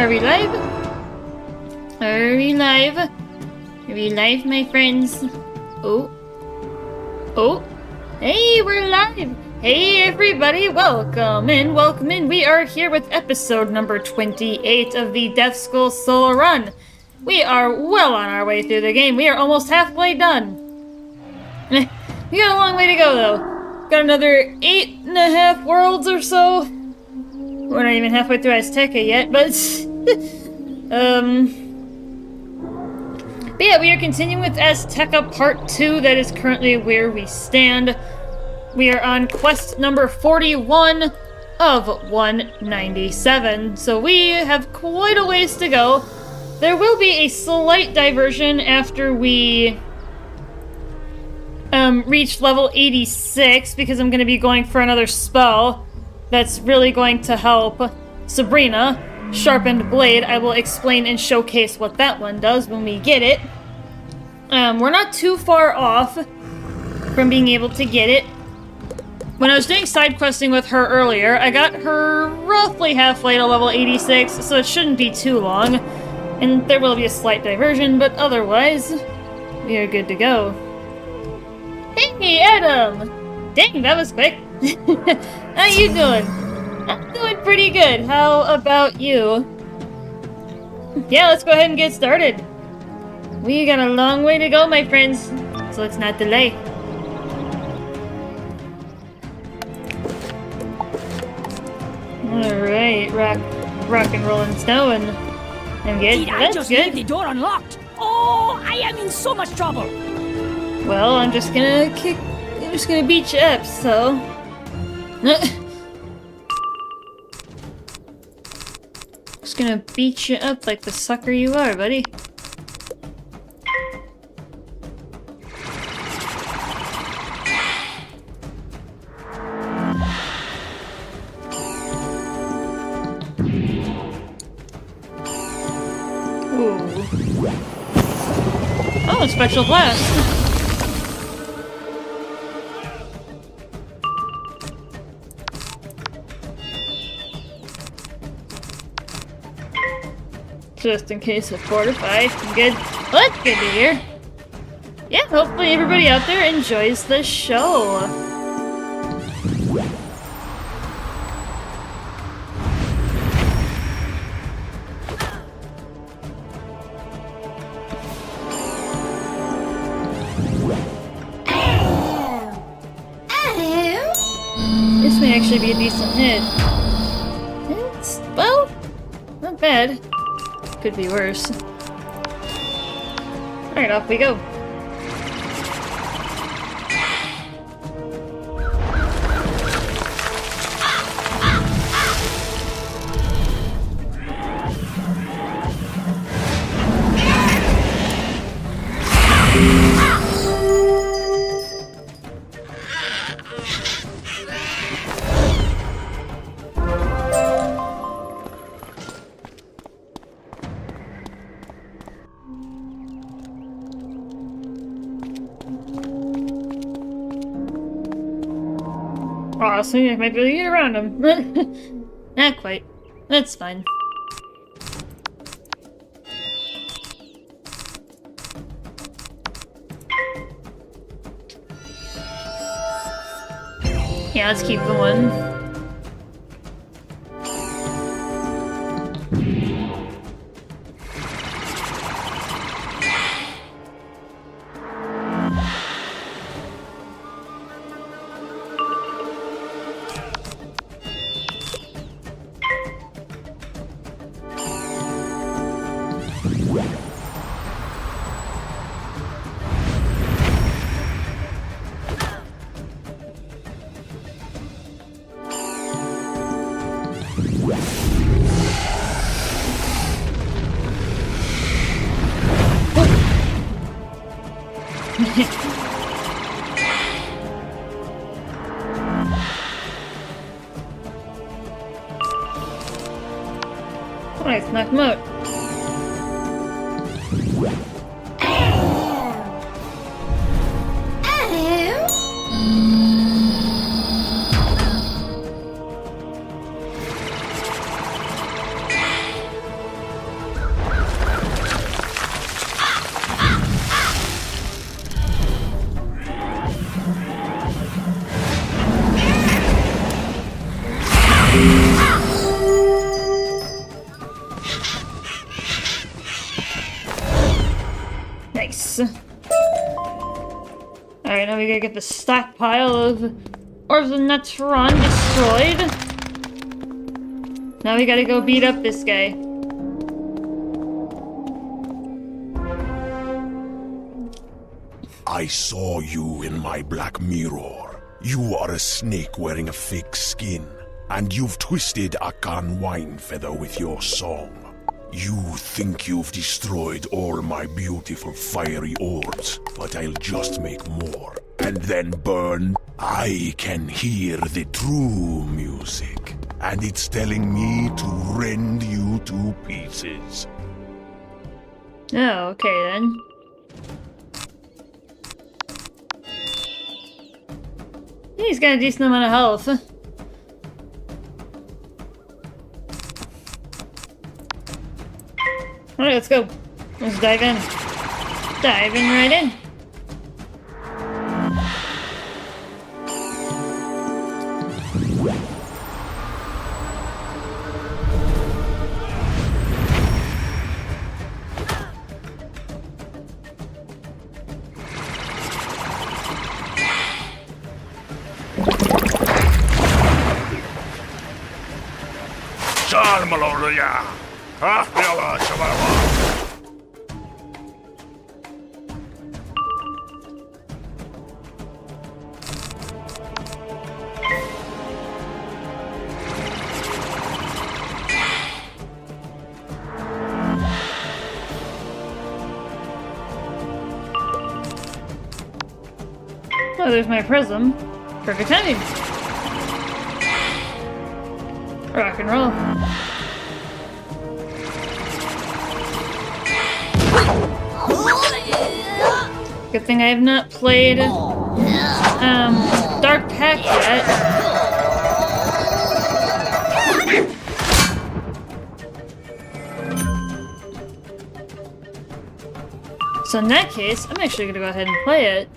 Are we live? Are we live? Are we live, my friends? Oh. Oh. Hey, we're live! Hey, everybody, welcome in, welcome in. We are here with episode number 28 of the Death Skull solo run. We are well on our way through the game. We are almost halfway done. We got a long way to go, though. Got another 8.5 worlds or so. We're not even halfway through Azteca yet, but... But yeah, we are continuing with Azteca Part 2. That is currently where we stand. We are on quest number 41 of 197. So we have quite a ways to go. There will be a slight diversion after we reach level 86, because I'm going to be going for another spell that's really going to help Sabrina. Sharpened Blade. I will explain and showcase what that one does when we get it. We're not too far off from being able to get it. When I was doing side questing with her earlier, I got her roughly halfway to level 86, so it shouldn't be too long. And there will be a slight diversion, but otherwise, we are good to go. Hey, Adam! Dang, that was quick. How you doing? I'm doing pretty good. How about you? Yeah, let's go ahead and get started. We got a long way to go, my friends, so let's not delay. Alright, rock and rollin' snow, and I'm good. Did I just leave the door unlocked? Oh, I am in so much trouble. Well, I'm just gonna beat you up, so... Just gonna beat you up like the sucker you are, buddy. Ooh. Oh, special blast! Just in case of fortified. Good. Well, that's good to hear. Yeah, hopefully everybody out there enjoys the show. This may actually be a decent hit. It's, well, not bad. Could be worse. Alright, off we go. Awesome, I might be able to get around him. Not quite. That's fine. Yeah, let's keep going. Nice, knock him out. gotta get the stockpile of Orbs of Netron destroyed. Now we gotta go beat up this guy. I saw you in my black mirror. You are a snake wearing a fake skin, and you've twisted Akan Winefeather with your song. You think you've destroyed all my beautiful fiery orbs, but I'll just make more, and then burn. I can hear the true music, and it's telling me to rend you to pieces. Oh, okay then. He's got a decent amount of health. Alright, let's go. Let's dive in. Diving right in. Oh, there's my prism. Perfect timing. Rock and roll. Good thing I have not played Dark Pact yet. So in that case, I'm actually gonna go ahead and play it,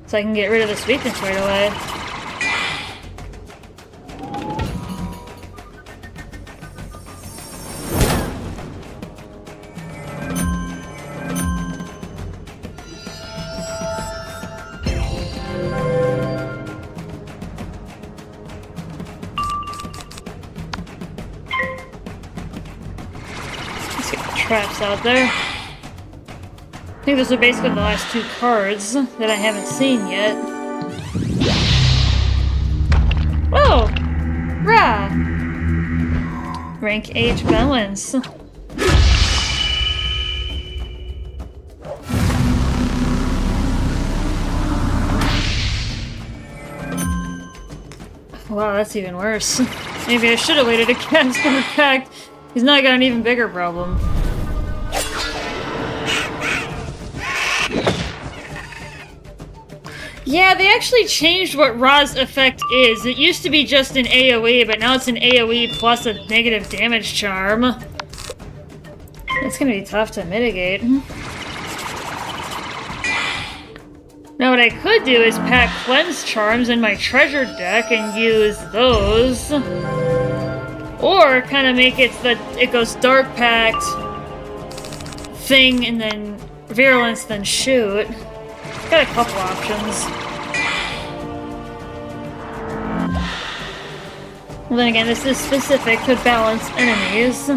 so I can get rid of this weakness right away. Let's get the traps out there. I think those are basically the last two cards that I haven't seen yet. Oh! Rah! Rank H balance. Wow, that's even worse. Maybe I should have waited to cast the effect, because now I got an even bigger problem. Yeah, they actually changed what Ra's effect is. It used to be just an AoE, but now it's an AoE plus a negative damage charm. It's gonna be tough to mitigate. Now what I could do is pack cleanse charms in my treasure deck and use those. Or kind of make it so that it goes Dark Pact, Thing, and then Virulence, then Shoot. Got a couple options. Well, then again, this is specific to balance enemies.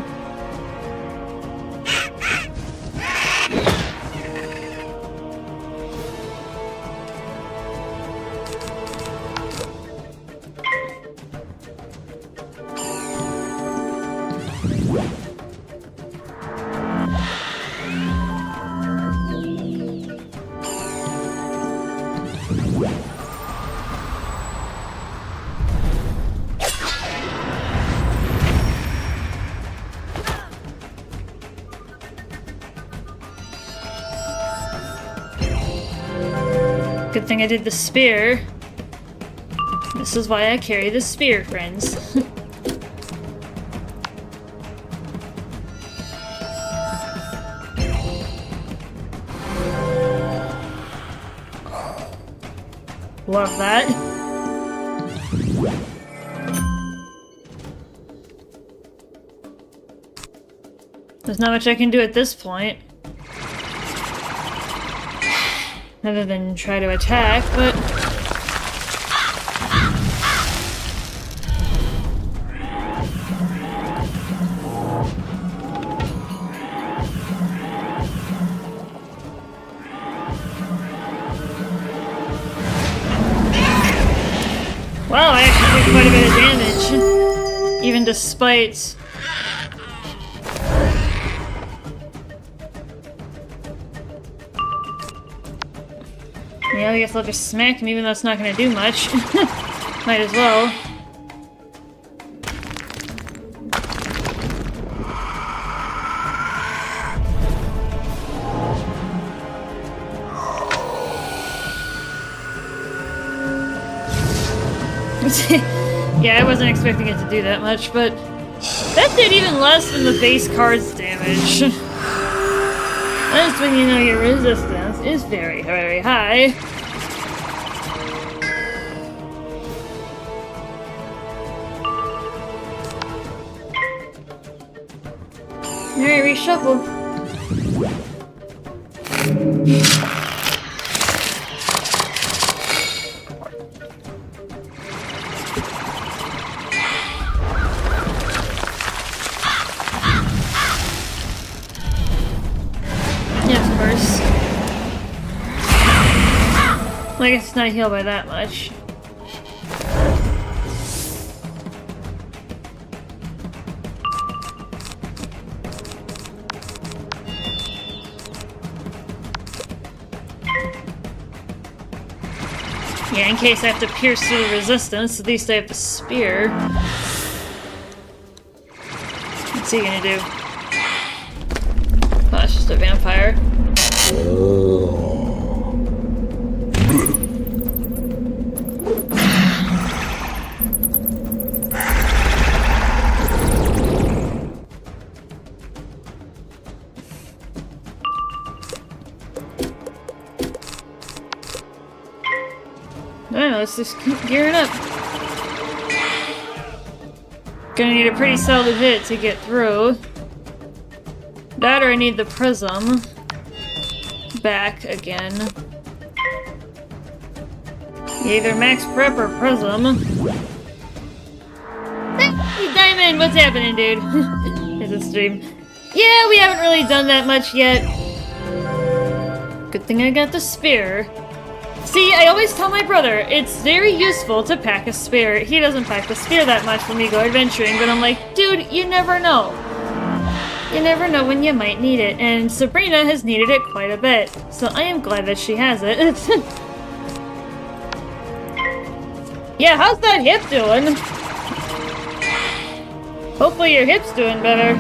Good thing I did the spear. This is why I carry the spear, friends. Love that. There's not much I can do at this point. Other than try to attack, but Wow, I actually did quite a bit of damage. Even despite... Yeah, I guess I'll just smack him even though it's not gonna do much. Might as well. Yeah, I wasn't expecting it to do that much, but that did even less than the base card's damage. That's when you know your resistance is very, very high. Alright, reshuffle. I guess it's not healed by that much. Yeah, in case I have to pierce through the resistance, at least I have the spear. What's he gonna do? Oh, it's just a vampire. Let's just keep gearing up. Gonna need a pretty solid hit to get through. That or I need the prism back again. Either max prep or prism. Hey, Diamond, what's happening, dude? It's a stream. Yeah, we haven't really done that much yet. Good thing I got the spear. See, I always tell my brother, it's very useful to pack a spear. He doesn't pack the spear that much when we go adventuring, but I'm like, dude, you never know. You never know when you might need it, and Sabrina has needed it quite a bit, so I am glad that she has it. Yeah, how's that hip doing? Hopefully your hip's doing better.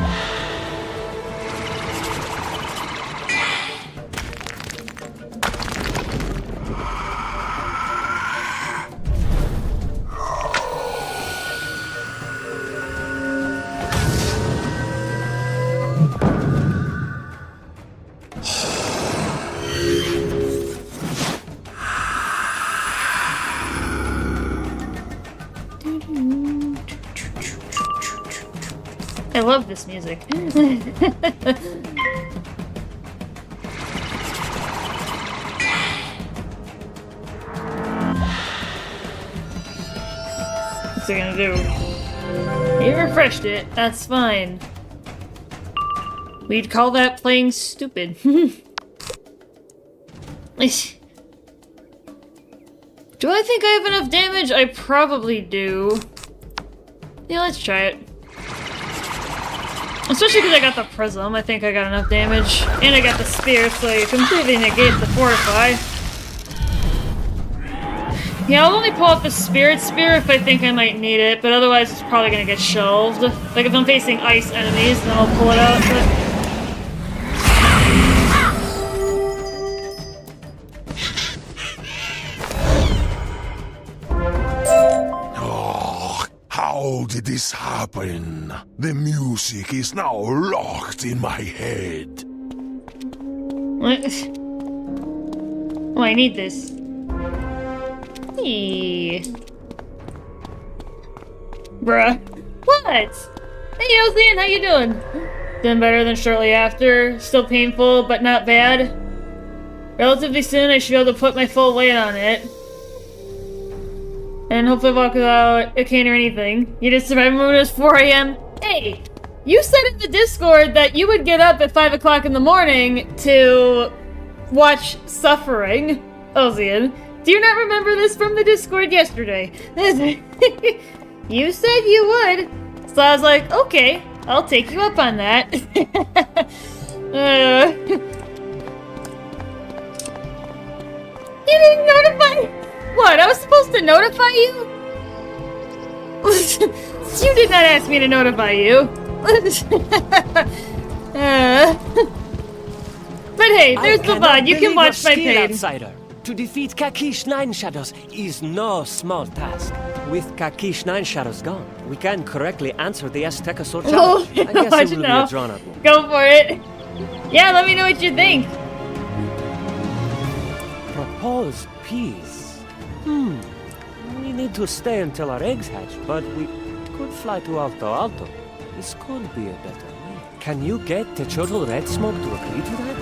I love this music. What's it gonna do? He refreshed it. That's fine. We'd call that playing stupid. Do I think I have enough damage? I probably do. Yeah, let's try it. Especially because I got the prism, I think I got enough damage. And I got the spear, so you completely negate the fortify. Yeah, I'll only pull out the spirit spear if I think I might need it, but otherwise it's probably gonna get shelved. Like if I'm facing ice enemies, then I'll pull it out, but... How did this happen? The music is now locked in my head. What? Oh, I need this. Hey. Bruh. What? Hey, Ocean, how you doing? Doing better than shortly after. Still painful, but not bad. Relatively soon, I should be able to put my full weight on it. And hopefully walk without a cane or anything. You just survived when it was 4 a.m. Hey! You said in the Discord that you would get up at 5 o'clock in the morning to watch Suffering. Ozian. Do you not remember this from the Discord yesterday? You said you would. So I was like, okay, I'll take you up on that. You didn't notify. What? I was supposed to notify you? You did not ask me to notify you. But hey, there's the VOD. You can watch my pain. Outsider. To defeat Kakish Nine Shadows is no small task. With Kakish Nine Shadows gone, we can correctly answer the Aztecasaur Oh, challenge. I guess I it will be know. a drawn-out one. Go for it. Yeah, let me know what you think. Propose peace. We need to stay until our eggs hatch, but we could fly to Alto Alto. This could be a better way. Can you get the Turtle Red Smoke to agree to that?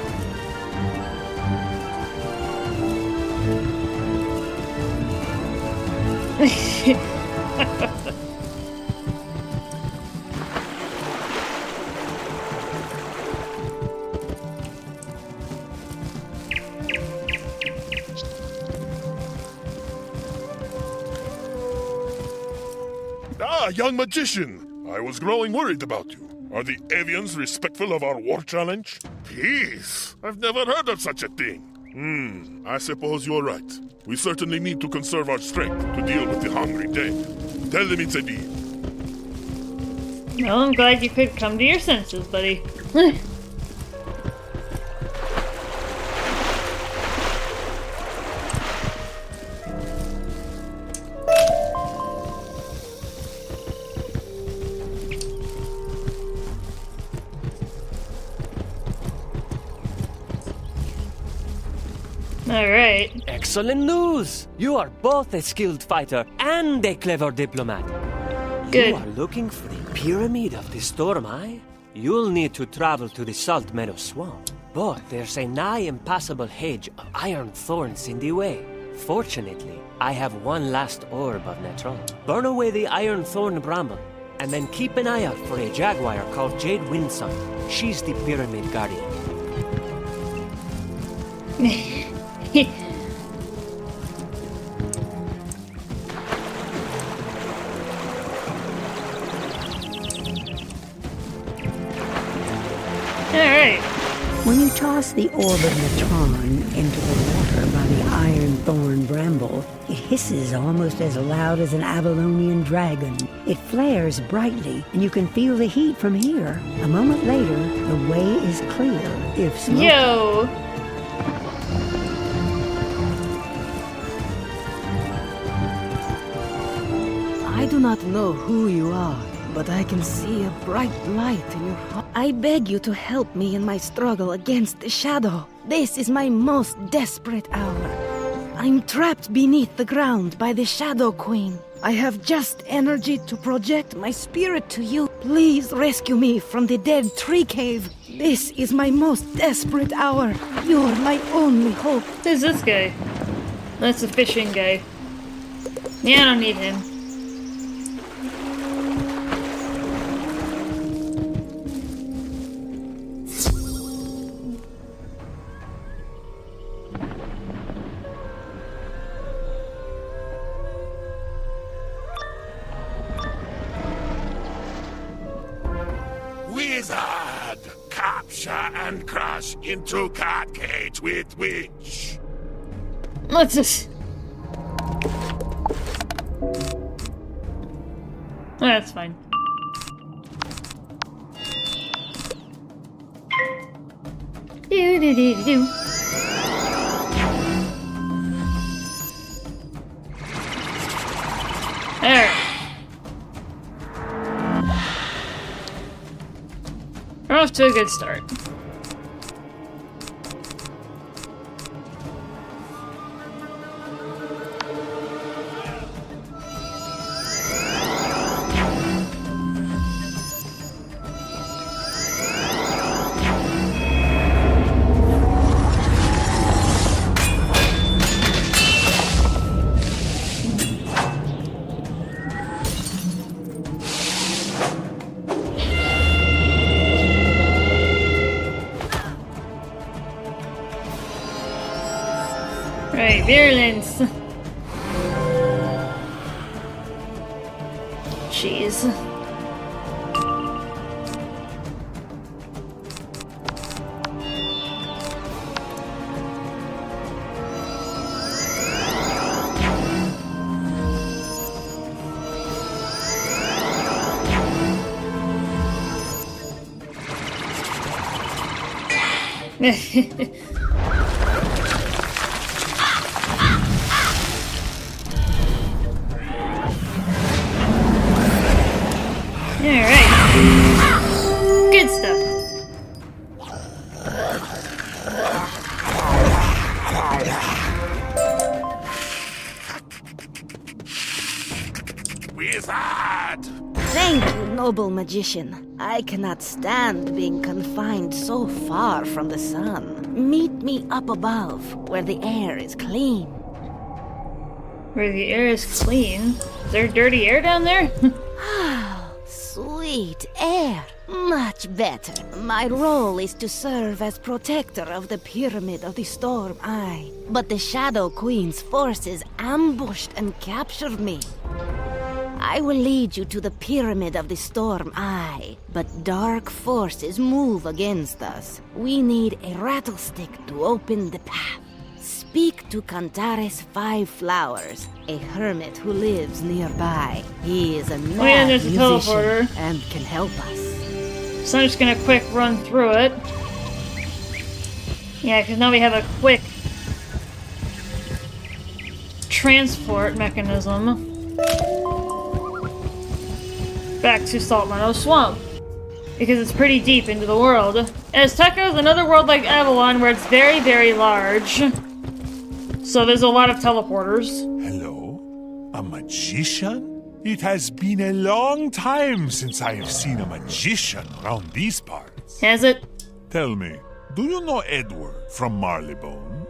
Ah, young magician! I was growing worried about you. Are the avians respectful of our war challenge? Peace? I've never heard of such a thing. I suppose you're right. We certainly need to conserve our strength to deal with the hungry dead. Tell them it's a deal. Well, I'm glad you could come to your senses, buddy. Alright. Excellent news! You are both a skilled fighter and a clever diplomat. Good. You are looking for the Pyramid of the Storm Eye? You'll need to travel to the Salt Meadow Swamp. But there's a nigh impassable hedge of iron thorns in the way. Fortunately, I have one last orb of Netron. Burn away the iron thorn bramble, and then keep an eye out for a jaguar called Jade Windsong. She's the Pyramid Guardian. Alright. When you toss the orb of Natron into the water by the iron thorn bramble, it hisses almost as loud as an Avalonian dragon. It flares brightly, and you can feel the heat from here. A moment later, the way is clear, if smoke. Yo. I do not know who you are, but I can see a bright light in your heart. I beg you to help me in my struggle against the shadow. This is my most desperate hour. I'm trapped beneath the ground by the Shadow Queen. I have just energy to project my spirit to you. Please rescue me from the dead tree cave. This is my most desperate hour. You're my only hope. Who's this guy? That's a fishing guy. Yeah, I don't need him. Wizard! Capture and crush into cat cage with witch. Let's just... That's fine. Do. There. We're off to a good start. Right, virulence. Jeez. Alright. Good stuff. Wizard! Thank you, noble magician. I cannot stand being confined so far from the sun. Meet me up above, where the air is clean. Where the air is clean. Is there dirty air down there? Sweet air. Much better. My role is to serve as protector of the Pyramid of the Storm Eye. But the Shadow Queen's forces ambushed and captured me. I will lead you to the Pyramid of the Storm Eye, but dark forces move against us. We need a rattlestick to open the path. Speak to Cantares Five Flowers, a hermit who lives nearby. He is a mad there's a musician teleporter. and can help us. So I'm just gonna quick run through it. Yeah, because now we have a quick transport mechanism back to Salt Meadow Swamp. Because it's pretty deep into the world. Azteca is another world like Avalon where it's very, very large. So there's a lot of teleporters. Hello? A magician? It has been a long time since I have seen a magician around these parts. Has it? Tell me, do you know Edward from Marleybone?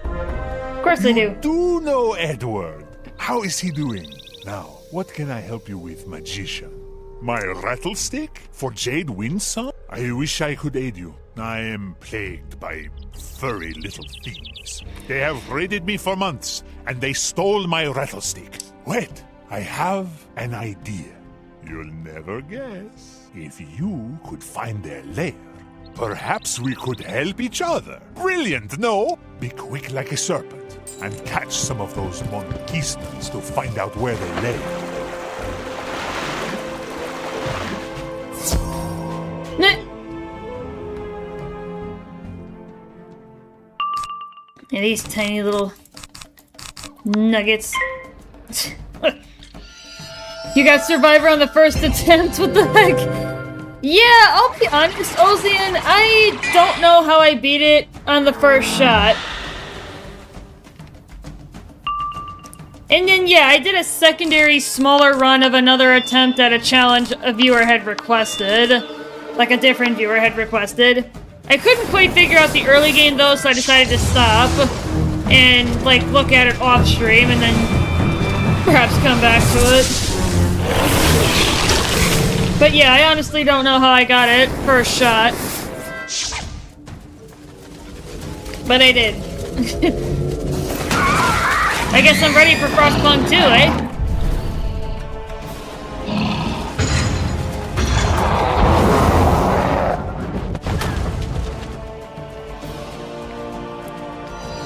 Of course I do. Do know Edward. How is he doing? Now, what can I help you with, magician? My rattlestick? For Jade Windsong? I wish I could aid you. I am plagued by furry little thieves. They have raided me for months, and they stole my rattlestick. Wait, I have an idea. You'll never guess. If you could find their lair, perhaps we could help each other. Brilliant, no? Be quick like a serpent, and catch some of those Monquistans to find out where they lay. And these tiny little nuggets. You got Survivor on the first attempt? What the heck? Yeah, I'll be honest, Ozian, I don't know how I beat it on the first shot. And then, yeah, I did a secondary, smaller run of another attempt at a challenge a viewer had requested. Like a different viewer had requested. I couldn't quite figure out the early game, though, so I decided to stop and, like, look at it off-stream and then perhaps come back to it. But yeah, I honestly don't know how I got it first shot. But I did. I guess I'm ready for Frostpunk too, eh?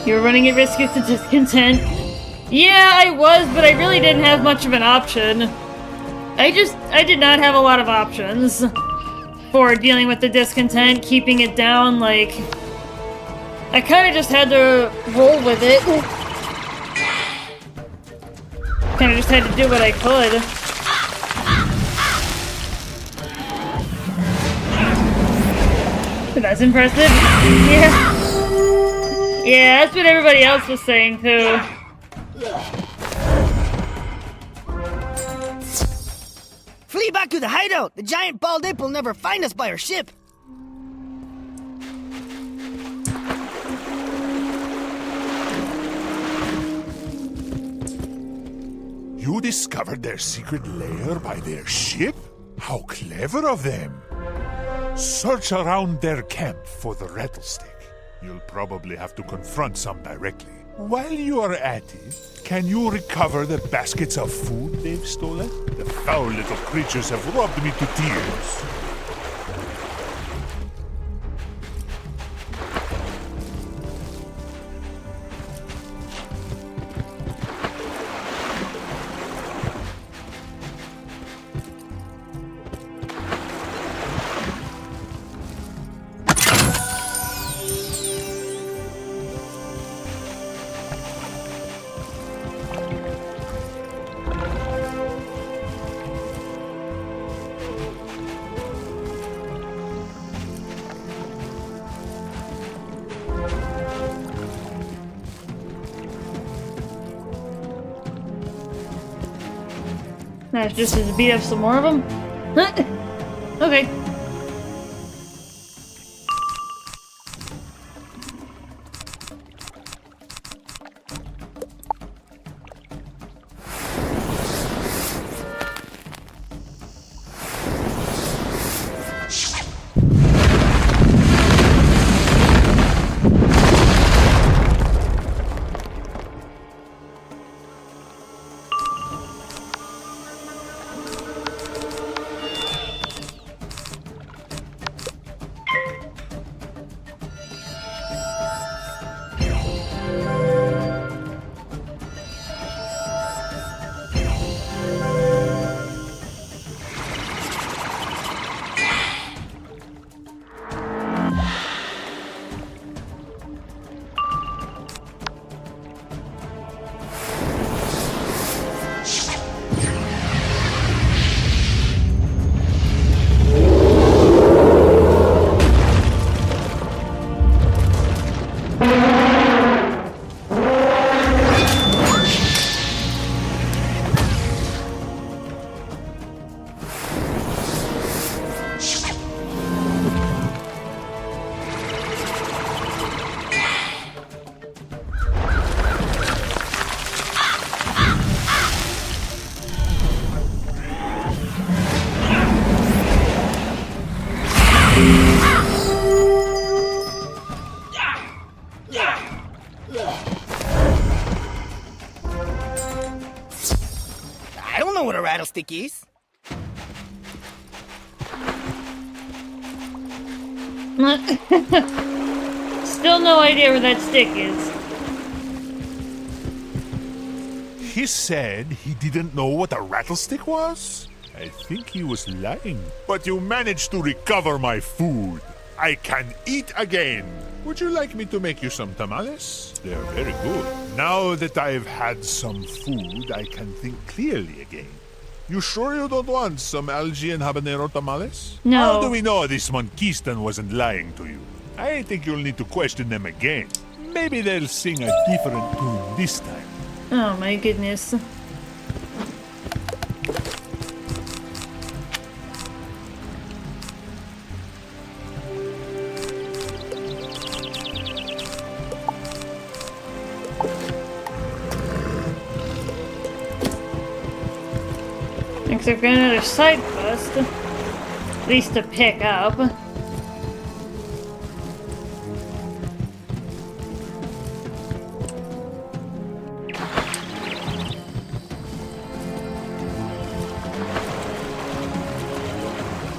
You were running at risk of discontent. Yeah, I was, but I really didn't have much of an option. I did not have a lot of options for dealing with the discontent, keeping it down, like... I kind of just had to roll with it. Kind of just had to do what I could. But that's impressive. Yeah. Yeah, that's what everybody else was saying, too. Flee back to the hideout! The giant bald ape will never find us by our ship! You discovered their secret lair by their ship? How clever of them! Search around their camp for the rattlestick. You'll probably have to confront some directly. While you are at it, can you recover the baskets of food they've stolen? The foul little creatures have robbed me to tears. That's just to beat up some more of them? Okay. I don't know what a rattlestick is. Still no idea where that stick is. He said he didn't know what a rattlestick was? I think he was lying. But you managed to recover my food. I can eat again. Would you like me to make you some tamales? They're very good. Now that I've had some food, I can think clearly again. You sure you don't want some algae and habanero tamales? No. How do we know this Monkistan wasn't lying to you? I think you'll need to question them again. Maybe they'll sing a different tune this time. Oh my goodness. Except for another side quest. At least to pick up.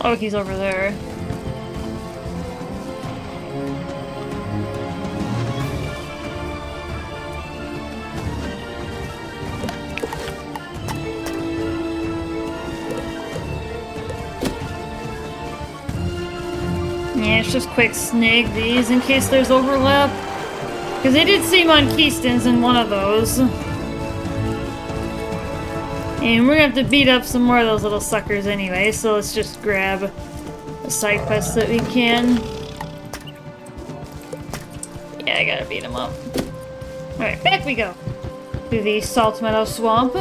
Oh, he's over there. Yeah, let's just quick snag these in case there's overlap. Because they did seem on Keystons in one of those. And we're gonna have to beat up some more of those little suckers anyway, so let's just grab the side quests that we can. Yeah, I gotta beat them up. Alright, back we go. To the Salt Meadow Swamp.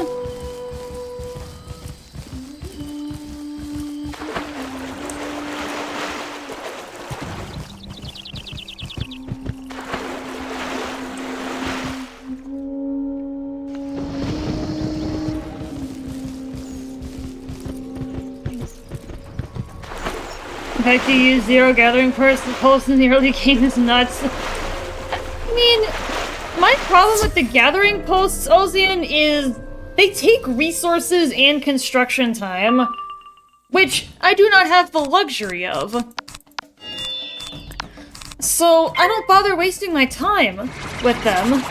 In fact, to use zero gathering pulse in the early game is nuts. I mean, my problem with the gathering posts, Ozian, is they take resources and construction time, which I do not have the luxury of. So I don't bother wasting my time with them.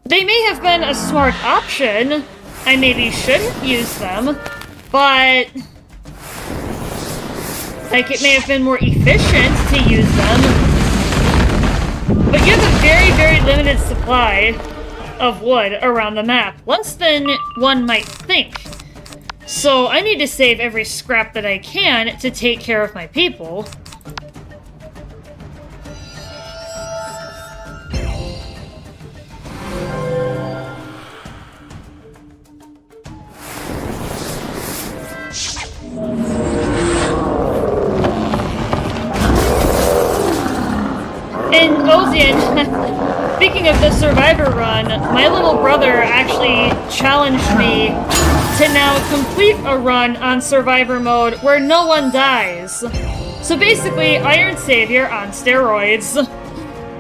They may have been a smart option. I maybe should have used them, but like it may have been more efficient to use them. But you have a very, very limited supply of wood around the map, less than one might think. So I need to save every scrap that I can to take care of my people. And Ozian, speaking of the Survivor run, my little brother actually challenged me to now complete a run on Survivor mode where no one dies. So basically, Iron Savior on steroids.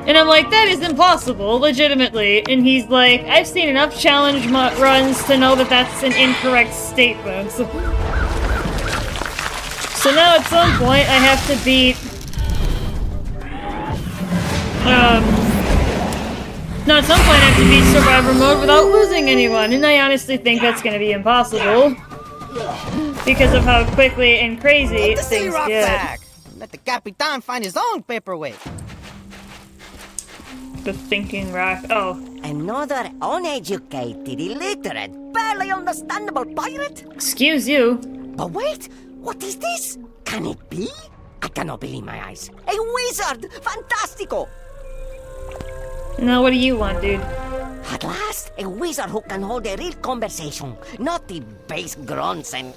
And I'm like, that is impossible, legitimately. And he's like, I've seen enough challenge runs to know that that's an incorrect statement. So now at some point, I have to beat... No, at some point I have to beat Survivor mode without losing anyone, and I honestly think that's gonna be impossible. Because of how quickly and crazy Put the things rock get. back. Let the Capitan find his own paperweight. The thinking rock. Oh. Another uneducated, illiterate, barely understandable pirate? Excuse you. But wait, what is this? Can it be? I cannot believe my eyes. A wizard! Fantastico! Now what do you want, dude? At last, a wizard who can hold a real conversation, not the base grunts and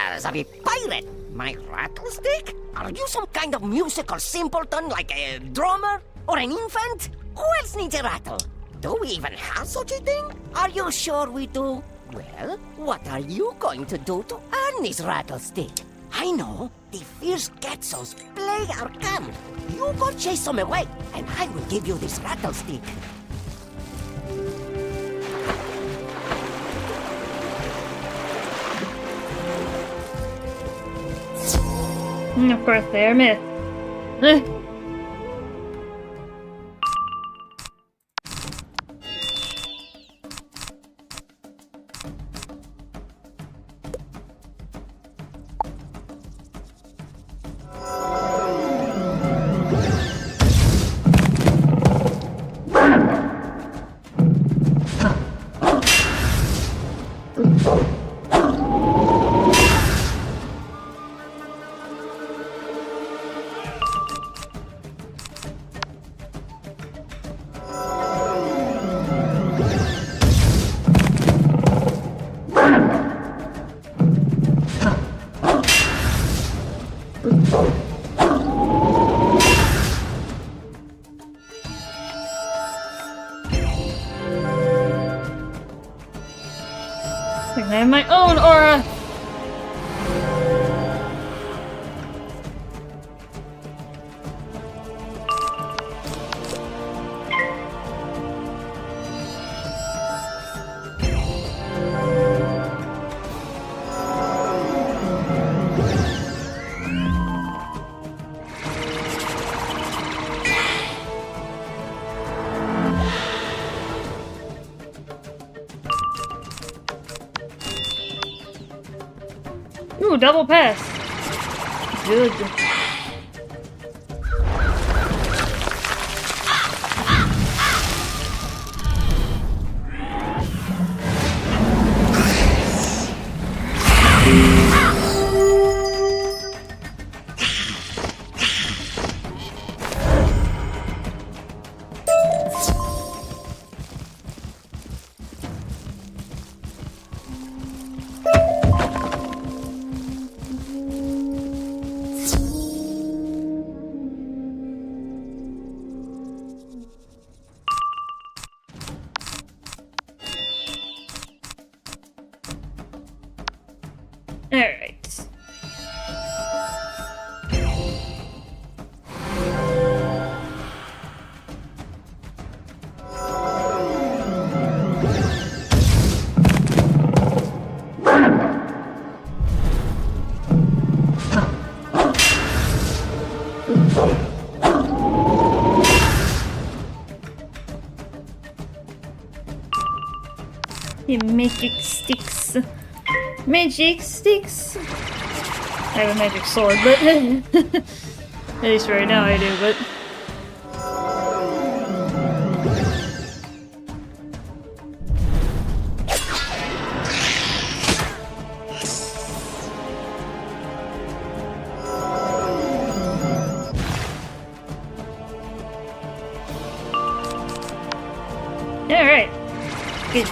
ahs of a pirate. My rattlestick? Are you some kind of musical simpleton like a drummer? Or an infant? Who else needs a rattle? Do we even have such a thing? Are you sure we do? Well, what are you going to do to earn this rattlestick? I know, the fierce Quetzals plague our camp. You go chase them away, and I will give you this rattlestick. Of course, they are myth. I have my own aura! Ooh, double pass. Good. Alright. Magic sticks. Magic sticks. I have a magic sword, but at least right now I do, but alright. Good.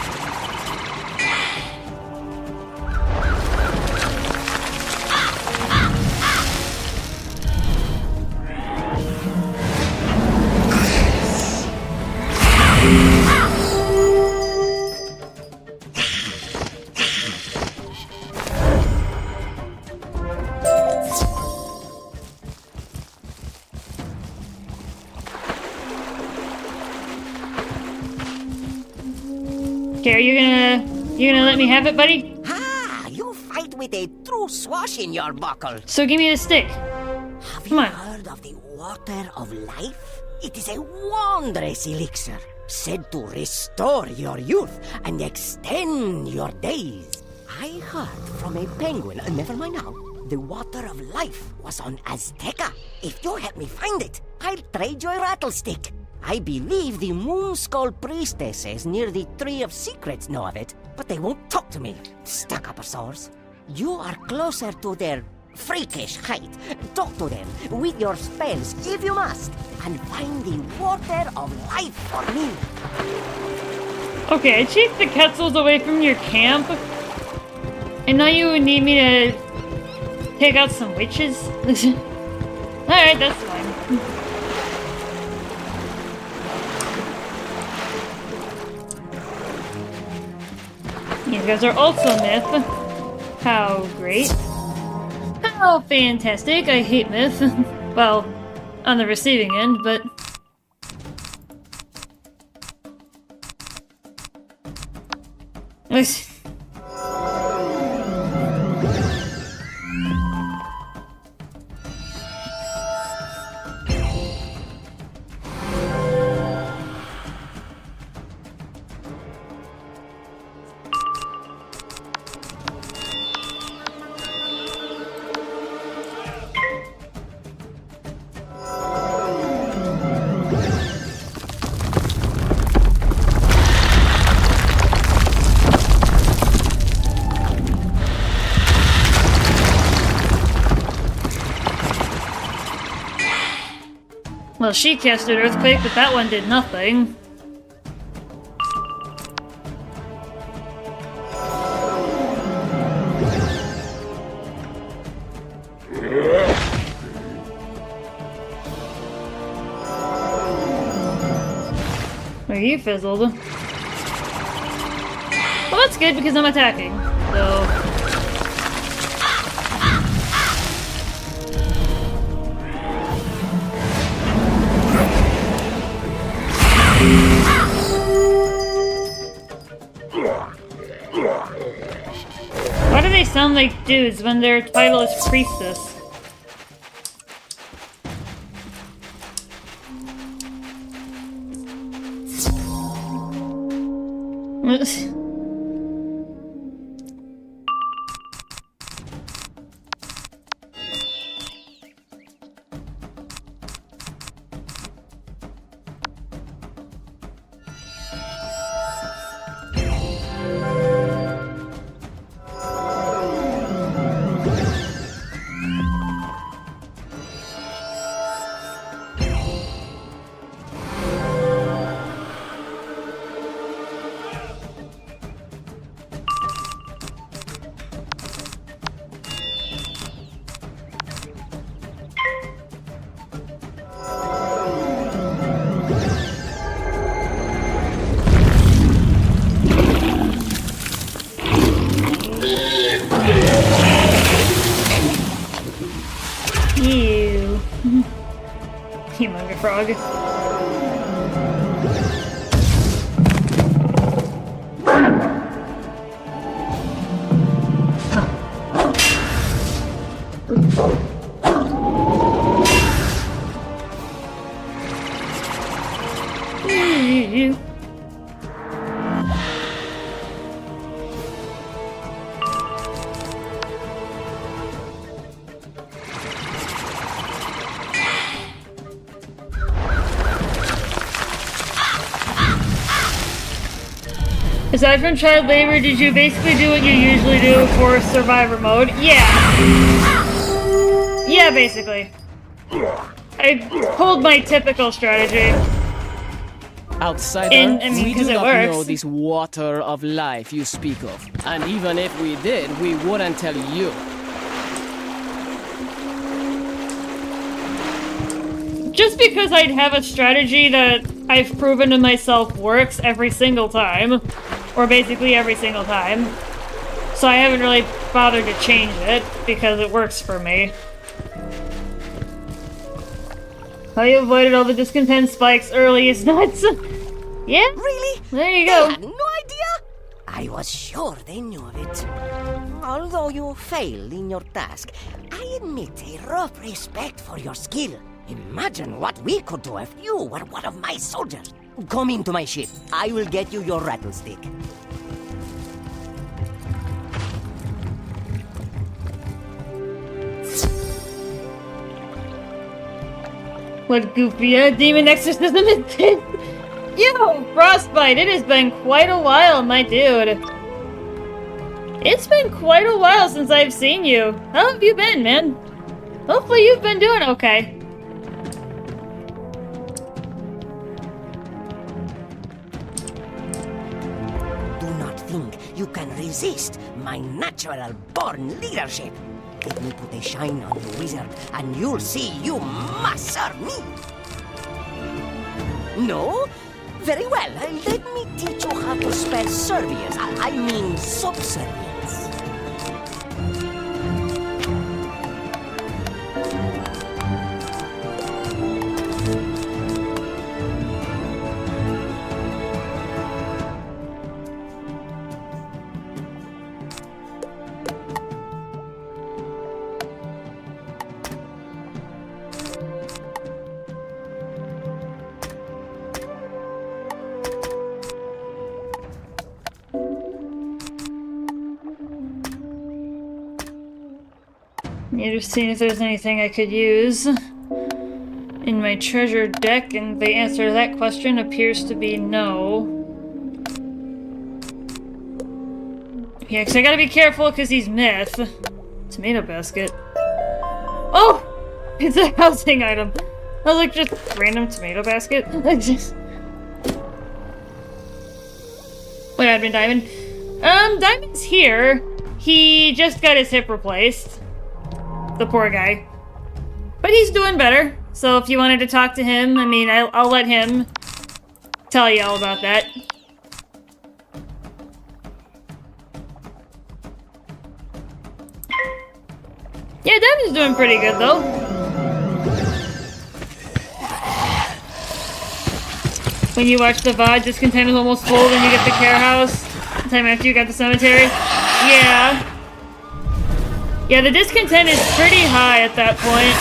Okay, are you gonna let me have it, buddy? Ah, you fight with a true swash in your buckle. So give me the stick. Have Come you on. heard of the water of life? It is a wondrous elixir, said to restore your youth and extend your days. I heard from a penguin, never mind now, the water of life was on Azteca. If you help me find it, I'll trade you a rattlestick. I believe the Moon Skull priestesses near the Tree of Secrets know of it, but they won't talk to me, stuck-up sores. You are closer to their freakish height. Talk to them with your spells, if you must, and find the water of life for me. Okay, I chased the Quetzals away from your camp, and now you would need me to take out some witches? Alright, that's fine. These guys are also myth. How great. How fantastic. I hate myth. Well, on the receiving end, but... Well, she casted Earthquake, but that one did nothing. Well, you fizzled. Well, that's good because I'm attacking, so... Why do they sound like dudes when their title is priestess? Ew. Humongous frog. Aside from child labor, did you basically do what you usually do for survivor mode? Yeah. Yeah, basically. I pulled my typical strategy. Outsider, we do not know this water of life you speak of. And even if we did, we wouldn't tell you. Just because I'd have a strategy that I've proven to myself works every single time, or basically every single time, so I haven't really bothered to change it, because it works for me. How you avoided all the discontent spikes early is nuts. Yeah? Really? There you They go. had no idea? I was sure they knew of it. Although you failed in your task, I admit a rough respect for your skill. Imagine what we could do if you were one of my soldiers. Come into my ship. I will get you your rattlestick. What goofy demon exorcism is this? Yo, Frostbite, it has been quite a while, my dude. It's been quite a while since I've seen you. How have you been, man? Hopefully you've been doing okay. Do not think you can resist my natural-born leadership. Let me put a shine on you, wizard, and you'll see you must serve me. No? Very well. Let me teach you how to spell servience. I mean subservience. Yeah, just seeing if there's anything I could use in my treasure deck, and the answer to that question appears to be no. Yeah, because I gotta be careful because he's myth. Tomato basket. Oh! It's a housing item. I was like, just random tomato basket? What happened, Diamond? Diamond's here. He just got his hip replaced. The poor guy. But he's doing better. So if you wanted to talk to him, I mean, I'll let him tell you all about that. Yeah, Diamond's doing pretty good, though. When you watch the VOD, discontent is almost full, then you get the care house. The time after you got the cemetery. Yeah. Yeah, the discontent is pretty high at that point.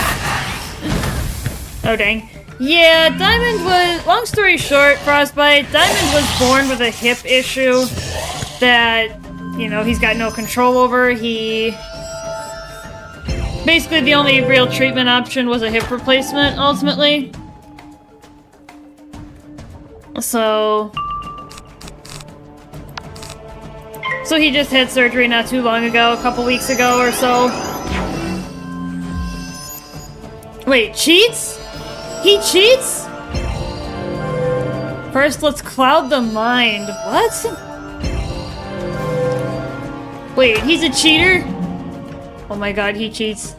Oh, dang. Yeah, Diamond was... Long story short, Frostbite, Diamond was born with a hip issue that, you know, he's got no control over. Basically, the only real treatment option was a hip replacement, ultimately. So he just had surgery not too long ago, a couple weeks ago or so. Wait, cheats? He cheats? First, let's cloud the mind. What? Wait, he's a cheater? Oh my god, he cheats.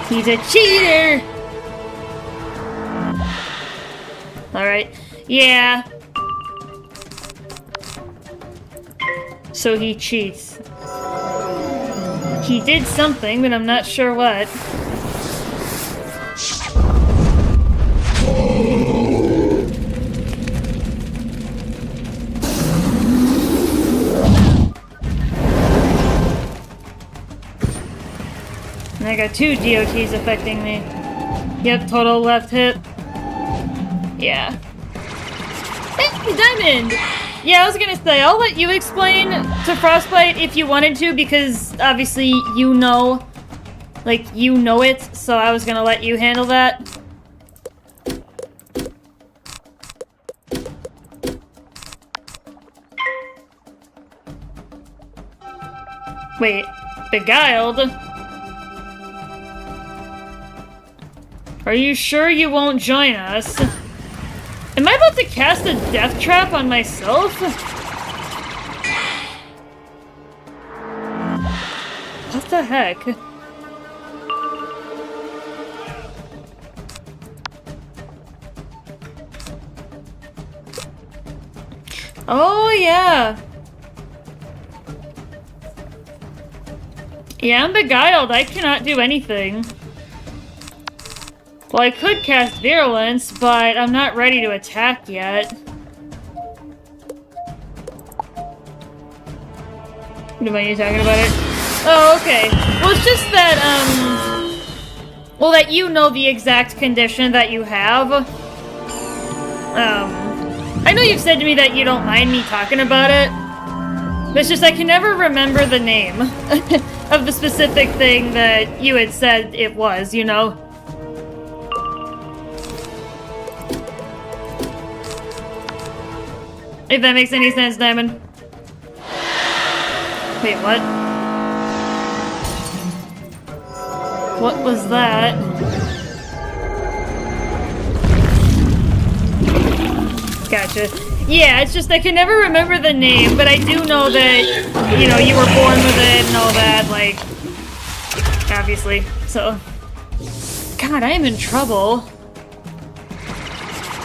He's a cheater! Alright, yeah. So he cheats. He did something, but I'm not sure what. And I got 2 DOTs affecting me. Yep, total left hip. Yeah. Hey, Diamond! Yeah, I was gonna say, I'll let you explain to Frostbite if you wanted to, because obviously you know. Like, you know it, so I was gonna let you handle that. Wait, beguiled? Are you sure you won't join us? Am I about to cast a death trap on myself? What the heck? Oh, yeah. Yeah, I'm beguiled. I cannot do anything. Well, I could cast Virulence, but I'm not ready to attack yet. Do I need talking about it? Oh, okay. Well, it's just that, well, that you know the exact condition that you have. I know you've said to me that you don't mind me talking about it. But it's just I can never remember the name of the specific thing that you had said it was, you know? If that makes any sense, Diamond. Wait, what? What was that? Gotcha. Yeah, it's just I can never remember the name, but I do know that, you know, you were born with it and all that, like, obviously. So, God, I am in trouble.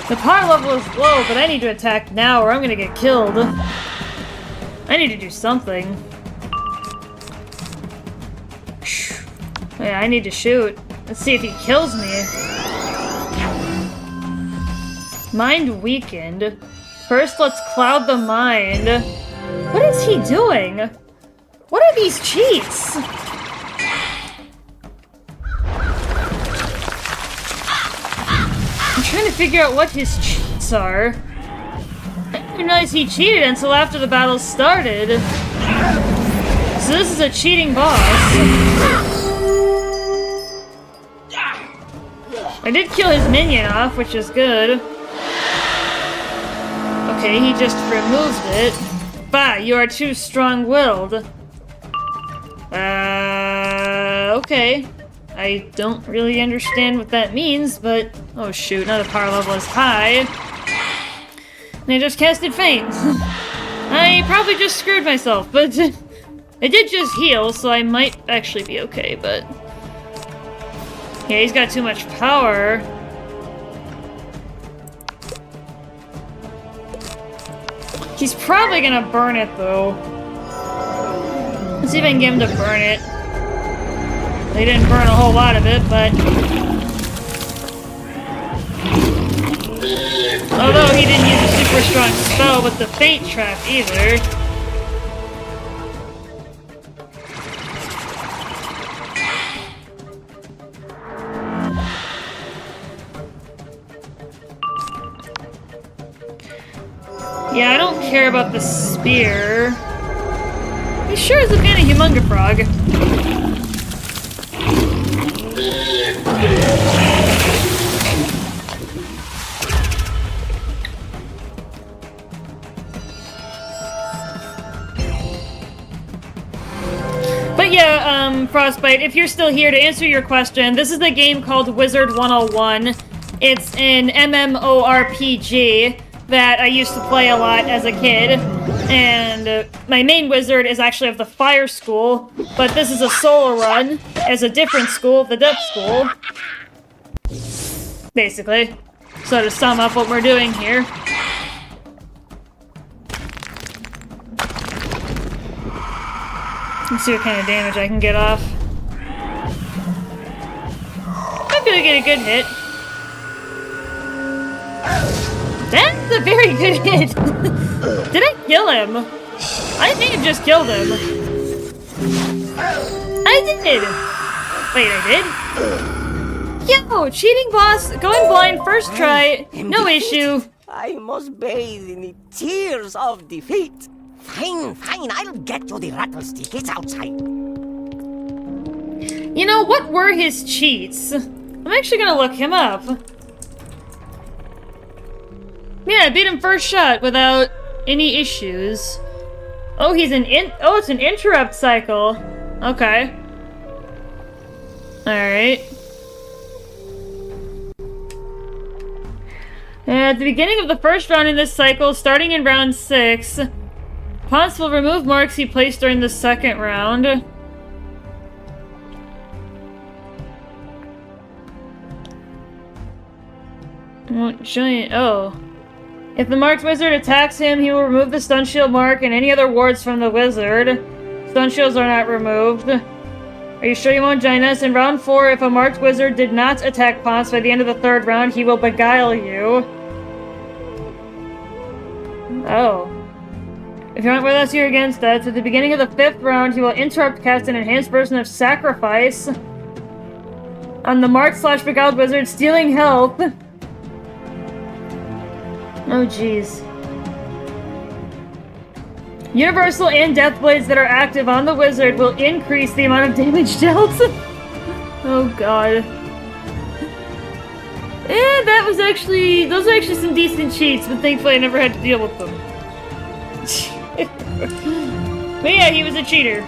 The power level is low, but I need to attack now or I'm gonna get killed. I need to do something. Yeah, I need to shoot. Let's see if he kills me. Mind weakened. First, let's cloud the mind. What is he doing? What are these cheats? I'm trying to figure out what his cheats are. I didn't realize he cheated until after the battle started. So this is a cheating boss. I did kill his minion off, which is good. Okay, he just removed it. Bah, you are too strong-willed. Okay. I don't really understand what that means, but... Oh shoot, now the power level is high. And I just casted Feint. I probably just screwed myself, but... I did just heal, so I might actually be okay, but... Yeah, he's got too much power. He's probably gonna burn it, though. Let's see if I can get him to burn it. They didn't burn a whole lot of it, but... Although he didn't use a super strong spell with the Feint trap either. Yeah, I don't care about the spear. He sure is a kind of humunga frog. But yeah, Frostbite, if you're still here, to answer your question, this is the game called Wizard101. It's an MMORPG that I used to play a lot as a kid, and my main wizard is actually of the Fire School, but this is a solo run as a different school, the Depth School. Basically. So to sum up what we're doing here. Let's see what kind of damage I can get off. I'm gonna get a good hit. That's a very good hit! Did I kill him? I think I just killed him. I did! Wait, I did? Yo, cheating boss, going blind first try, no issue. I must bathe in the tears of defeat. Fine, I'll get you the rattlestick. It's outside. You know, what were his cheats? I'm actually gonna look him up. Yeah, I beat him first shot without any issues. Oh, he's an oh, it's an interrupt cycle. Okay. Alright. At the beginning of the first round in this cycle, starting in round 6, Ponce will remove marks he placed during the second round. Giant. Oh. If the marked wizard attacks him, he will remove the stun shield mark and any other wards from the wizard. Stun shields are not removed. Are you sure you won't join us? In round 4, if a marked wizard did not attack Ponce by the end of the 3rd round, he will beguile you. Oh. If you aren't with us, you're against us. At the beginning of the 5th round, he will interrupt cast an enhanced version of Sacrifice on the marked/beguiled wizard, stealing health. Oh, jeez. Universal and Death Blades that are active on the wizard will increase the amount of damage dealt. Oh, God. That was actually... Those are actually some decent cheats, but thankfully I never had to deal with them. But yeah, he was a cheater.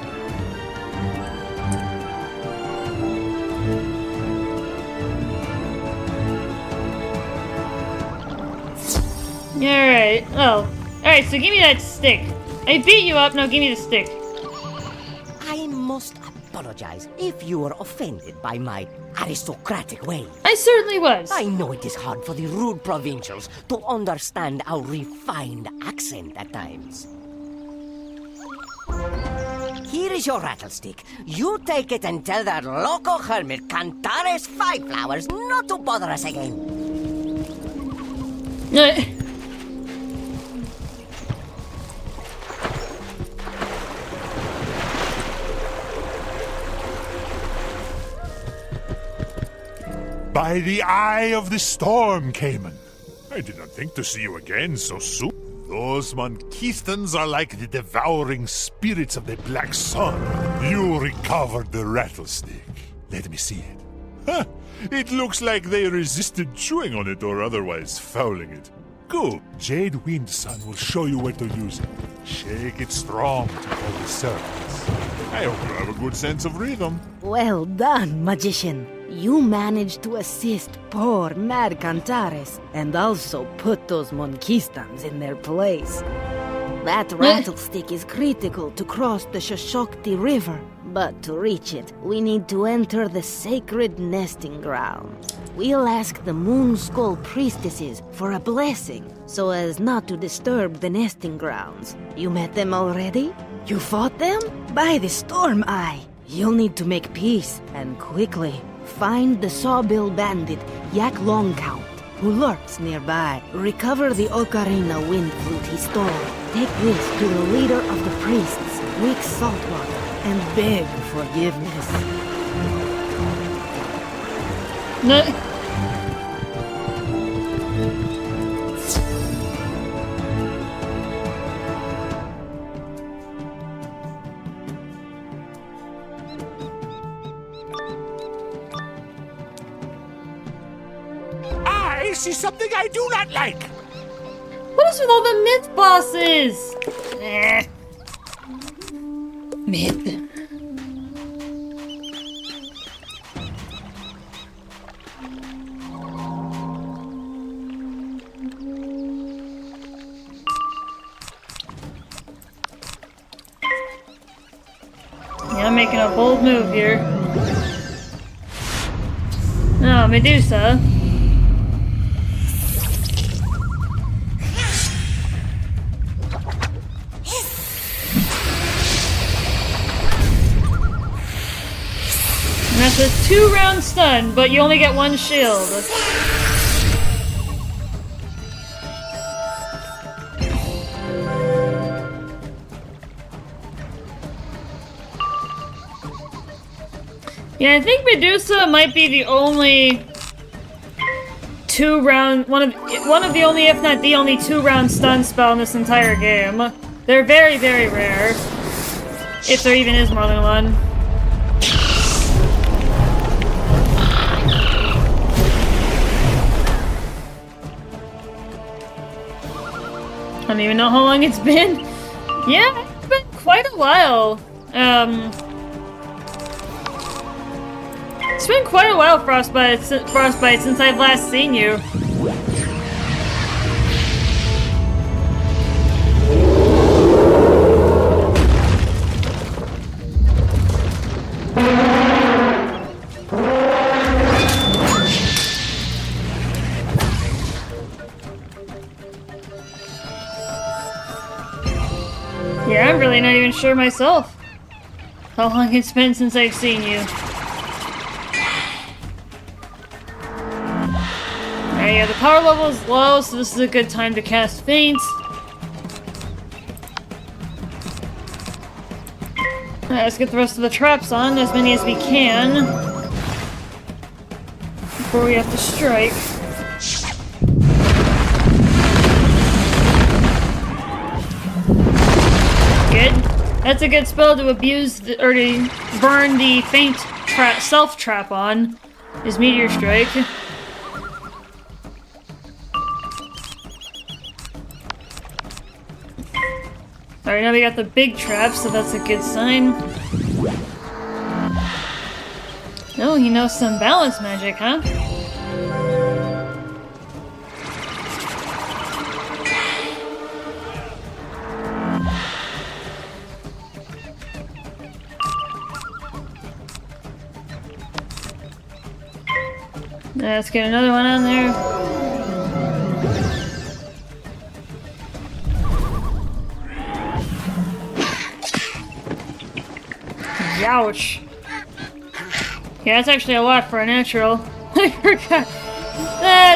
Alright, oh. Alright, so give me that stick. I beat you up, now give me the stick. I must apologize if you were offended by my aristocratic way. I certainly was. I know it is hard for the rude provincials to understand our refined accent at times. Here is your rattlestick. You take it and tell that local hermit Cantares Five Flowers not to bother us again. By the eye of the storm, Cayman. I did not think to see you again so soon. Those Monkeistans are like the devouring spirits of the Black Sun. You recovered the rattlestick. Let me see it. Huh, it looks like they resisted chewing on it or otherwise fouling it. Good. Jade Windsun will show you where to use it. Shake it strong to hold the surface. I hope you have a good sense of rhythm. Well done, magician. You managed to assist poor Mad Cantares and also put those Monkeistans in their place. That rattlestick is critical to cross the Shoshokti River, but to reach it, we need to enter the sacred nesting grounds. We'll ask the Moon Skull priestesses for a blessing so as not to disturb the nesting grounds. You met them already? You fought them? By the Storm Eye. You'll need to make peace, and quickly. Find the Sawbill bandit, Yak Longcount, who lurks nearby. Recover the Ocarina wind flute he stole. Take this to the leader of the priests, Wick Saltwater, and beg forgiveness. No. I see something I do not like. What is with all the myth bosses? Myth. Yeah, I'm making a bold move here. No, Medusa. That's a 2-round stun, but you only get 1 shield. Yeah, I think Medusa might be the only 2-round, one of the only, if not the only 2-round stun spell in this entire game. They're very, very rare. If there even is more than one. I don't even know how long it's been. Yeah, it's been quite a while. It's been quite a while, Frostbite, since I've last seen you. Yeah, I'm really not even sure myself how long it's been since I've seen you. Alright, yeah, the power level is low, so this is a good time to cast Feint. Alright, let's get the rest of the traps on, as many as we can, before we have to strike. Good. That's a good spell to abuse or to burn the Feint self-trap on, is Meteor Strike. Alright, now we got the big trap, so that's a good sign. Oh, he knows some balance magic, huh? Let's get another one on there. Ouch. Yeah, that's actually a lot for a natural. I forgot.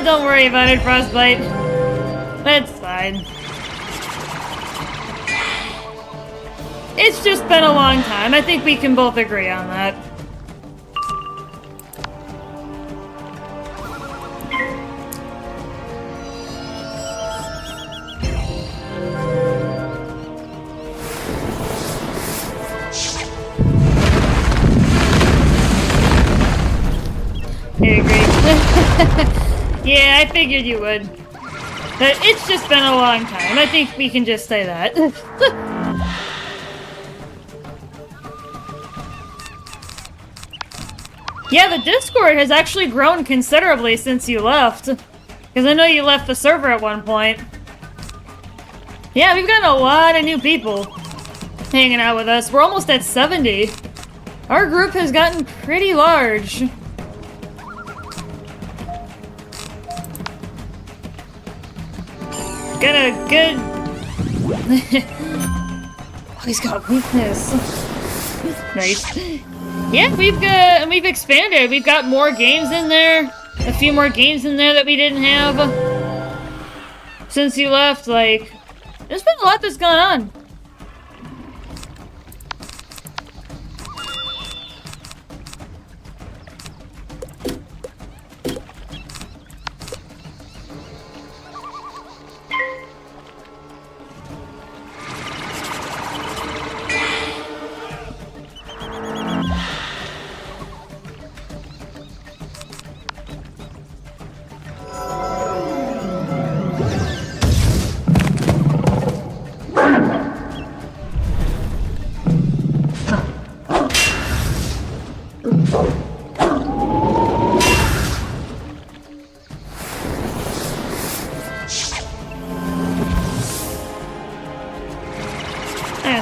Don't worry about it, Frostbite. That's fine. It's just been a long time. I think we can both agree on that. I agree. Yeah, I figured you would. But it's just been a long time. I think we can just say that. Yeah, the Discord has actually grown considerably since you left. Because I know you left the server at one point. Yeah, we've gotten a lot of new people hanging out with us. We're almost at 70. Our group has gotten pretty large. Got a good... Oh, he's got weakness. Nice. Yeah, we've expanded. We've got more games in there. A few more games in there that we didn't have since you left. Like, there's been a lot that's gone on.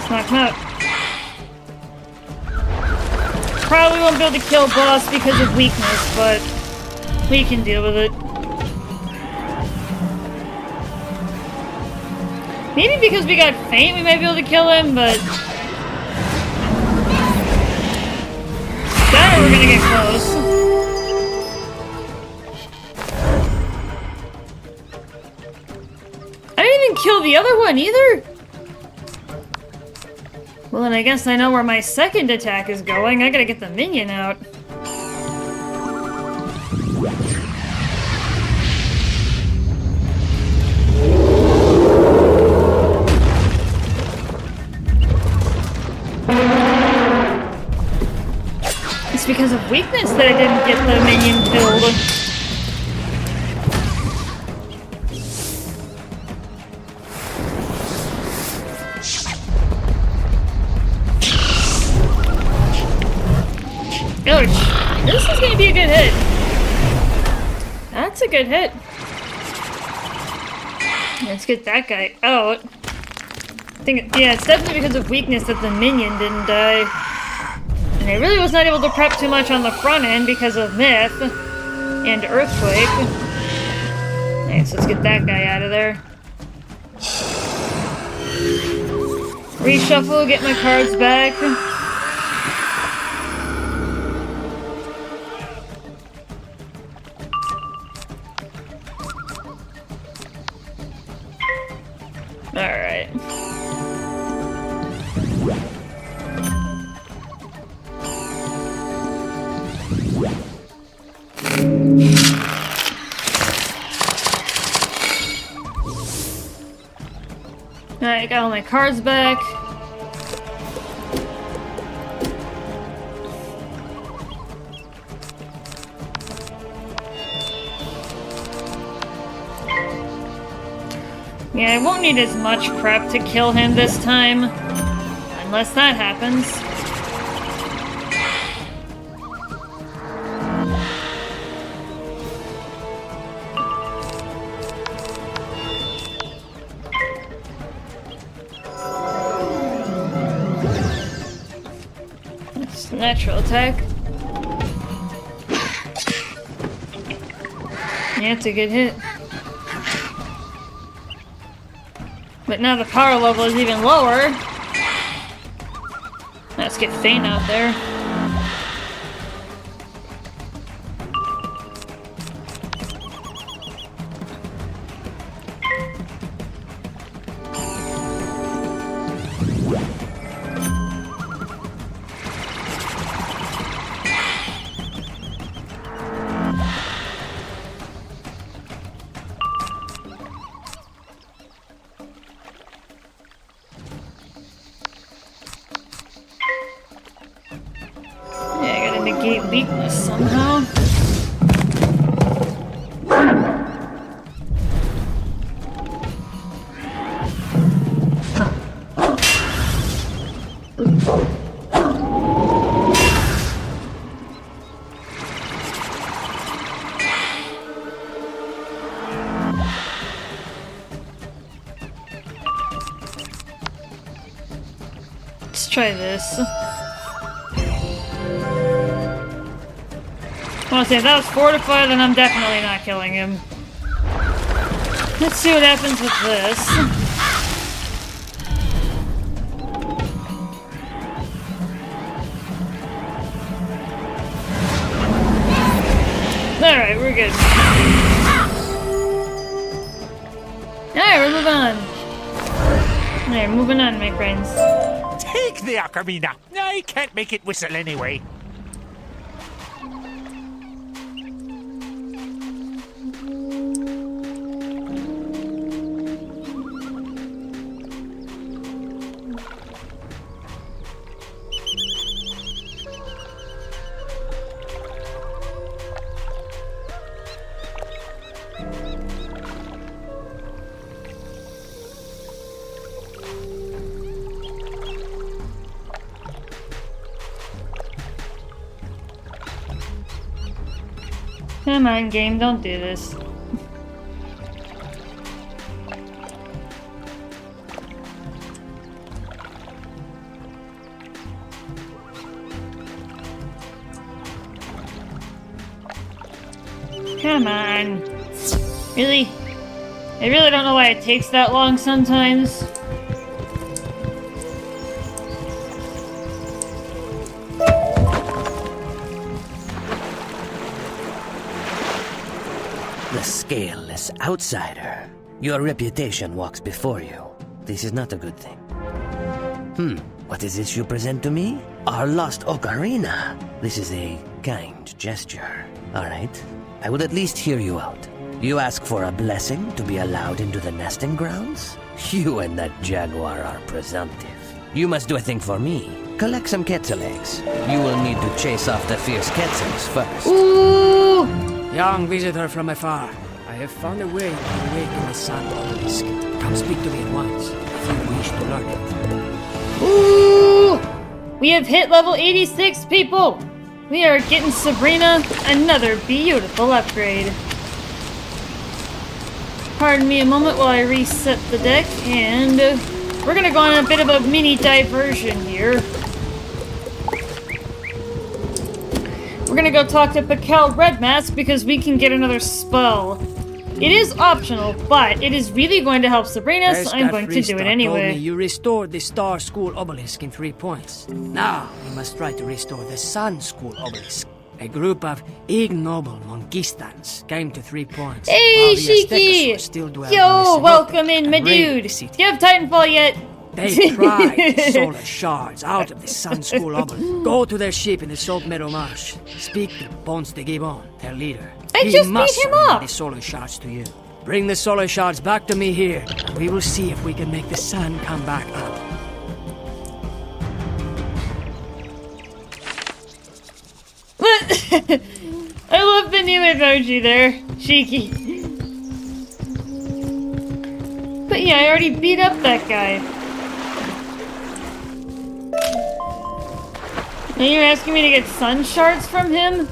Knock him out. Probably won't be able to kill boss because of weakness, but we can deal with it. Maybe because we got Feint, we might be able to kill him, but that or we're gonna get close. I didn't even kill the other one either. Well, then I guess I know where my second attack is going. I gotta get the minion out. It's because of weakness that I didn't get the minion killed. Ouch. This is gonna be a good hit. That's a good hit. Let's get that guy out. I think, yeah, it's definitely because of weakness that the minion didn't die. And I really was not able to prep too much on the front end because of Myth and Earthquake. Alright, so let's get that guy out of there. Reshuffle, get my cards back. Alright. Alright, got all my cards back. Yeah, I won't need as much prep to kill him this time. Unless that happens. It's natural attack. Yeah, it's a good hit. But now the power level is even lower. Let's get Feint out there. Negate weakness somehow. Let's try this. Honestly, if that was fortified, then I'm definitely not killing him. Let's see what happens with this. Alright, we're good. Alright, we're moving on. Alright, moving on, my friends. Take the ocarina! I can't make it whistle anyway. Come on, game, don't do this. Come on. Really? I really don't know why it takes that long sometimes. The scaleless outsider. Your reputation walks before you. This is not a good thing. What is this you present to me? Our lost ocarina. This is a kind gesture. Alright, I will at least hear you out. You ask for a blessing to be allowed into the nesting grounds? You and that jaguar are presumptive. You must do a thing for me. Collect some quetzal eggs. You will need to chase off the fierce quetzals first. Ooh! Young visitor from afar, I have found a way to awaken the sun obelisk. Come speak to me at once, if you wish to learn it. Ooh! We have hit level 86, people! we are getting Sabrina another beautiful upgrade. Pardon me a moment while I reset the deck, and we're gonna go on a bit of a mini diversion here. We're gonna go talk to Pakel Redmask because we can get another spell. It is optional, but it is really going to help Sabrina, so I'm going to do it anyway. You restored the Star School Obelisk in 3 points. Now, we must try to restore the Sun School Obelisk. A group of ignoble Monkistans came to 3 points. Hey, Shiki! Yo, welcome in, my dude! Do you have Titanfall yet? They pried the solar shards out of the Sun School Obelisk. Go to their ship in the Salt Meadow Marsh. Speak to Ponce de Gibbon, their leader. I just beat him up! The solar shards to you. Bring the solar shards back to me here. We will see if we can make the sun come back up. I love the new emoji there, Cheeky. But yeah, I already beat up that guy. Now you're asking me to get sun shards from him?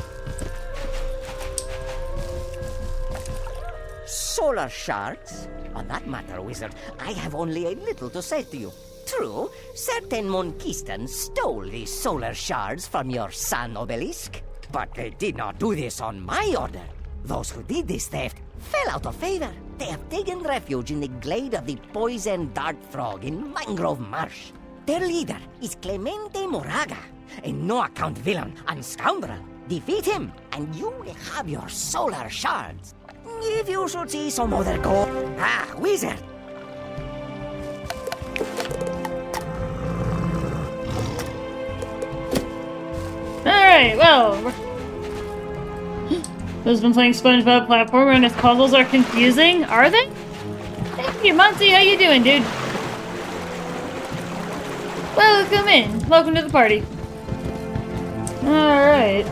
Solar shards? On that matter, Wizard, I have only a little to say to you. True, certain Monkistans stole these solar shards from your sun obelisk, but they did not do this on my order. Those who did this theft fell out of favor. They have taken refuge in the glade of the poison dart frog in Mangrove Marsh. Their leader is Clemente Moraga, a no-account villain and scoundrel. Defeat him, and you will have your solar shards. If you should see some other goal... Ah, Wizard! Alright, well... Who's been playing SpongeBob platformer and his puzzles are confusing? Are they? Thank you, Monty. How you doing, dude? Welcome in. Welcome to the party. Alright.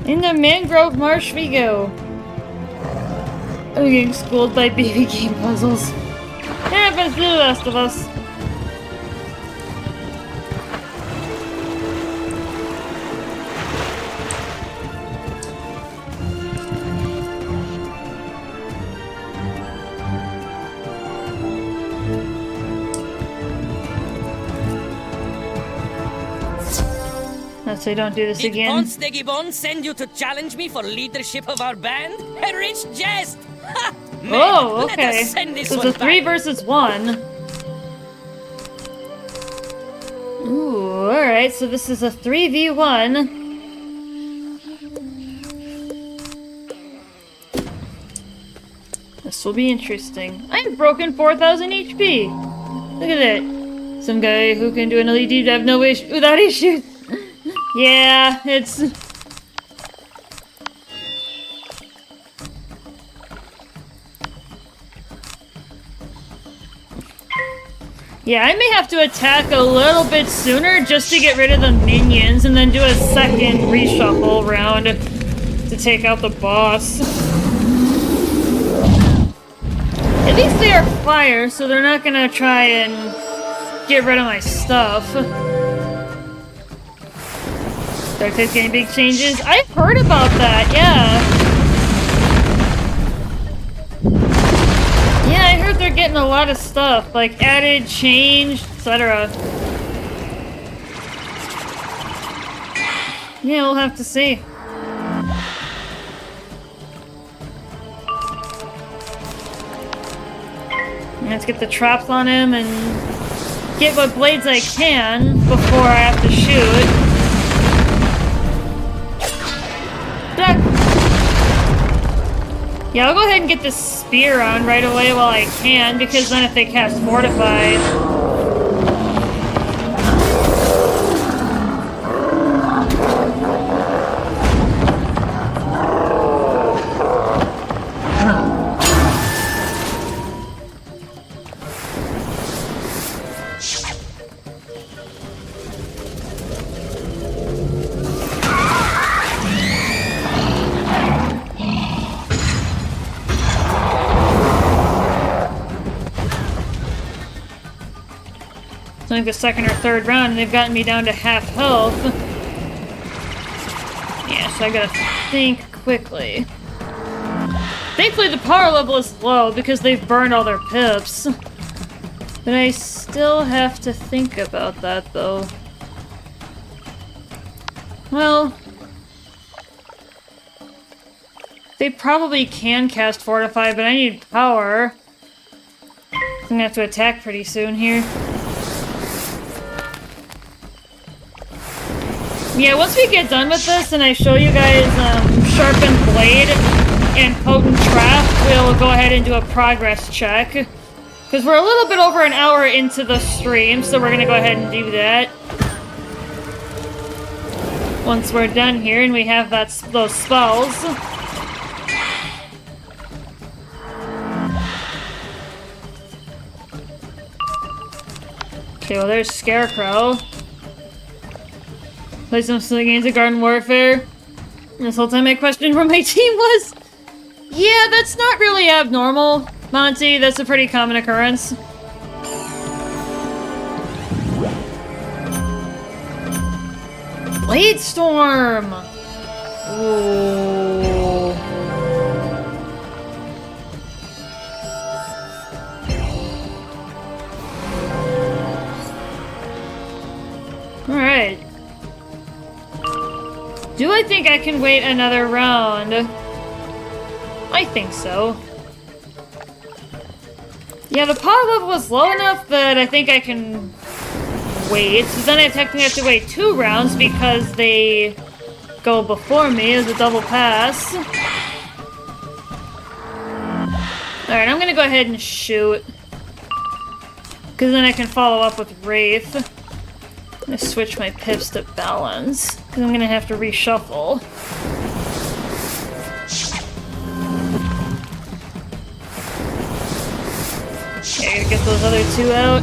In the Mangrove Marsh we go. I'm getting schooled by baby game puzzles. It happens to the rest of us. Let's say don't do this again. Did Ponce de Gibbon send you to challenge me for leadership of our band? A rich jest! Ha! Man, oh, okay. Let us send this so one it's a 3 back. versus 1. Ooh, alright, so this is a 3v1. This will be interesting. I've broken 4,000 HP! Look at that. Some guy who can do an elite deep dive no issue without issues. Yeah, it's... Yeah, I may have to attack a little bit sooner just to get rid of the minions and then do a second reshuffle round to take out the boss. At least they are fire, so they're not gonna try and get rid of my stuff. Dark Side's getting big changes. I've heard about that, yeah. Yeah, I heard they're getting a lot of stuff, like added, changed, etc. Yeah, we'll have to see. Let's get the traps on him and get what blades I can before I have to shoot. Yeah, I'll go ahead and get this spear on right away while I can, because then if they cast Fortify... It's like the second or third round, and they've gotten me down to half health. Yeah, so I gotta think quickly. Thankfully the power level is low because they've burned all their pips. But I still have to think about that though. Well... They probably can cast Fortify, but I need power. I'm gonna have to attack pretty soon here. Yeah, once we get done with this and I show you guys Sharpened Blade and Potent Trap, we'll go ahead and do a progress check. Because we're a little bit over an hour into the stream, so we're gonna go ahead and do that. Once we're done here and we have those spells. Okay, well there's Scarecrow. Play some silly games of Garden Warfare. This whole time I questioned where my team was. Yeah, that's not really abnormal, Monty. That's a pretty common occurrence. Blade Storm! Ooh. Alright. Do I think I can wait another round? I think so. Yeah, the power level was low enough that I think I can wait. So then I technically have to wait 2 rounds because they go before me as a double pass. Alright, I'm gonna go ahead and shoot. Because then I can follow up with Wraith. I'm gonna switch my pips to balance, because I'm gonna have to reshuffle. Okay, I gotta get those other 2 out.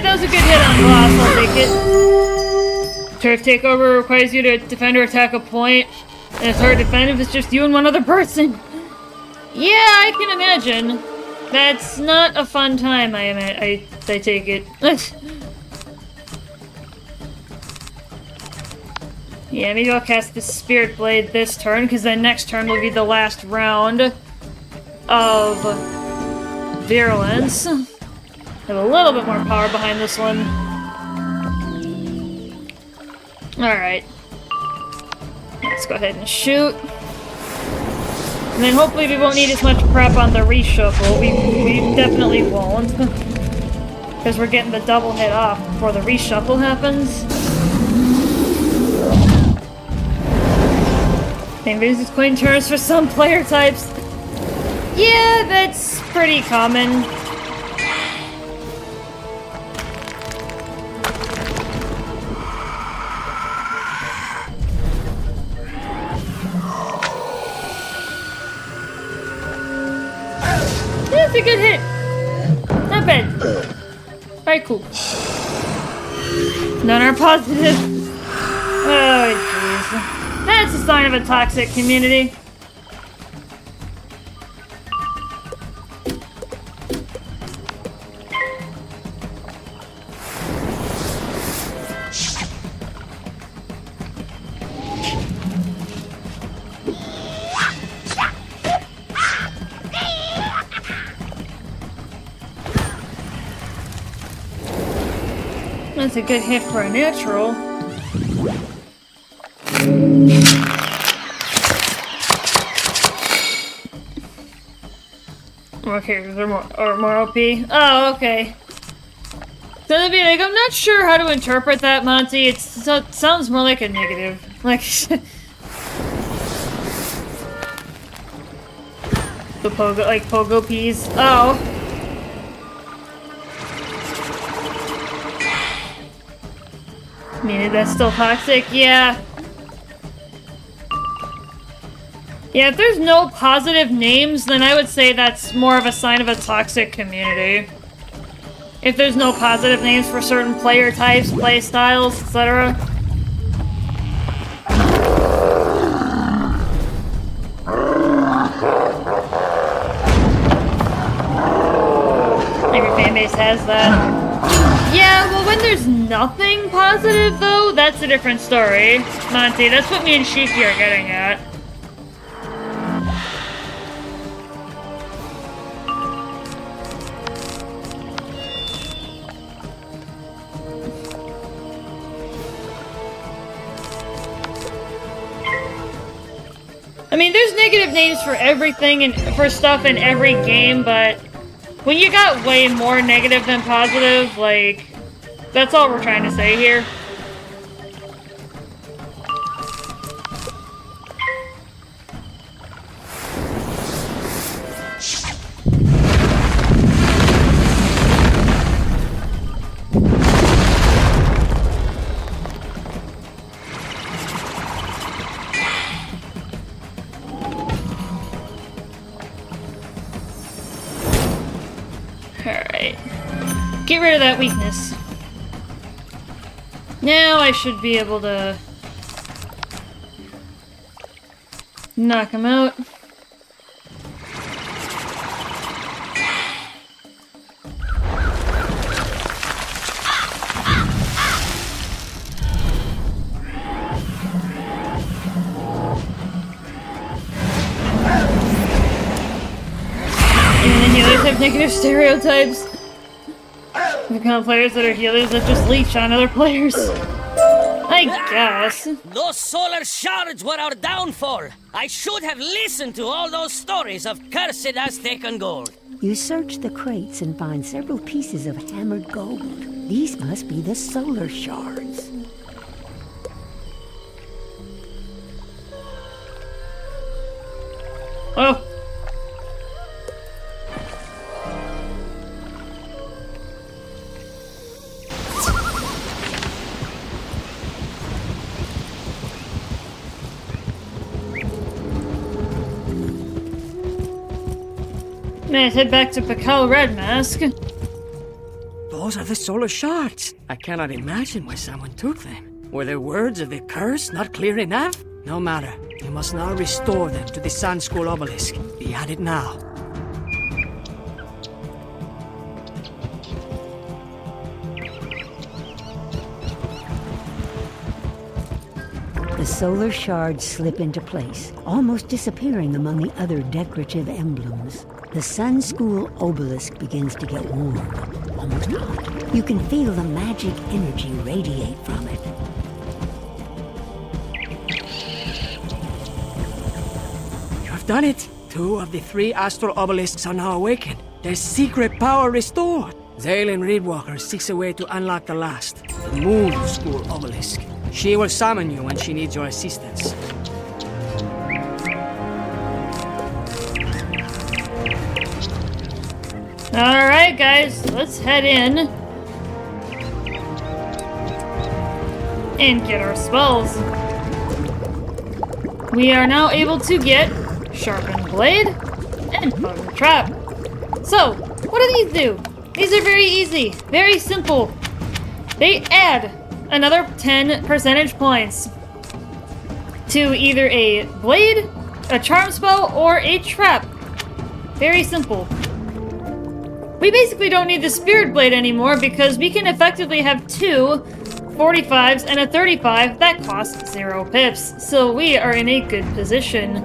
That was a good hit on Glass, I'll take it. Turf Takeover requires you to defend or attack a point, and it's hard to defend if it's just you and one other person. Yeah, I can imagine. That's not a fun time, I take it. Yeah, maybe I'll cast the Spirit Blade this turn, because then next turn will be the last round of Virulence. Have a little bit more power behind this one. Alright. Let's go ahead and shoot. And then hopefully we won't need as much prep on the reshuffle. We definitely won't. Because we're getting the double hit off before the reshuffle happens. Invasive coin turns for some player types. Yeah, that's pretty common. That's a good hit. Not bad. Alright, cool. None are positive. Oh, jeez. That's a sign of a toxic community. That's a good hit for a natural. Okay, is there more OP? Oh, okay. So that'd be like, I'm not sure how to interpret that, Monty. It sounds more like a negative. Like the pogo, like pogo peas. Oh. I mean, that's still toxic? Yeah. Yeah, if there's no positive names, then I would say that's more of a sign of a toxic community. If there's no positive names for certain player types, play styles, etc. Every fanbase has that. Yeah, well, when there's nothing positive, though, that's a different story. Monty, that's what me and Shiki are getting at. I mean, there's negative names for everything and for stuff in every game, but when you got way more negative than positive, like, that's all we're trying to say here. Alright. Get rid of that weakness. Now I should be able to knock him out. And the healers have negative stereotypes. The kind of players that are healers that just leech on other players. I guess. Those solar shards were our downfall. I should have listened to all those stories of cursed Aztecan gold. You search the crates and find several pieces of hammered gold. These must be the solar shards. Oh. Let's head back to Pakal Red Mask. Those are the solar shards. I cannot imagine why someone took them. Were the words of the curse not clear enough? No matter. You must now restore them to the Sun School obelisk. Be at it now. The solar shards slip into place, almost disappearing among the other decorative emblems. The Sun School obelisk begins to get warm, almost hot. You can feel the magic energy radiate from it. You have done it! 2 of the 3 astral obelisks are now awakened. Their secret power restored. Zaylin Reedwalker seeks a way to unlock the last, the Moon School obelisk. She will summon you when she needs your assistance. Alright guys, let's head in and get our spells. We are now able to get Sharpened Blade and Potent Trap. So, what do these do? These are very easy, very simple. They add another 10 percentage points to either a blade, a charm spell, or a trap. Very simple. We basically don't need the Spirit Blade anymore because we can effectively have 2 45s and a 35 that cost 0 pips. So we are in a good position.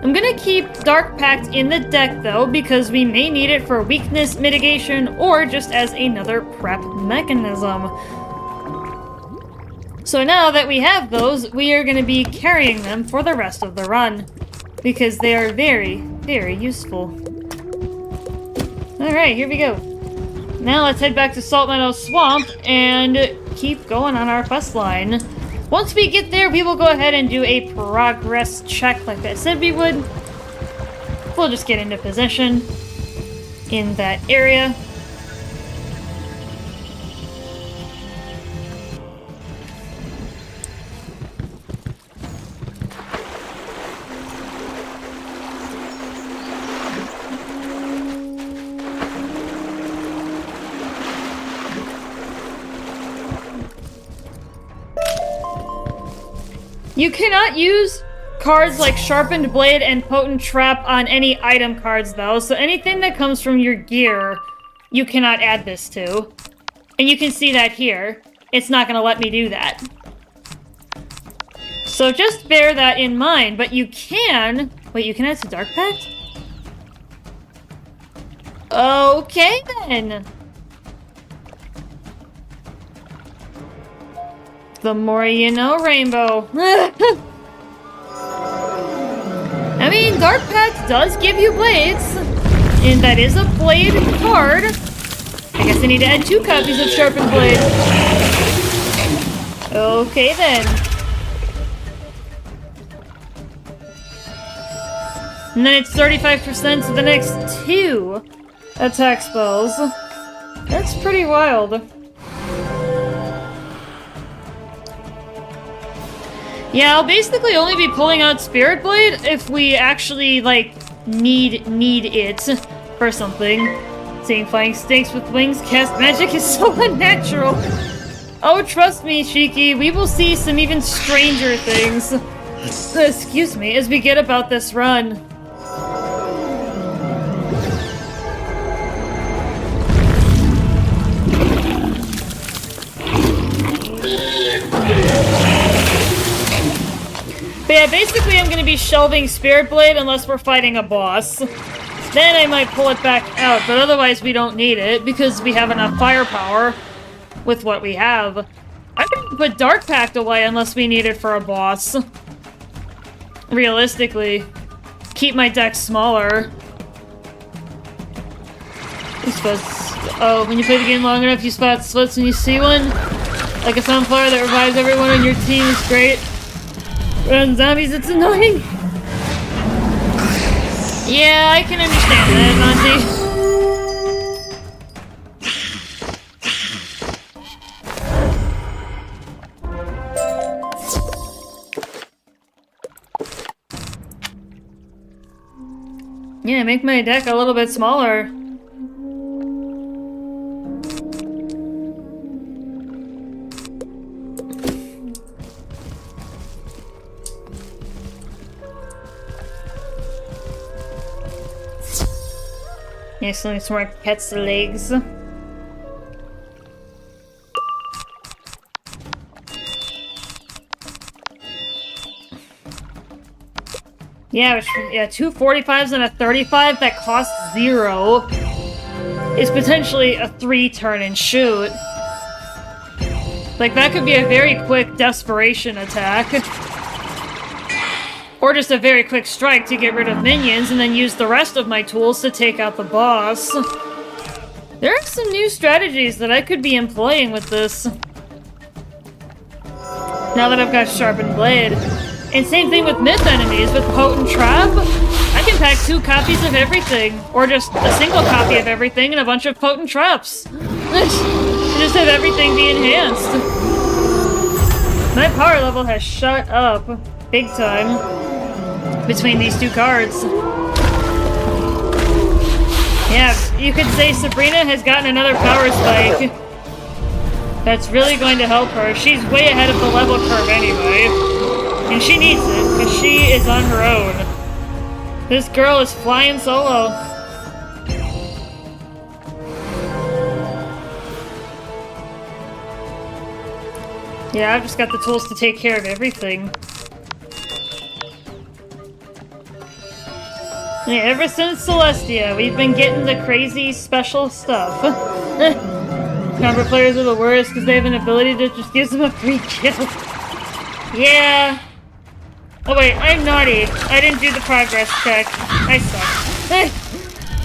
I'm gonna keep Dark Pact in the deck though because we may need it for weakness mitigation or just as another prep mechanism. So now that we have those, we are gonna be carrying them for the rest of the run because they are very, very useful. Alright, here we go. Now let's head back to Salt Meadow Swamp and keep going on our quest line. Once we get there, we will go ahead and do a progress check like I said we would. We'll just get into position in that area. You cannot use cards like Sharpened Blade and Potent Trap on any item cards, though, so anything that comes from your gear, you cannot add this to. And you can see that here. It's not going to let me do that. So just bear that in mind, but you can... Wait, you can add to Dark Pact? Okay, then. The more you know, Rainbow. I mean, Dark Pact does give you blades, and that is a blade card. I guess I need to add 2 copies of Sharpened Blade. Okay, then. And then it's 35% to the next 2 attack spells. That's pretty wild. Yeah, I'll basically only be pulling out Spirit Blade if we actually, like, need it for something. Seeing flying snakes with wings cast magic is so unnatural. Oh, trust me, Shiki, we will see some even stranger things. Excuse me, as we get about this run. But yeah, basically I'm gonna be shelving Spirit Blade unless we're fighting a boss. Then I might pull it back out, but otherwise we don't need it because we have enough firepower with what we have. I'm gonna put Dark Pact away unless we need it for a boss. Realistically. Keep my deck smaller. Oh, when you play the game long enough, you spot slits when you see one. Like a sunflower that revives everyone on your team is great. Run zombies, it's annoying. Yeah, I can understand that, Monty. Yeah, make my deck a little bit smaller. Yeah, so some more cat's legs. Yeah, 2 45s and a 35 that costs 0 is potentially a 3-turn and shoot. Like, that could be a very quick desperation attack. Or just a very quick strike to get rid of minions and then use the rest of my tools to take out the boss. There are some new strategies that I could be employing with this. Now that I've got Sharpened Blade. And same thing with myth enemies. With Potent Trap, I can pack 2 copies of everything. Or just a single copy of everything and a bunch of Potent Traps. Just have everything be enhanced. My power level has shot up big time between these 2 cards. Yeah, you could say Sabrina has gotten another power spike. That's really going to help her. She's way ahead of the level curve anyway. And she needs it, because she is on her own. This girl is flying solo. Yeah, I've just got the tools to take care of everything. Yeah, ever since Celestia, we've been getting the crazy special stuff. Combat players are the worst because they have an ability that just gives them a free kill. Yeah. Oh wait, I'm naughty. I didn't do the progress check. I suck.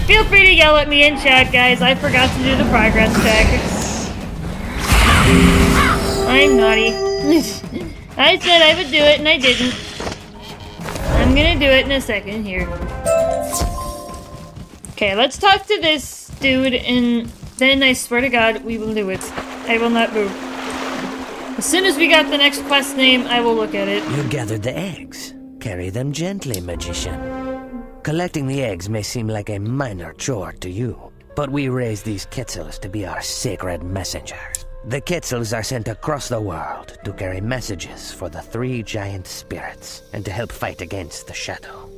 Feel free to yell at me in chat, guys. I forgot to do the progress check. I'm naughty. I said I would do it and I didn't. I'm gonna do it in a second here. Okay, let's talk to this dude and then I swear to God we will do it. I will not move. As soon as we got the next quest name, I will look at it. You gathered the eggs. Carry them gently, magician. Collecting the eggs may seem like a minor chore to you, but we raise these kitzels to be our sacred messengers. The Quetzals are sent across the world to carry messages for the 3 giant spirits and to help fight against the shadow.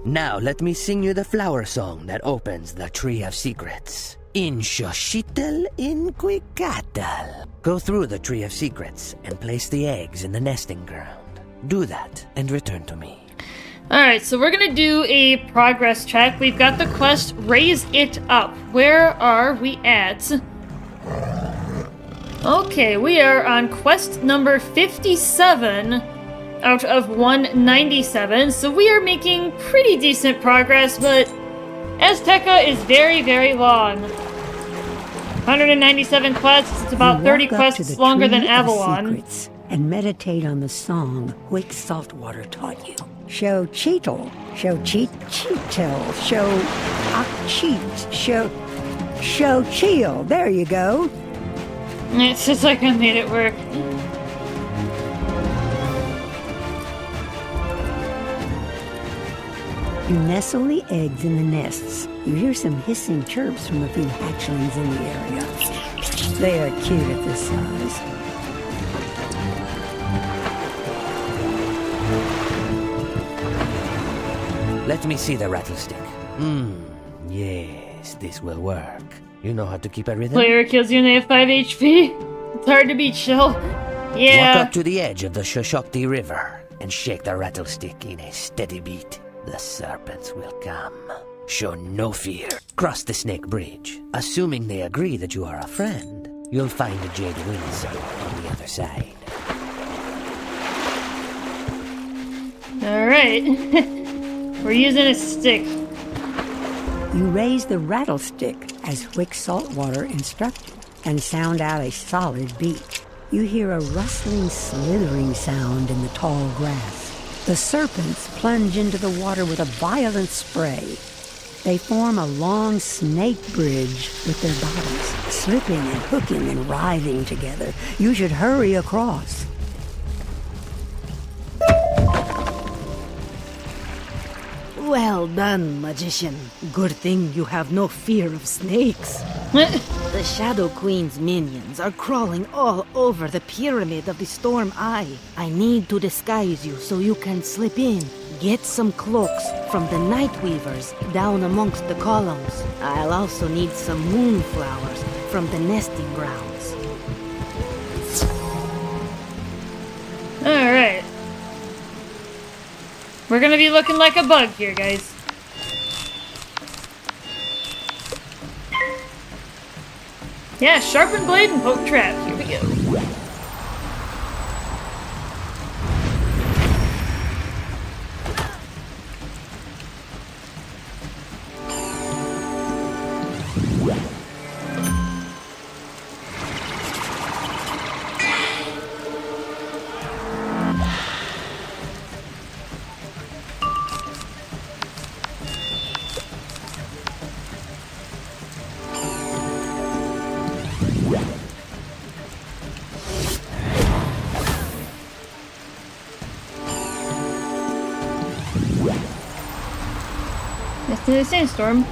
Now let me sing you the flower song that opens the Tree of Secrets. In Xochitl in Quicatl. Go through the Tree of Secrets and place the eggs in the nesting ground. Do that and return to me. Alright, so we're gonna do a progress check. We've got the quest, Raise It Up. Where are we at? Okay, we are on quest number 57 out of 197, so we are making pretty decent progress, but Azteca is very, very long. 197 quests, it's about 30 quests longer than Avalon. And meditate on the song Wick Saltwater taught you. Show Cheetle, show Cheetle, show Cheat, show Cheel. There you go. It's just like I made it work. You nestle the eggs in the nests. You hear some hissing chirps from a few hatchlings in the area. They are cute at this size. Let me see the rattlestick. Yes, this will work. You know how to keep a rhythm? Player kills you and they have 5 HP. It's hard to beat Chill. Yeah. Walk up to the edge of the Shoshokti River and shake the rattlestick in a steady beat. The serpents will come. Show no fear. Cross the snake bridge. Assuming they agree that you are a friend, you'll find a jade windsor on the other side. Alright. We're using a stick. You raise the rattlestick as Wick Saltwater instructed and sound out a solid beat. You hear a rustling, slithering sound in the tall grass. The serpents plunge into the water with a violent spray. They form a long snake bridge with their bodies, slipping and hooking and writhing together. You should hurry across. Well done, magician. Good thing you have no fear of snakes. The Shadow Queen's minions are crawling all over the pyramid of the Storm Eye. I need to disguise you so you can slip in. Get some cloaks from the Night Weavers down amongst the columns. I'll also need some moonflowers from the nesting grounds. Alright. We're gonna be looking like a bug here, guys. Yeah, sharpen blade and poke trap. Here we go. Let's do the sandstorm.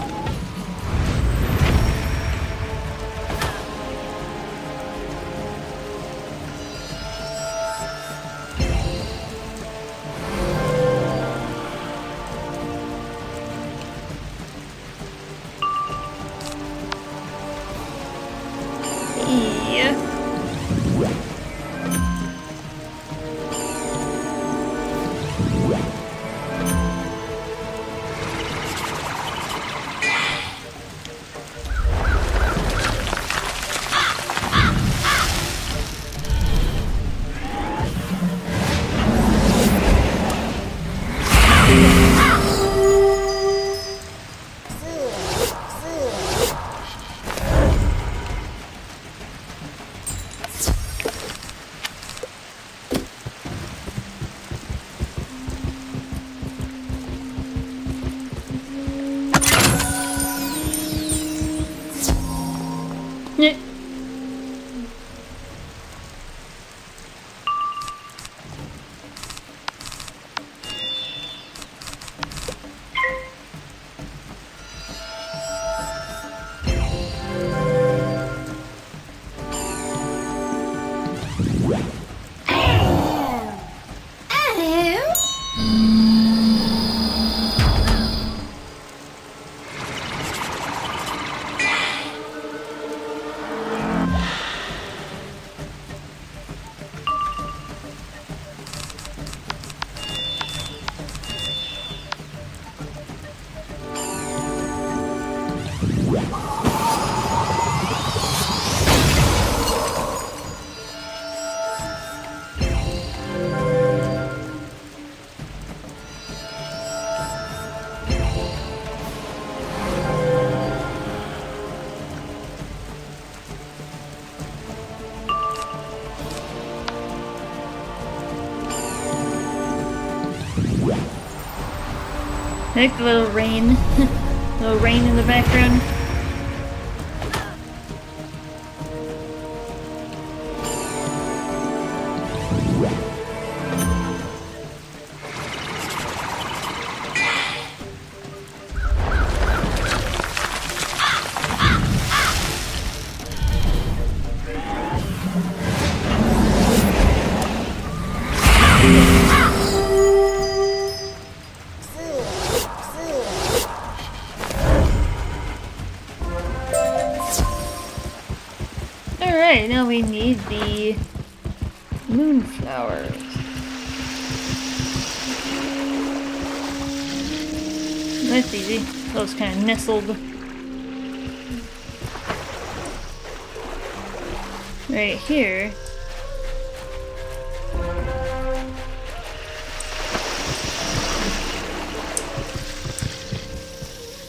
I like the little rain. Little rain in the background. Alright, now we need the moonflowers. That's easy. Those kind of nestled. Right here.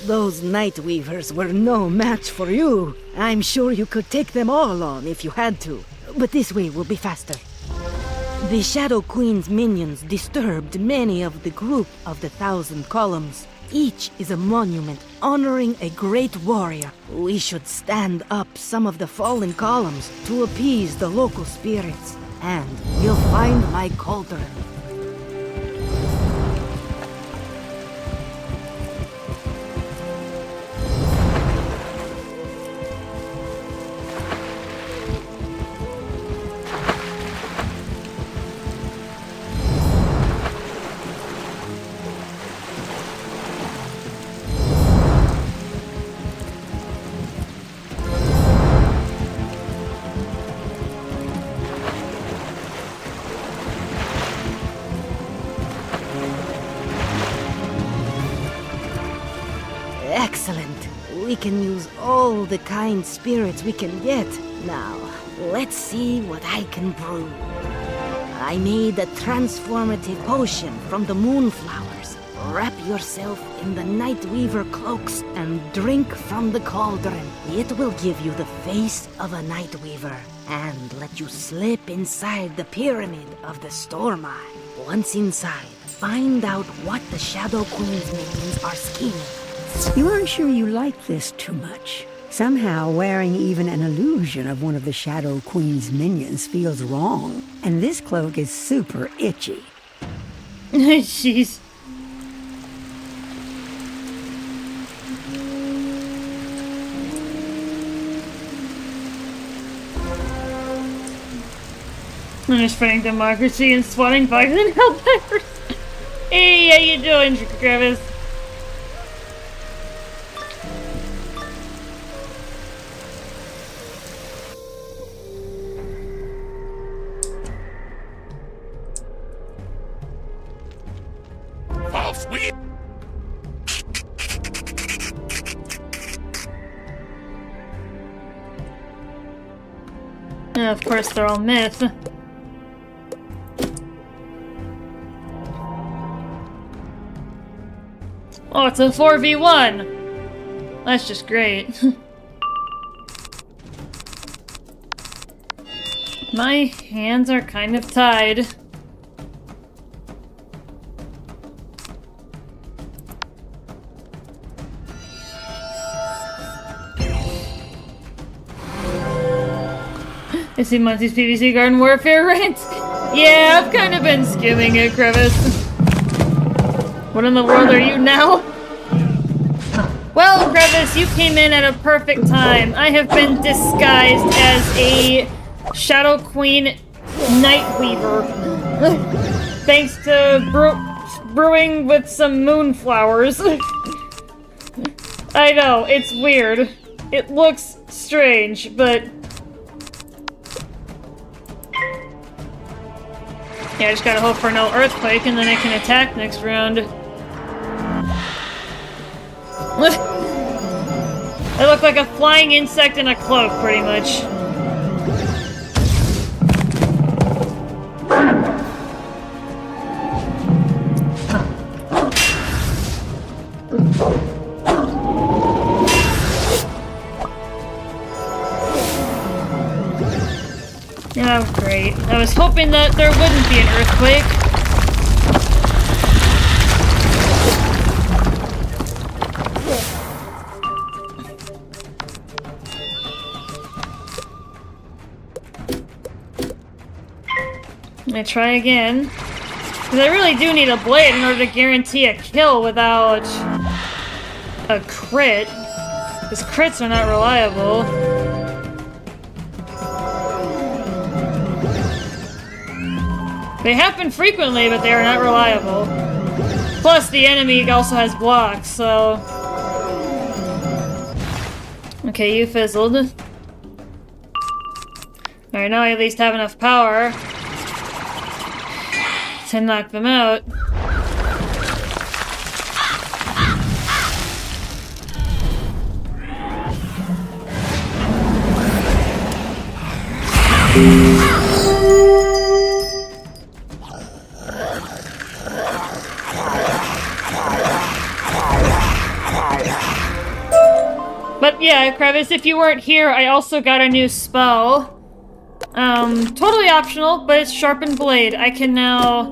Those Night Weavers were no match for you. I'm sure you could take them all on if you had to. But this way will be faster. The Shadow Queen's minions disturbed many of the group of the 1,000 columns. Each is a monument honoring a great warrior. We should stand up some of the fallen columns to appease the local spirits. And you'll find my cauldron. Excellent. We can use all the kind spirits we can get. Now, let's see what I can brew. I made a transformative potion from the moonflowers. Wrap yourself in the Night Weaver cloaks and drink from the cauldron. It will give you the face of a Night Weaver and let you slip inside the pyramid of the Storm Eye. Once inside, find out what the Shadow Queen's minions are scheming. You aren't sure you like this too much. Somehow wearing even an illusion of one of the Shadow Queen's minions feels wrong. And this cloak is super itchy. Jeez. I'm just fighting democracy and swatting bugs and hellfires. Hey, how you doing, Travis? And of course, they're all myth. Oh, it's a 4v1! That's just great. My hands are kind of tied. I see Monty's PvC Garden Warfare rant. Yeah, I've kind of been skimming it, Crevice. What in the world are you now? Well, Crevice, you came in at a perfect time. I have been disguised as a Shadow Queen Nightweaver. Thanks to brewing with some moonflowers. I know, it's weird. It looks strange, but... yeah, I just gotta hope for no earthquake and then I can attack next round. I look like a flying insect in a cloak, pretty much. Oh, great. I was hoping that there wouldn't be an earthquake. me try again. Because I really do need a blade in order to guarantee a kill without a crit. Because crits are not reliable. They happen frequently, but they are not reliable. Plus, the enemy also has blocks, so... Okay, you fizzled. Alright, now I at least have enough power to knock them out. But yeah, Crevice, if you weren't here, I also got a new spell. Totally optional, but it's Sharpened Blade. I can now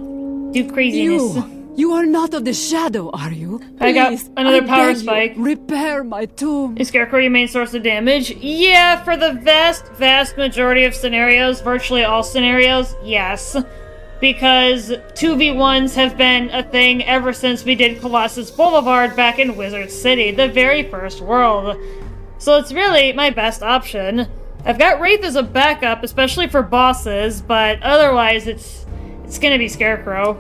do craziness. You are not of the shadow, are you? Please, I got another power spike. Repair my tomb. Is Scarecrow your main source of damage? Yeah, for the vast majority of scenarios, virtually all scenarios, yes. Because 2v1s have been a thing ever since we did Colossus Boulevard back in Wizard City, the very first world. So it's really my best option. I've got Wraith as a backup, especially for bosses, but otherwise it's gonna be Scarecrow.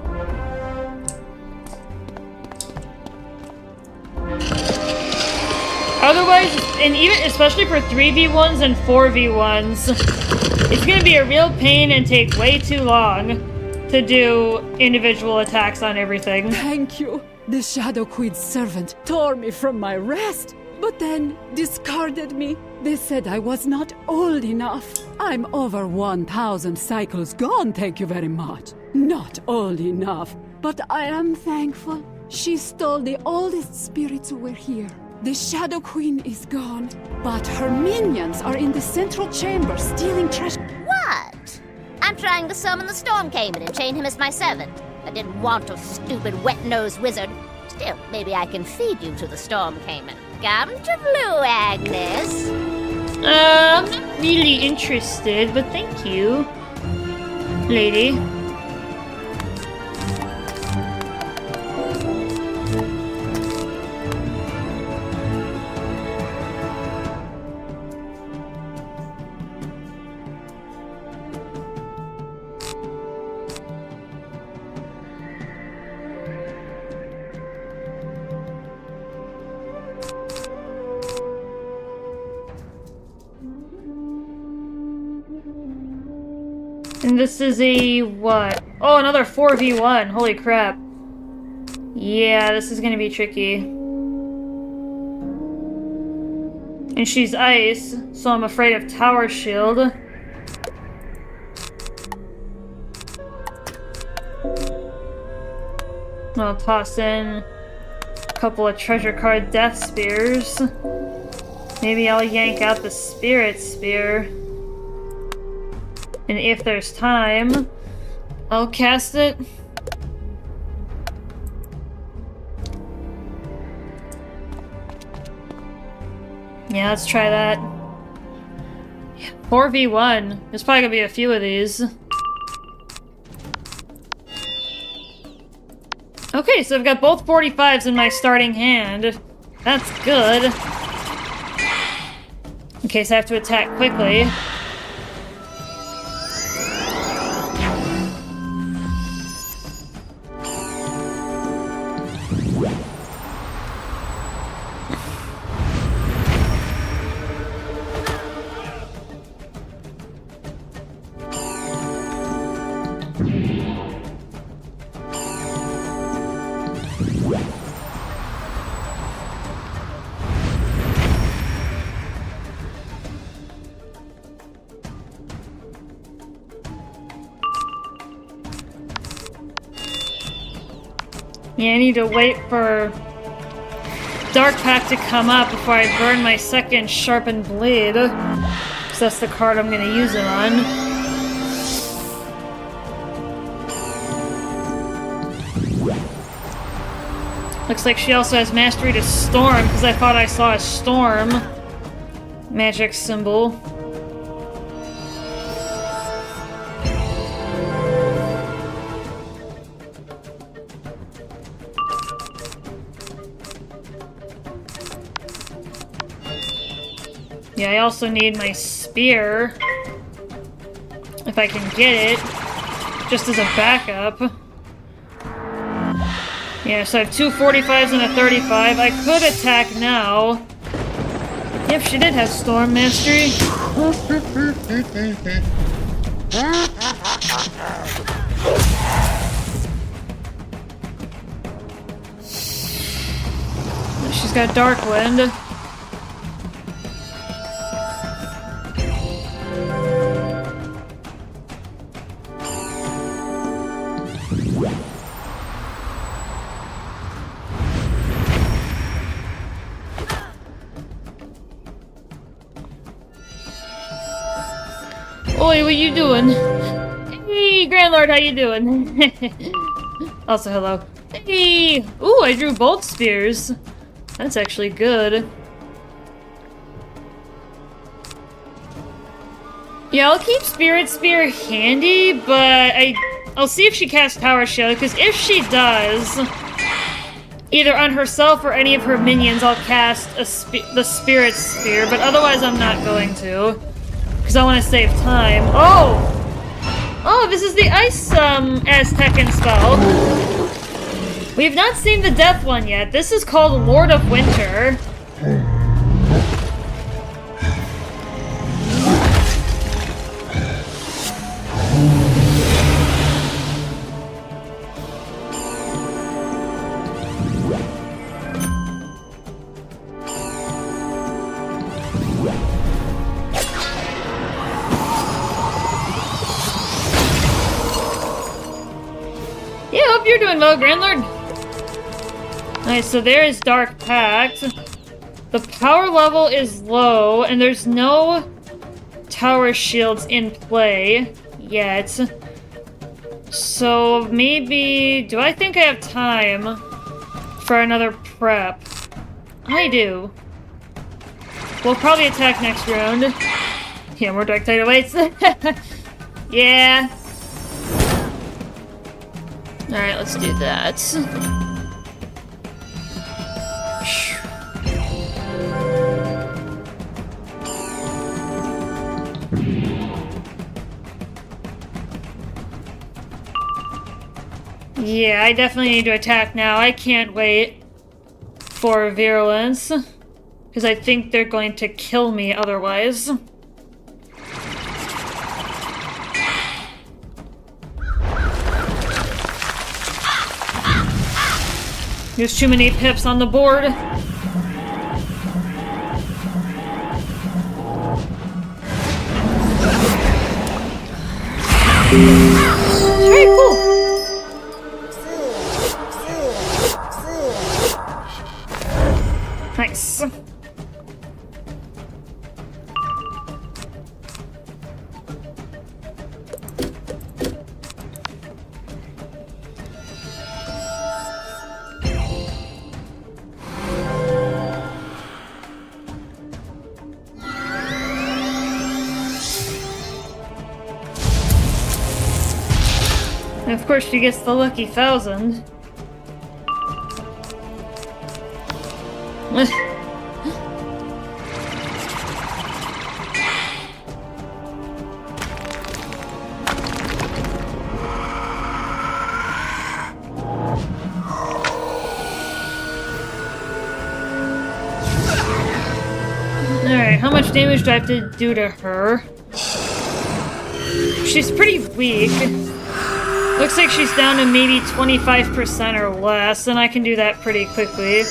Otherwise, and even especially for 3v1s and 4v1s, it's gonna be a real pain and take way too long to do individual attacks on everything. Thank you. The Shadow Queen's servant tore me from my rest, but then discarded me. They said I was not old enough. I'm over 1,000 cycles gone, thank you very much. Not old enough, but I am thankful. She stole the oldest spirits who were here. The Shadow Queen is gone, but her minions are in the central chamber stealing treasure. What? I'm trying to summon the Storm Cayman and chain him as my servant. I didn't want a stupid wet-nosed wizard. Still, maybe I can feed you to the Storm Cayman. Come to Blue, Agnes. I'm not really interested, but thank you, lady. And this is a what? Oh, another 4v1. Holy crap. Yeah, this is gonna be tricky. And she's ice, so I'm afraid of Tower Shield. I'll toss in a couple of treasure card death spears. Maybe I'll yank out the Spirit Spear. And if there's time, I'll cast it. Yeah, let's try that. 4v1. There's probably gonna be a few of these. Okay, so I've got both 45s in my starting hand. That's good. In case I have to attack quickly. Yeah, I need to wait for Dark Pact to come up before I burn my second Sharpened Blade. Because that's the card I'm going to use it on. Looks like she also has Mastery to Storm, because I thought I saw a storm magic symbol. Yeah, I also need my spear. If I can get it. Just as a backup. Yeah, so I have 2 45s and a 35. I could attack now. Yep, she did have Storm Mastery. She's got Dark Wind. Oi, what you doing? Hey, Grand Lord, how you doing? Also, hello. Hey! Ooh, I drew both spears. That's actually good. Yeah, I'll keep Spirit Spear handy, but I'll see if she casts Power Shield, because if she does, either on herself or any of her minions, I'll cast the Spirit Spear, but otherwise I'm not going to. Because I want to save time. Oh! Oh, this is the Ice Aztecan spell. We've not seen the Death one yet. This is called Lord of Winter. Yeah, hope you're doing well, Grand Lord. Nice, so there is Dark Pact. The power level is low, and there's no tower shields in play yet. So maybe... Do I think I have time for another prep? I do. We'll probably attack next round. Yeah, more Dark Tide awaits. Yeah. Alright, let's do that. Yeah, I definitely need to attack now. I can't wait for Virulence, because I think they're going to kill me otherwise. There's too many pips on the board. Very cool. Nice. And of course she gets the lucky 1,000. Alright, how much damage do I have to do to her? She's pretty weak. Looks like she's down to maybe 25% or less, and I can do that pretty quickly.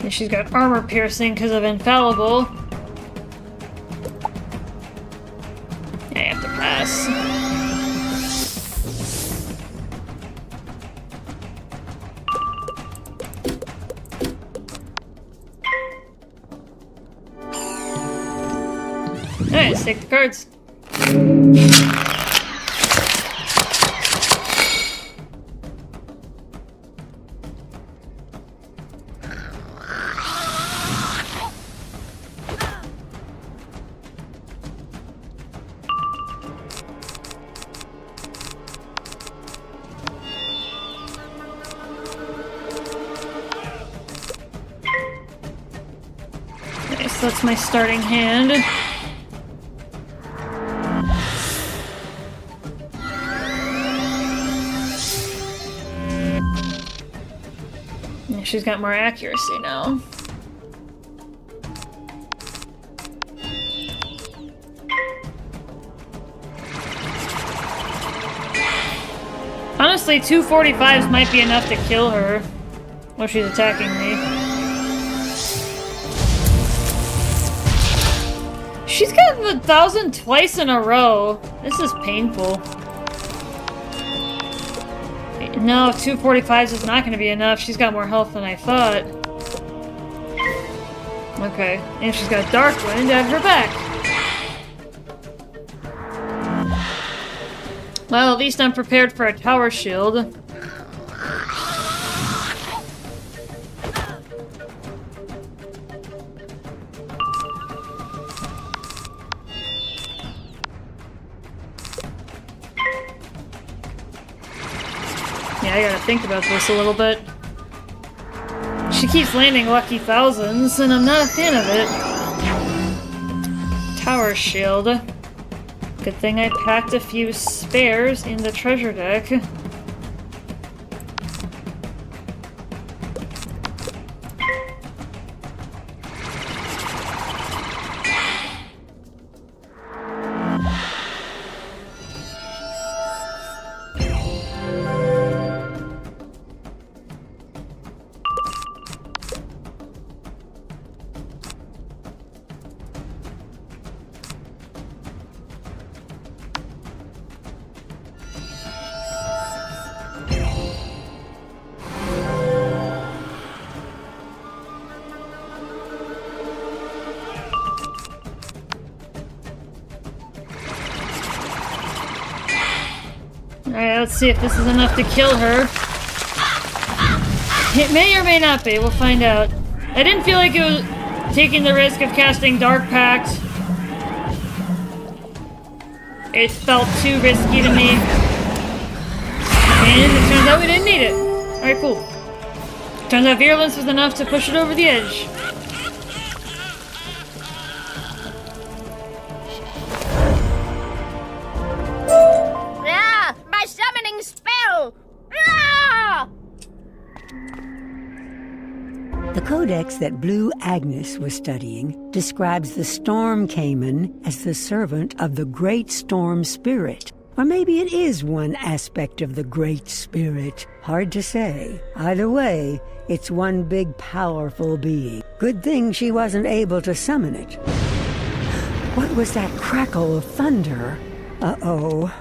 And she's got armor piercing because of Infallible. I have to pass. Alright, let's take the cards. so that's my starting hand. She's got more accuracy now. Honestly, 245s might be enough to kill her while she's attacking me. She's gotten 1,000 twice in a row. This is painful. No, 245s is not going to be enough. She's got more health than I thought. Okay, and she's got Dark Wind at her back. Well, at least I'm prepared for a tower shield. I gotta think about this a little bit. She keeps landing lucky thousands, and I'm not a fan of it. Tower shield. Good thing I packed a few spares in the treasure deck. Alright, let's see if this is enough to kill her. It may or may not be, we'll find out. I didn't feel like it was taking the risk of casting Dark Pact. It felt too risky to me. And it turns out we didn't need it. Alright, cool. Turns out Virulence was enough to push it over the edge. The codex that Blue Agnes was studying describes the Storm Cayman as the servant of the Great Storm Spirit. Or maybe it is one aspect of the Great Spirit. Hard to say. Either way, it's one big powerful being. Good thing she wasn't able to summon it. What was that crackle of thunder? Uh-oh.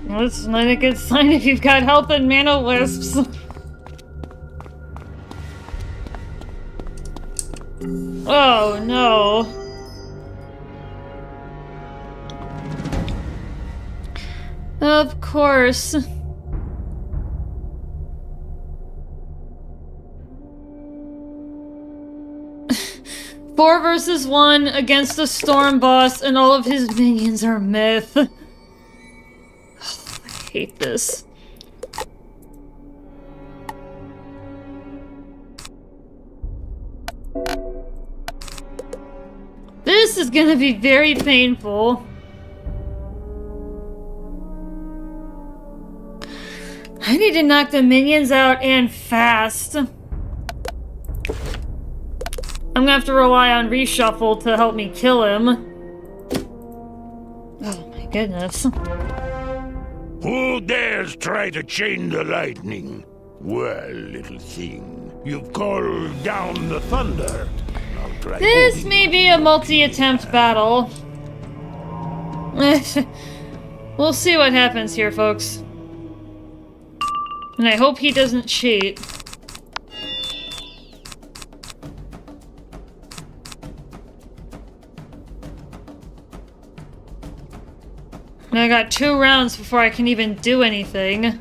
Well, it's not a good sign if you've got health and mana wisps. Oh no. Of course. Four versus 1 against a storm boss and all of his minions are myth. Oh, I hate this. This is gonna be very painful. I need to knock the minions out and fast. I'm gonna have to rely on reshuffle to help me kill him. Oh my goodness. Who dares try to chain the lightning? Well, little thing, you've called down the thunder. This may be a multi-attempt battle. We'll see what happens here, folks. And I hope he doesn't cheat. And I got 2 rounds before I can even do anything.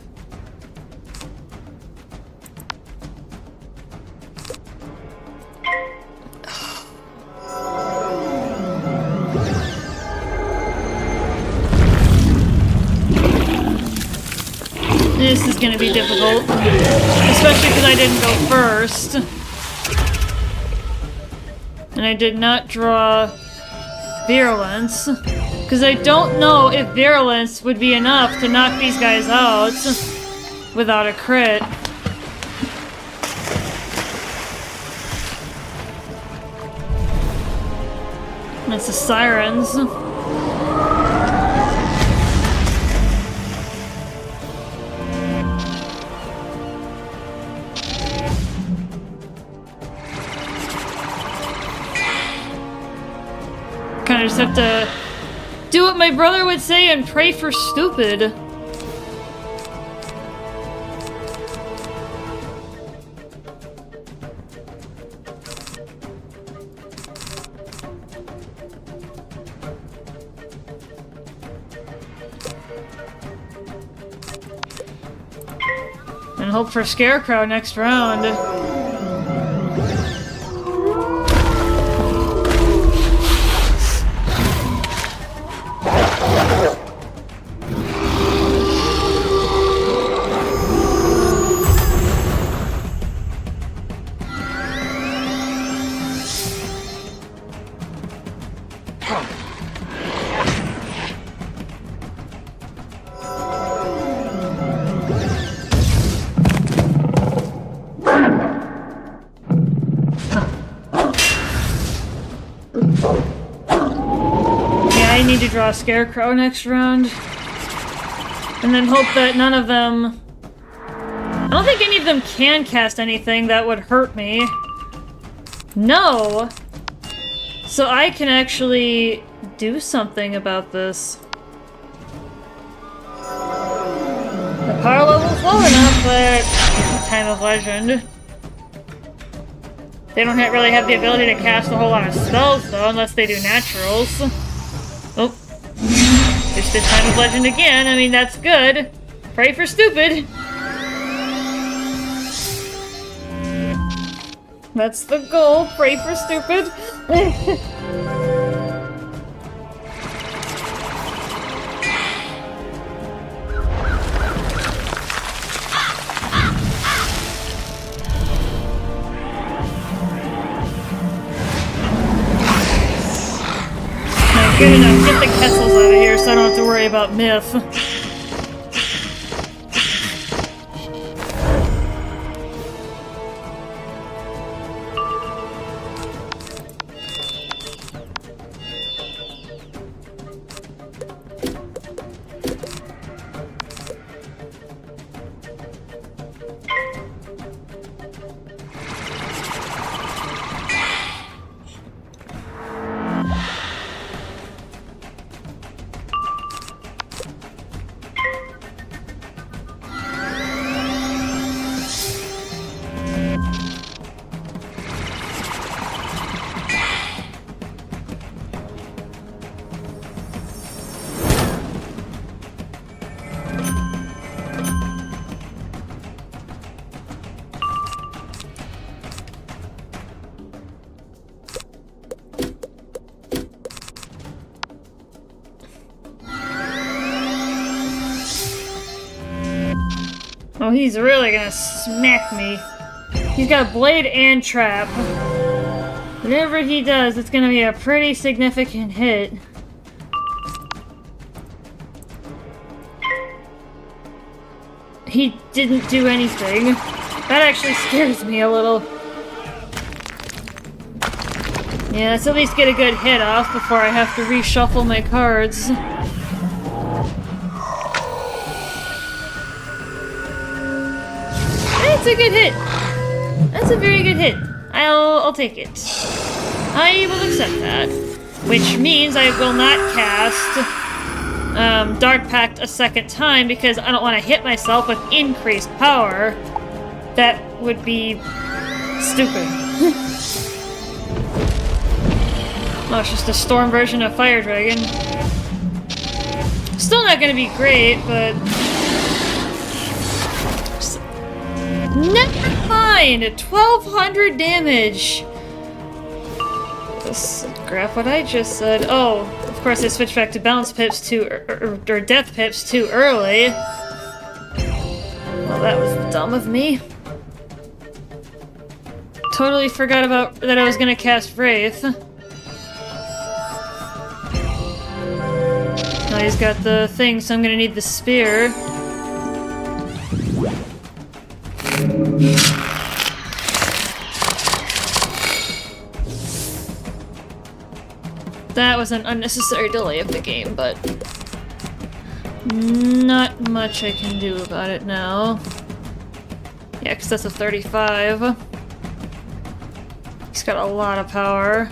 This is gonna be difficult, especially because I didn't go first. And I did not draw virulence, because I don't know if virulence would be enough to knock these guys out without a crit. That's the sirens. Kind of just have to do what my brother would say and pray for stupid. And hope for Scarecrow next round. I need to draw a Scarecrow next round. And then hope that none of them... I don't think any of them can cast anything that would hurt me. No! So I can actually do something about this. The power level's low enough, but... Time of Legend. They don't really have the ability to cast a whole lot of spells, though, unless they do naturals. Oh. Just did Time of Legend again. I mean, that's good. Pray for stupid. That's the goal. Pray for stupid. Good enough. Get the Ketzels out of here so I don't have to worry about Myth. Oh, he's really gonna smack me. He's got Blade and Trap. Whatever he does, it's gonna be a pretty significant hit. He didn't do anything. That actually scares me a little. Yeah, let's at least get a good hit off before I have to reshuffle my cards. That's a good hit. That's a very good hit. I'll take it. I will accept that. Which means I will not cast Dark Pact a second time because I don't want to hit myself with increased power. That would be stupid. Oh, it's just a storm version of Fire Dragon. Still not gonna be great, but... Never mind! 1200 damage! Let's grab what I just said. Oh, of course I switched back to bounce pips or death pips too early. Well, that was dumb of me. Totally forgot about that I was gonna cast Wraith. Now he's got the thing, so I'm gonna need the spear. That was an unnecessary delay of the game, but not much I can do about it now. Yeah, because that's a 35. He's got a lot of power.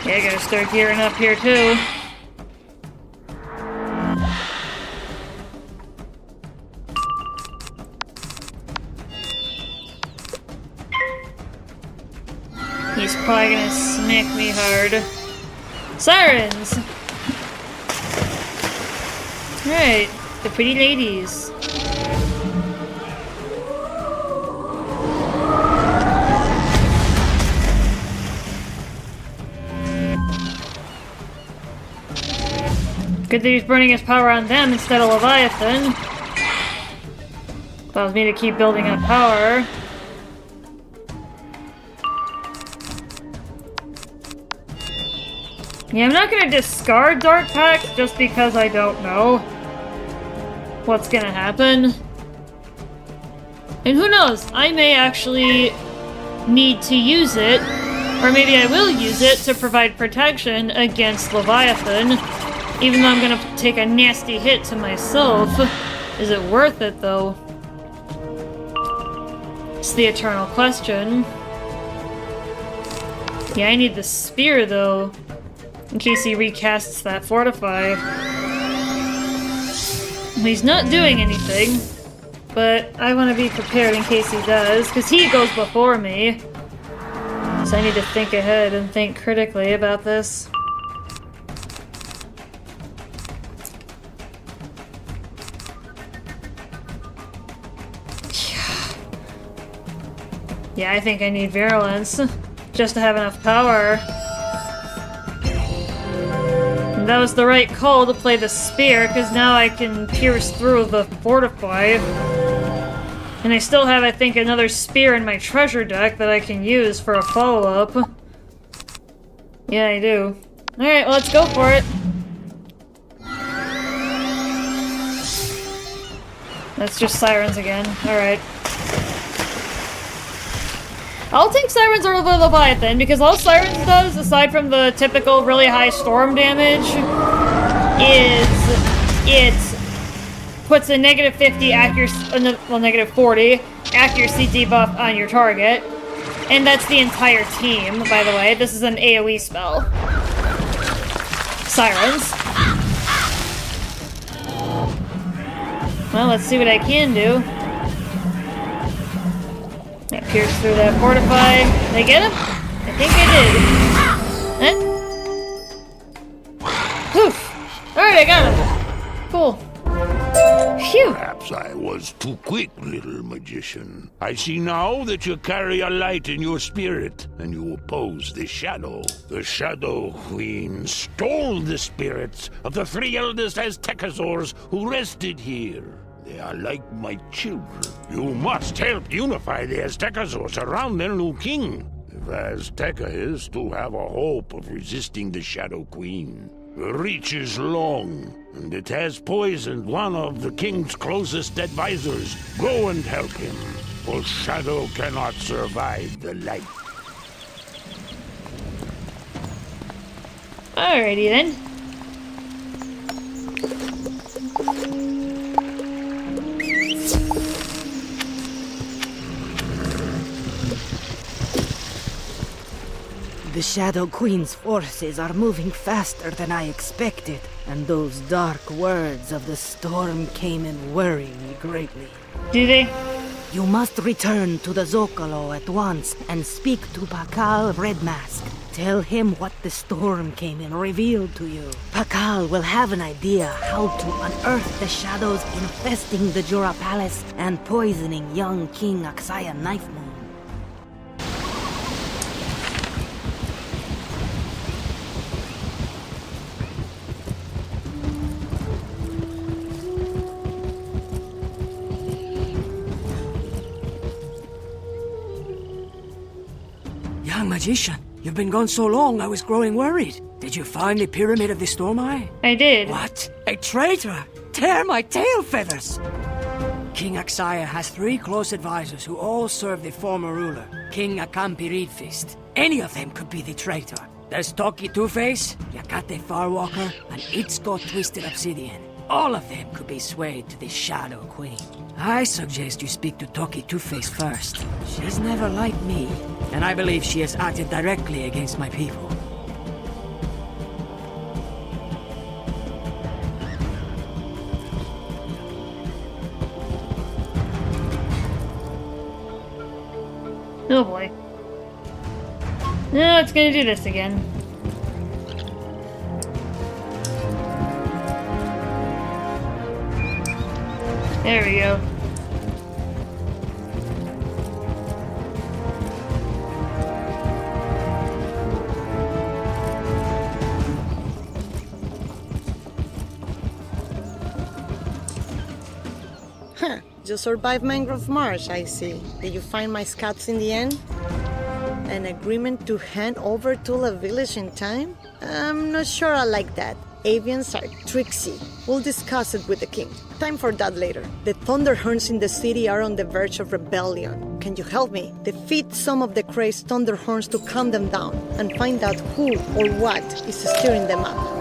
Yeah, I gotta start gearing up here too. He's probably gonna smack me hard. Sirens! Right, the pretty ladies. Good that he's burning his power on them instead of Leviathan. Allows me to keep building up power. Yeah, I'm not gonna discard Dark Pact just because I don't know what's gonna happen. And who knows, I may actually need to use it, or maybe I will use it to provide protection against Leviathan, even though I'm gonna take a nasty hit to myself. Is it worth it, though? It's the eternal question. Yeah, I need the spear, though. In case he recasts that Fortify. He's not doing anything, but I want to be prepared in case he does, because he goes before me. So I need to think ahead and think critically about this. Yeah, I think I need Virulence, just to have enough power. That was the right call to play the spear, because now I can pierce through the Fortify. And I still have, I think, another spear in my treasure deck that I can use for a follow-up. Yeah, I do. Alright, well, let's go for it. That's just Sirens again. Alright. I'll take Sirens over Leviathan, because all Sirens does, aside from the typical really high storm damage, is it puts a negative 50 accuracy, well, negative 40 accuracy debuff on your target. And that's the entire team, by the way. This is an AoE spell. Sirens. Well, let's see what I can do. Yeah, pierce through that Fortify. Did I get him? I think I did. Poof! Alright, I got him. Cool. Phew! Perhaps I was too quick, little magician. I see now that you carry a light in your spirit, and you oppose the shadow. The Shadow Queen stole the spirits of the 3 eldest Aztecazors who rested here. They are like my children. You must help unify the Aztecazors around their new king. If Azteca is to have a hope of resisting the Shadow Queen. The reach is long, and it has poisoned one of the king's closest advisors. Go and help him, for Shadow cannot survive the light. Alrighty then. The Shadow Queen's forces are moving faster than I expected, and those dark words of the storm came and worry me greatly. Do they? You must return to the Zocalo at once and speak to Pakal Red Mask. Tell him what the storm came and revealed to you. Pakal will have an idea how to unearth the shadows infesting the Jura Palace and poisoning young King Aksaya Knife Moon. magician. You've been gone so long, I was growing worried. Did you find the Pyramid of the Storm Eye? I did. What? A traitor? Tear my tail feathers! King Axaya has 3 close advisors who all serve the former ruler, King Akampi Reedfist. Any of them could be the traitor. There's Toki Two-Face, Yakate Farwalker, and Itzko Twisted Obsidian. All of them could be swayed to the Shadow Queen. I suggest you speak to Toki Two-Face first. She's never liked me, and I believe she has acted directly against my people. Oh boy. No, it's gonna do this again. There we go. Huh. You survived Mangrove Marsh, I see. Did you find my scouts in the end? An agreement to hand over Tula village in time? I'm not sure I like that. Avians are tricksy. We'll discuss it with the king. Time for that later. The Thunderhorns in the city are on the verge of rebellion. Can you help me? Defeat some of the crazed Thunderhorns to calm them down and find out who or what is stirring them up.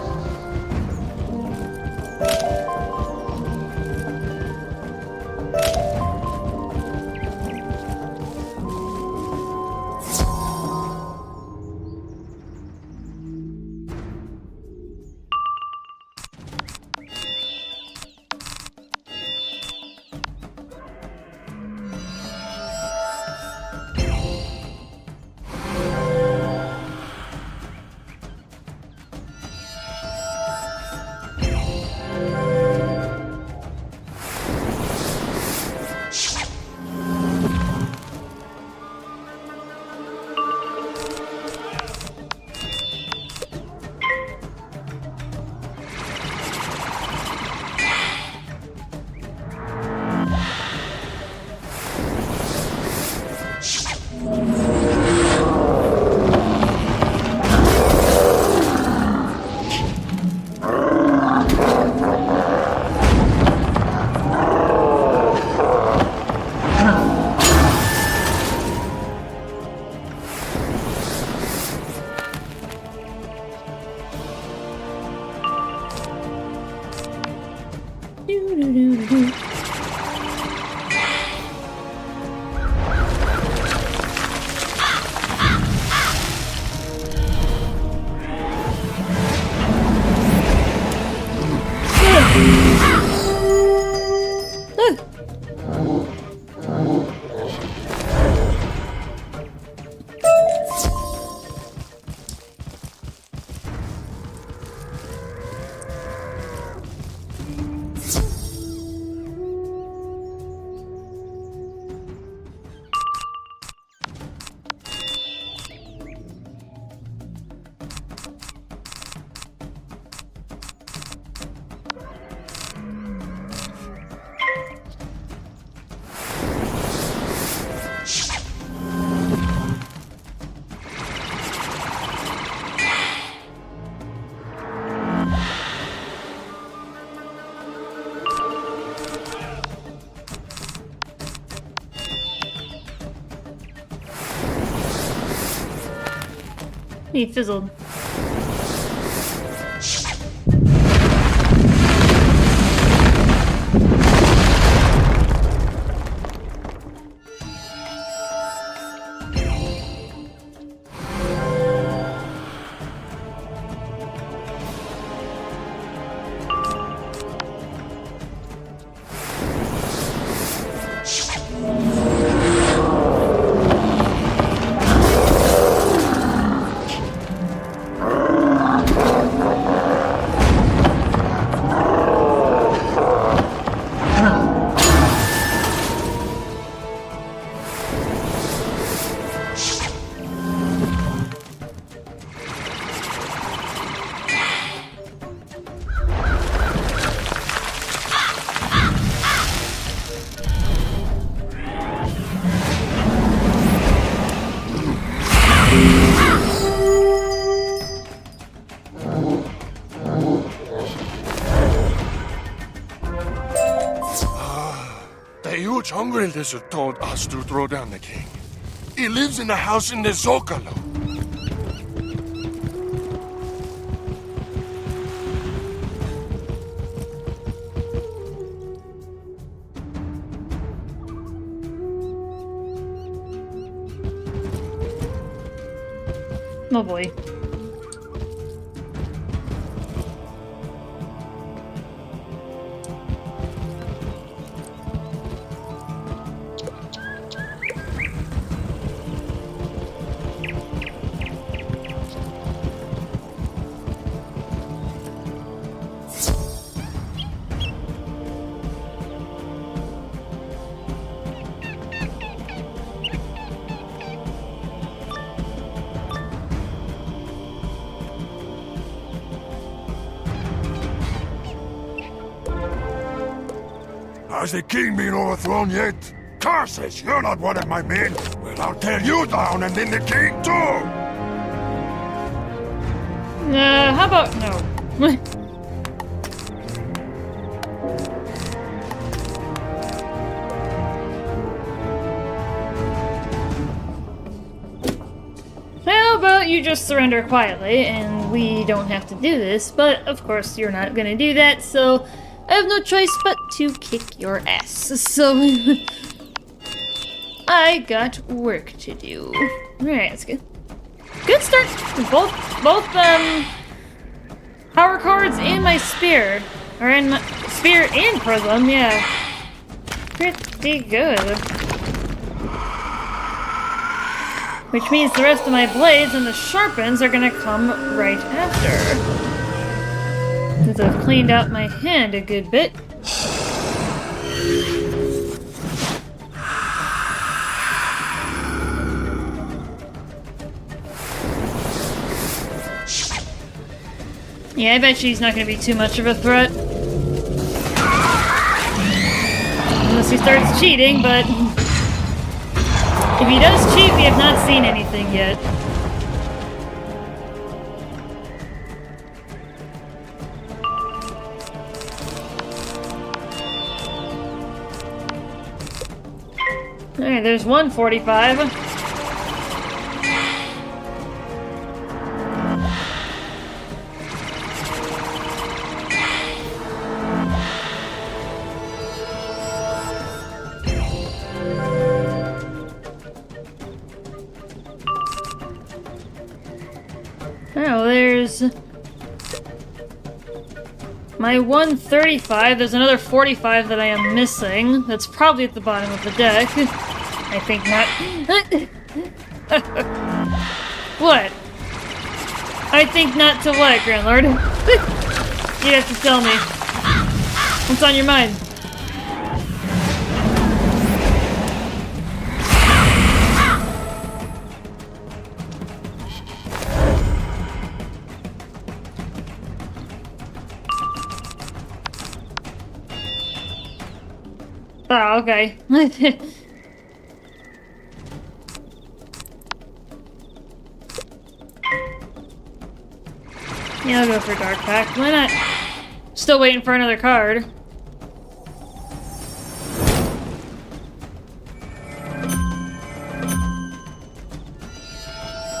He fizzled. predecessor told us to throw down the king. He lives in a house in the Zocalo. Oh boy. Has the king been overthrown yet? Curses, you're not one of my men. Well, I'll tear you down and then the king too! How about no? How about you just surrender quietly and we don't have to do this, but of course you're not gonna do that, so I have no choice but to kick your ass. So I got work to do. Alright, that's good. Good start. Both power cards in my spear. Or in my spear and prism, yeah. Pretty good. Which means the rest of my blades and the sharpens are gonna come right after. Since I've cleaned out my hand a good bit. Yeah, I bet she's not going to be too much of a threat. Unless he starts cheating, but if he does cheat, we have not seen anything yet. Alright, there's 145. Oh, there's my 135. There's another 45 that I am missing. That's probably at the bottom of the deck. I think not. What? I think not to what, Grand Lord? You have to tell me. What's on your mind? Oh, okay. Yeah, I'll go for Dark Pact. Why not? Still waiting for another card.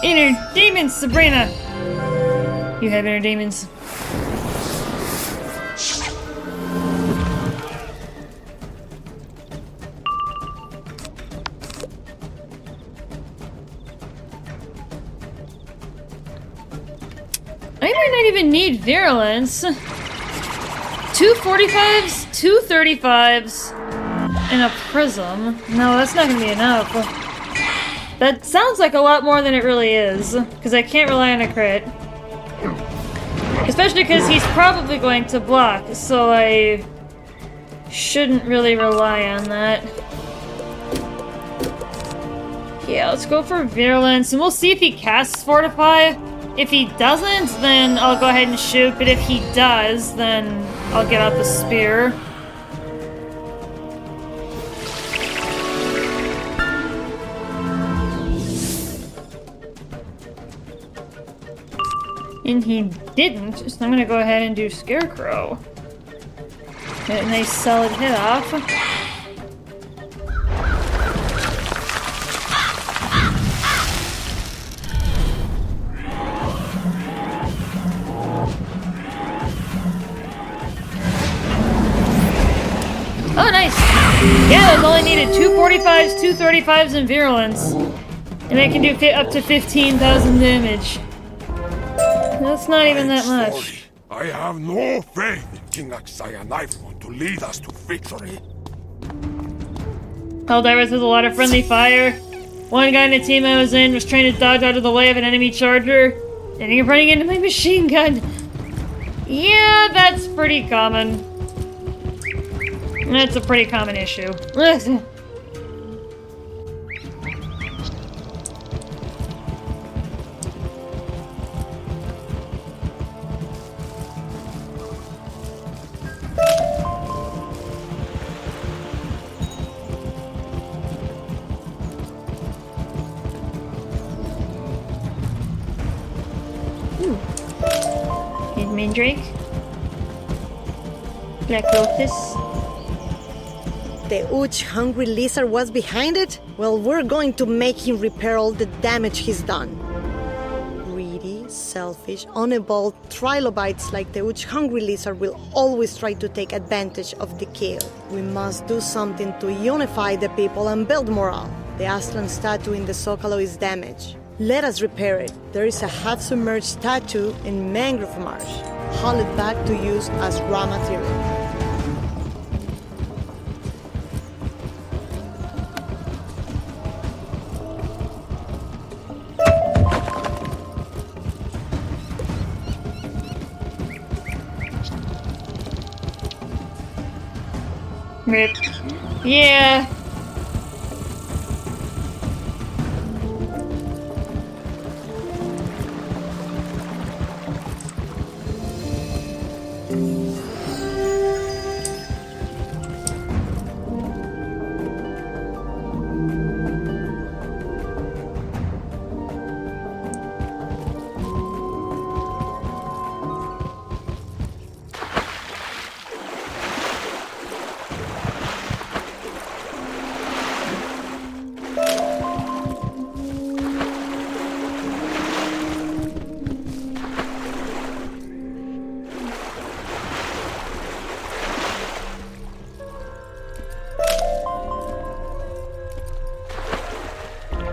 Inner demons, Sabrina! You have inner demons. I might not even need virulence. 2 45s, 2 35s, and a prism. No, that's not gonna be enough. That sounds like a lot more than it really is, because I can't rely on a crit. Especially because he's probably going to block, so I shouldn't really rely on that. Yeah, let's go for virulence, and we'll see if he casts Fortify. If he doesn't, then I'll go ahead and shoot, but if he does, then I'll get out the spear. And he didn't, so I'm gonna go ahead and do Scarecrow. Get a nice solid hit off. Yeah, I've only needed 2 45s, 2 35s, and virulence. And I can do up to 15,000 damage. That's not even that much. I have no faith in King Axaya to lead us to victory. Helldivers has a lot of friendly fire. One guy in the team I was in was trying to dodge out of the way of an enemy charger, and he running into my machine gun. Yeah, that's pretty common. That's a pretty common issue. Mandrake. Black Lotus. The huge hungry lizard was behind it? Well, we're going to make him repair all the damage he's done. Greedy, selfish, unevolved trilobites like the huge hungry lizard will always try to take advantage of the kill. We must do something to unify the people and build morale. The Aslan statue in the Zocalo is damaged. Let us repair it. There is a half-submerged statue in Mangrove Marsh. Haul it back to use as raw material. Rip. Yeah.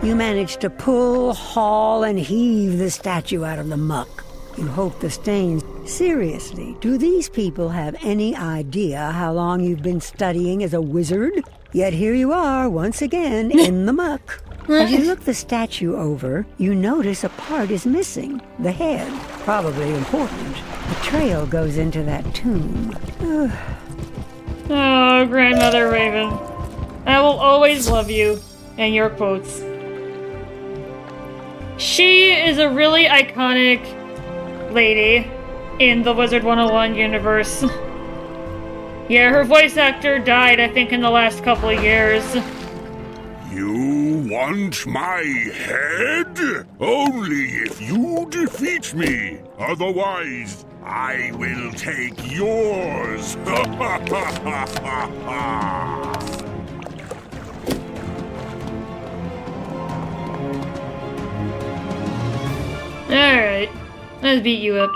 You managed to pull, haul, and heave the statue out of the muck. You hope the stains... Seriously, do these people have any idea how long you've been studying as a wizard? Yet here you are, once again, in the muck. As you look the statue over, you notice a part is missing. The head. Probably important. The trail goes into that tomb. Oh, Grandmother Raven. I will always love you. And your quotes. She is a really iconic lady in the Wizard101 universe. Yeah, her voice actor died, I think, in the last couple of years. You want my head? Only if you defeat me. Otherwise, I will take yours. Alright, let's beat you up.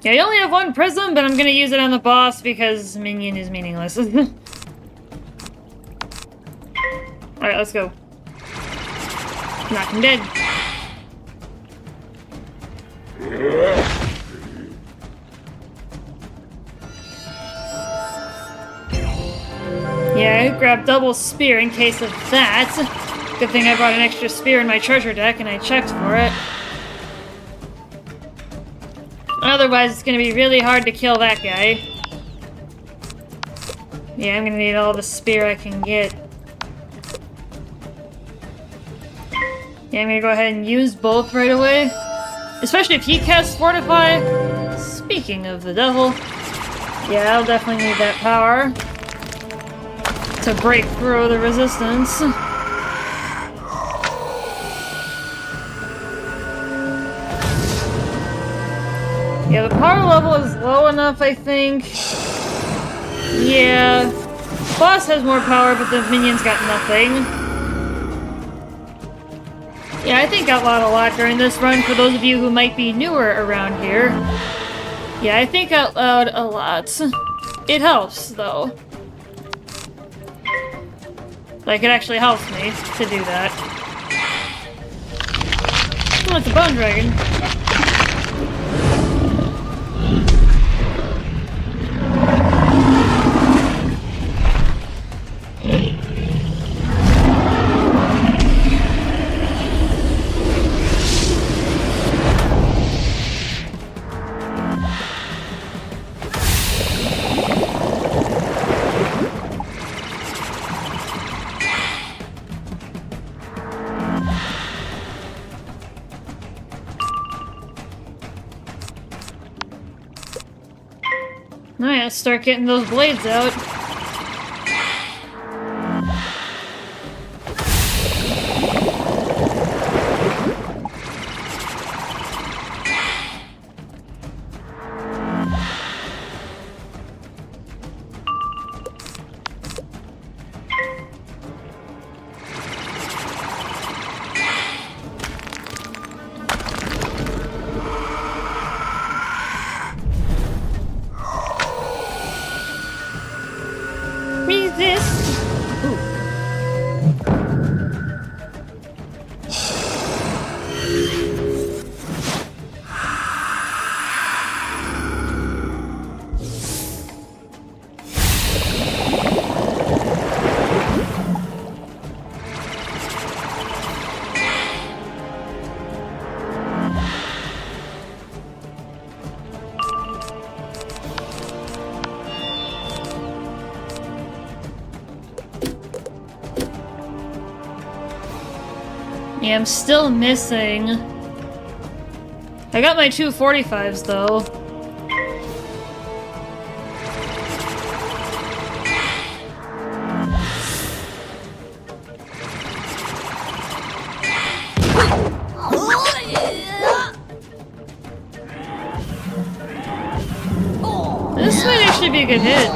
Yeah, you only have one prism, but I'm gonna use it on the boss because minion is meaningless. Alright, let's go. Knock him dead. Yeah, I grabbed double spear in case of that. Good thing I brought an extra spear in my treasure deck and I checked for it. Otherwise, it's gonna be really hard to kill that guy. Yeah, I'm gonna need all the spear I can get. Yeah, I'm gonna go ahead and use both right away. Especially if he casts Fortify. Speaking of the devil. Yeah, I'll definitely need that power to break through the resistance. Yeah, the power level is low enough, I think. Yeah. Boss has more power, but the minions got nothing. Yeah, I think Outlawed a lot during this run for those of you who might be newer around here. Yeah, I think Outlawed a lot. It helps, though. Like, it actually helps me to do that. Oh, it's a bone dragon. Alright, let's start getting those blades out. Yeah, I'm still missing. I got my 245s though. This might actually be a good hit.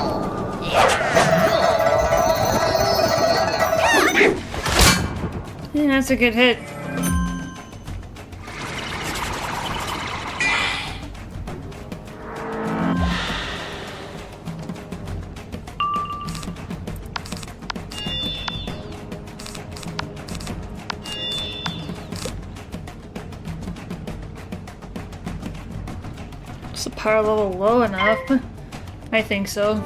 Yeah, that's a good hit. Is the power level low enough? I think so.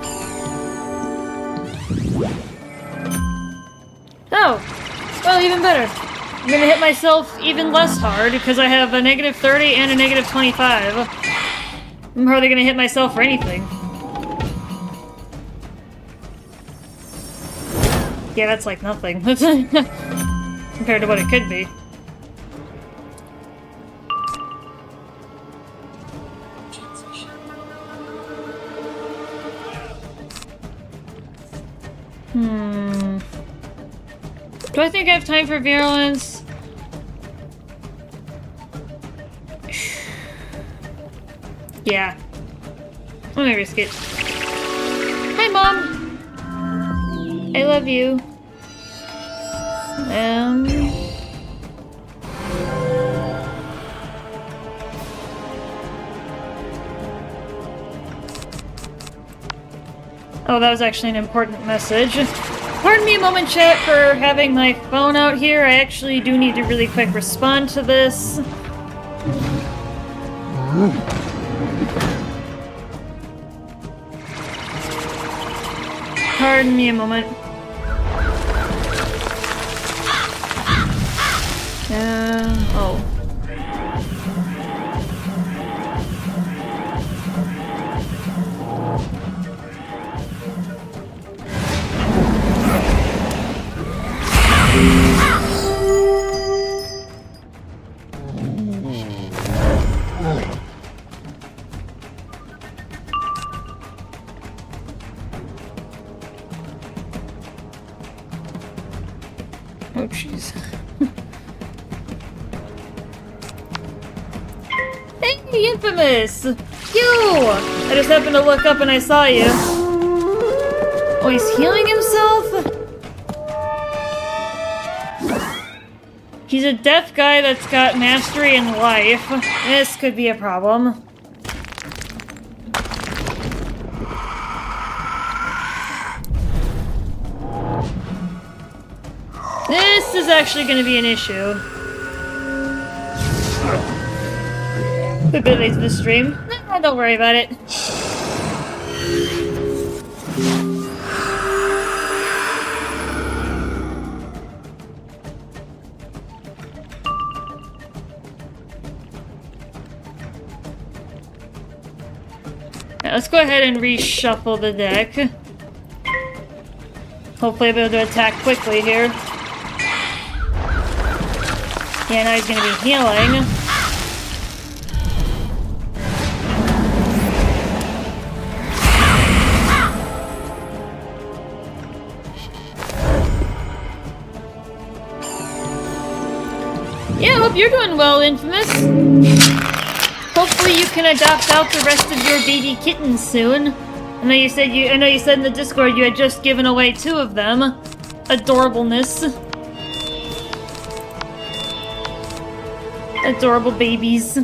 Oh! Well, even better. I'm gonna hit myself even less hard because I have a -30 and a -25. I'm hardly gonna hit myself for anything. Yeah, that's like nothing. Compared to what it could be. Do I think I have time for virulence? Yeah. Let me risk it. Hi, Mom! I love you. Oh, that was actually an important message. Pardon me a moment, chat, for having my phone out here. I actually do need to really quick respond to this. Pardon me a moment. Oh. Oh, jeez. Hey, Infamous! You! I just happened to look up and I saw you. Oh, he's healing himself? He's a deaf guy that's got mastery in life. This could be a problem. This is actually going to be an issue. A bit late to the stream. Nah, don't worry about it. Right, let's go ahead and reshuffle the deck. Hopefully I'll be able to attack quickly here. Yeah, now he's gonna be healing. Yeah, hope you're doing well, Infamous. Hopefully you can adopt out the rest of your baby kittens soon. I know you said in the Discord you had just given away 2 of them. Adorableness. Adorable babies.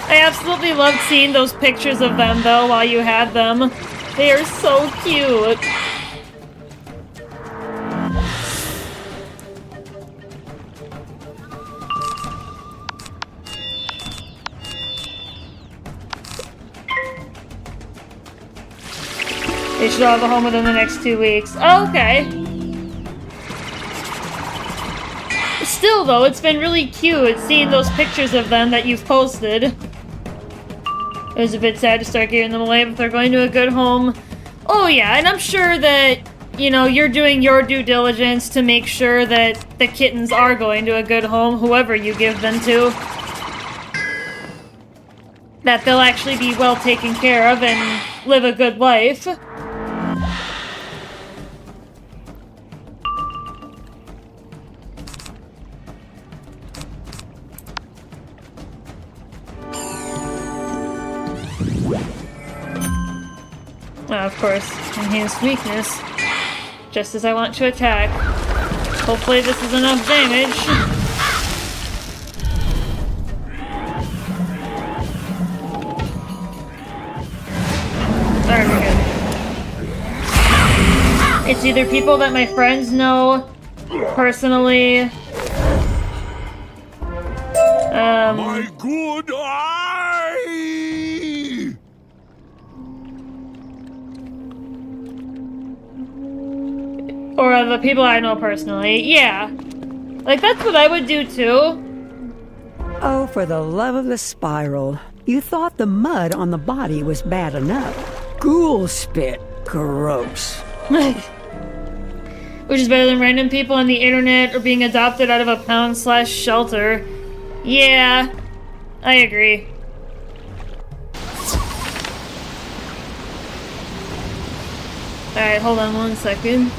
I absolutely loved seeing those pictures of them though while you had them. They are so cute. They should all have a home within the next 2 weeks. Oh, okay. Still, though, it's been really cute seeing those pictures of them that you've posted. It was a bit sad to start giving them away, but they're going to a good home. Oh, yeah, and I'm sure that, you know, you're doing your due diligence to make sure that the kittens are going to a good home, whoever you give them to. That they'll actually be well taken care of and live a good life. Of course, enhanced weakness. Just as I want to attack. Hopefully this is enough damage. Alright, we're good. It's either people that my friends know personally. My good eye! Or the people I know personally. Yeah. Like, that's what I would do too. Oh, for the love of the spiral. You thought the mud on the body was bad enough. Ghoul spit. Gross. Which is better than random people on the internet or being adopted out of a pound/shelter. Yeah, I agree. Alright, hold on 1 second.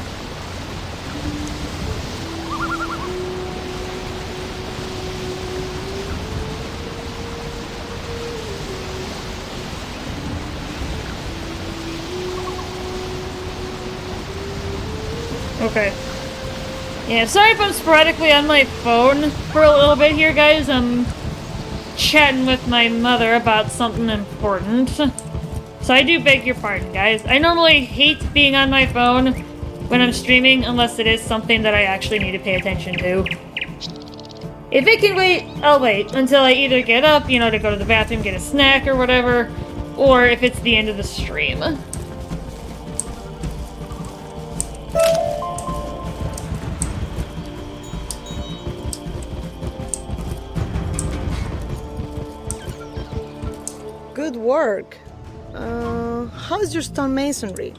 Okay. Yeah, sorry if I'm sporadically on my phone for a little bit here, guys. I'm chatting with my mother about something important. So I do beg your pardon, guys. I normally hate being on my phone when I'm streaming unless it is something that I actually need to pay attention to. If it can wait, I'll wait until I either get up, you know, to go to the bathroom, get a snack or whatever, or if it's the end of the stream. Good work. How's your stonemasonry?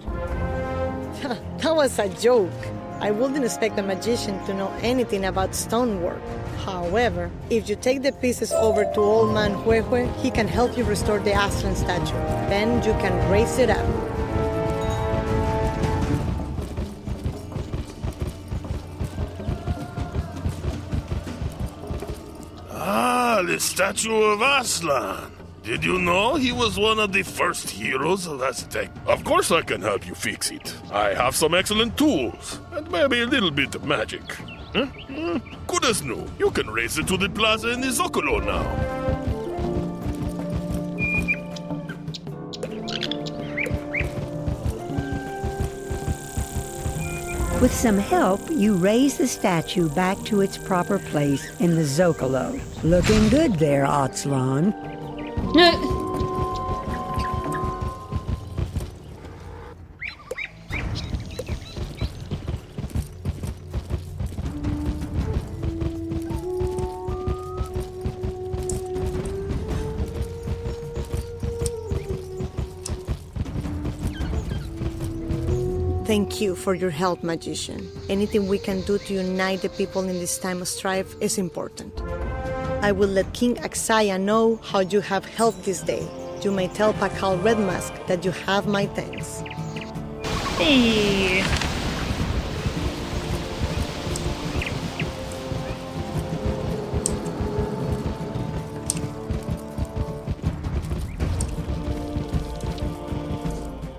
That was a joke. I wouldn't expect a magician to know anything about stonework. However, if you take the pieces over to Old Man Huehue, he can help you restore the Aslan statue. Then you can raise it up. Ah, the statue of Aslan. Did you know he was one of the first heroes of Aztec? Of course I can help you fix it. I have some excellent tools, and maybe a little bit of magic. Good as new. You can race it to the plaza in the Zocalo now. With some help, you raise the statue back to its proper place in the Zocalo. Looking good there, Otslan. Thank you for your help, Magician. Anything we can do to unite the people in this time of strife is important. I will let King Axaya know how you have helped this day. You may tell Pakal Red Mask that you have my thanks. Hey.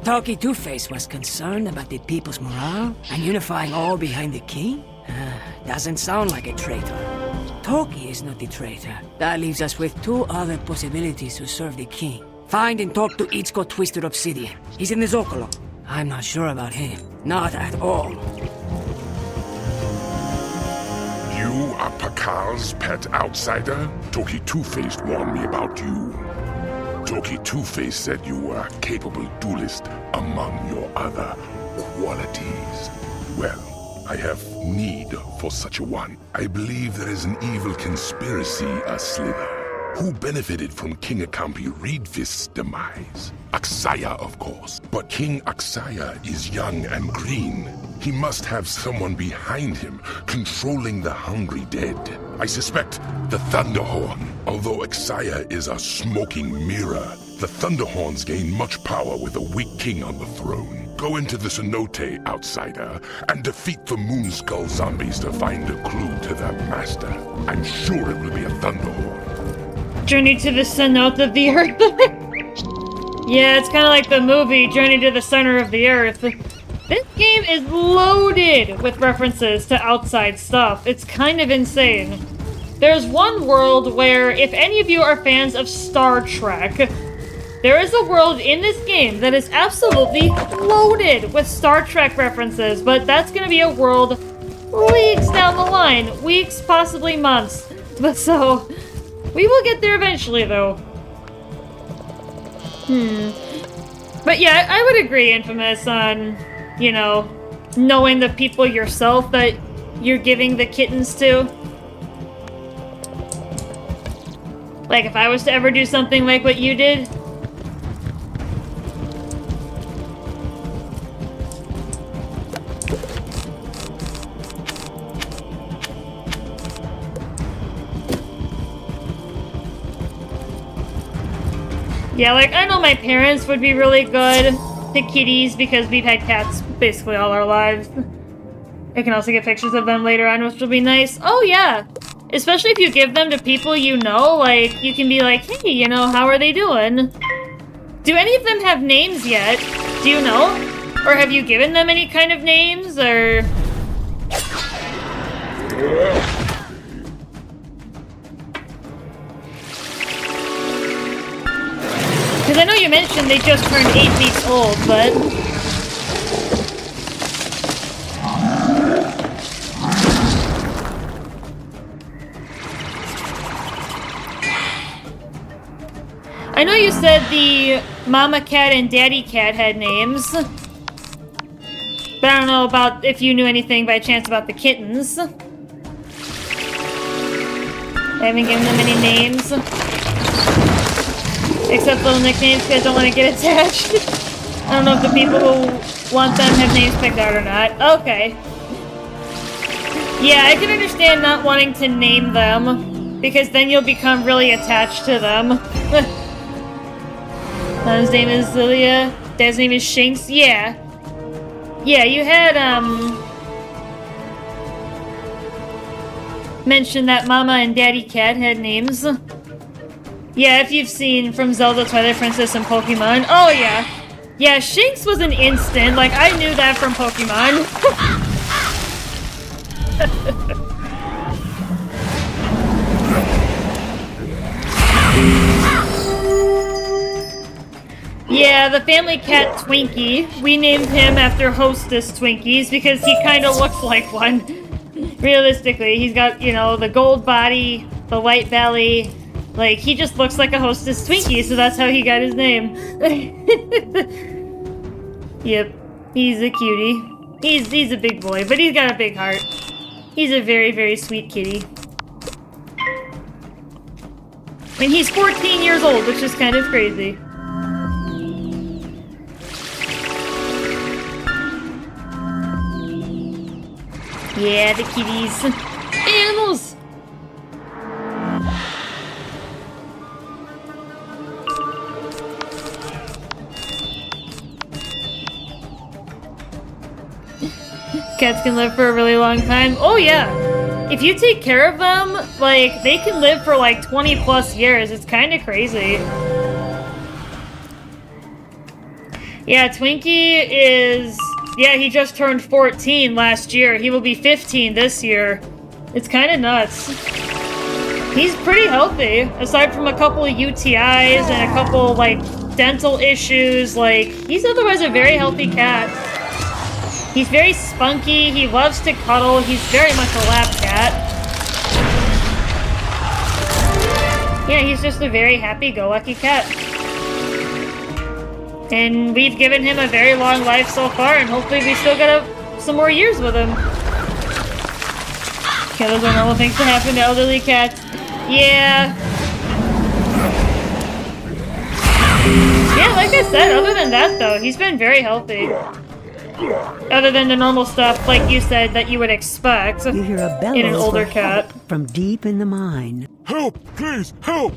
Toki Two-Face was concerned about the people's morale and unifying all behind the king? Doesn't sound like a traitor. Toki is not the traitor. That leaves us with two other possibilities to serve the king. Find and talk to Itzko Twisted Obsidian. He's in the Zocalo. I'm not sure about him. Not at all. You are Pakal's pet outsider? Toki Two-Faced warned me about you. Toki Two-Face said you were a capable duelist among your other qualities. Well, I have need for such a one. I believe there is an evil conspiracy aslither. Who benefited from King Akampi Reedfist's demise? Axaya, of course. But King Axaya is young and green. He must have someone behind him, controlling the hungry dead. I suspect the Thunderhorn. Although Axaya is a smoking mirror, the Thunderhorns gain much power with a weak king on the throne. Go into the cenote, outsider, and defeat the Moonskull zombies to find a clue to their master. I'm sure it will be a Thunderhorn. Journey to the cenote of the earth. Yeah, it's kind of like the movie Journey to the Center of the Earth. This game is loaded with references to outside stuff. It's kind of insane. There's one world where, if any of you are fans of Star Trek, there is a world in this game that is absolutely loaded with Star Trek references, but that's going to be a world weeks down the line. Weeks, possibly months. But so, we will get there eventually, though. But yeah, I would agree, Infamous, on, you know, knowing the people yourself that you're giving the kittens to. Like, if I was to ever do something like what you did. Yeah, like, I know my parents would be really good to kitties because we've had cats basically all our lives. I can also get pictures of them later on, which will be nice. Oh, yeah. Especially if you give them to people you know, like, you can be like, hey, you know, how are they doing? Do any of them have names yet? Do you know? Or have you given them any kind of names, or... Because I know you mentioned they just turned 8 weeks old, but... I know you said the mama cat and daddy cat had names. But I don't know about if you knew anything by chance about the kittens. I haven't given them any names. Except little nicknames because I don't want to get attached. I don't know if the people who want them have names picked out or not. Okay. Yeah, I can understand not wanting to name them, because then you'll become really attached to them. His name is Lilia. Dad's name is Shinx. Yeah. Yeah, you had, mentioned that Mama and Daddy Cat had names. Yeah, if you've seen from Zelda, Twilight Princess, and Pokemon. Oh, yeah. Yeah, Shinx was an instant. Like, I knew that from Pokemon. Yeah, Yeah, the family cat Twinkie. We named him after Hostess Twinkies because he kind of looks like one. Realistically, he's got, you know, the gold body, the white belly. Like, he just looks like a Hostess Twinkie, so that's how he got his name. Yep, he's a cutie. He's a big boy, but he's got a big heart. He's a very, very sweet kitty. And he's 14 years old, which is kind of crazy. Yeah, the kitties. Animals! Cats can live for a really long time. Oh yeah! If you take care of them, like, they can live for like 20 plus years. It's kind of crazy. Yeah, Twinkie is... Yeah, he just turned 14 last year. He will be 15 this year. It's kind of nuts. He's pretty healthy, aside from a couple of UTIs and a couple, like, dental issues. Like, he's otherwise a very healthy cat. He's very spunky. He loves to cuddle. He's very much a lap cat. Yeah, he's just a very happy-go-lucky cat. And we've given him a very long life so far, and hopefully we still got some more years with him. Okay, those are normal things to happen to elderly cats. Yeah. Yeah, like I said, other than that, though, he's been very healthy. Other than the normal stuff, like you said, that you would expect You hear a bellow in an older cat. from deep in the mine. Help! Please, help!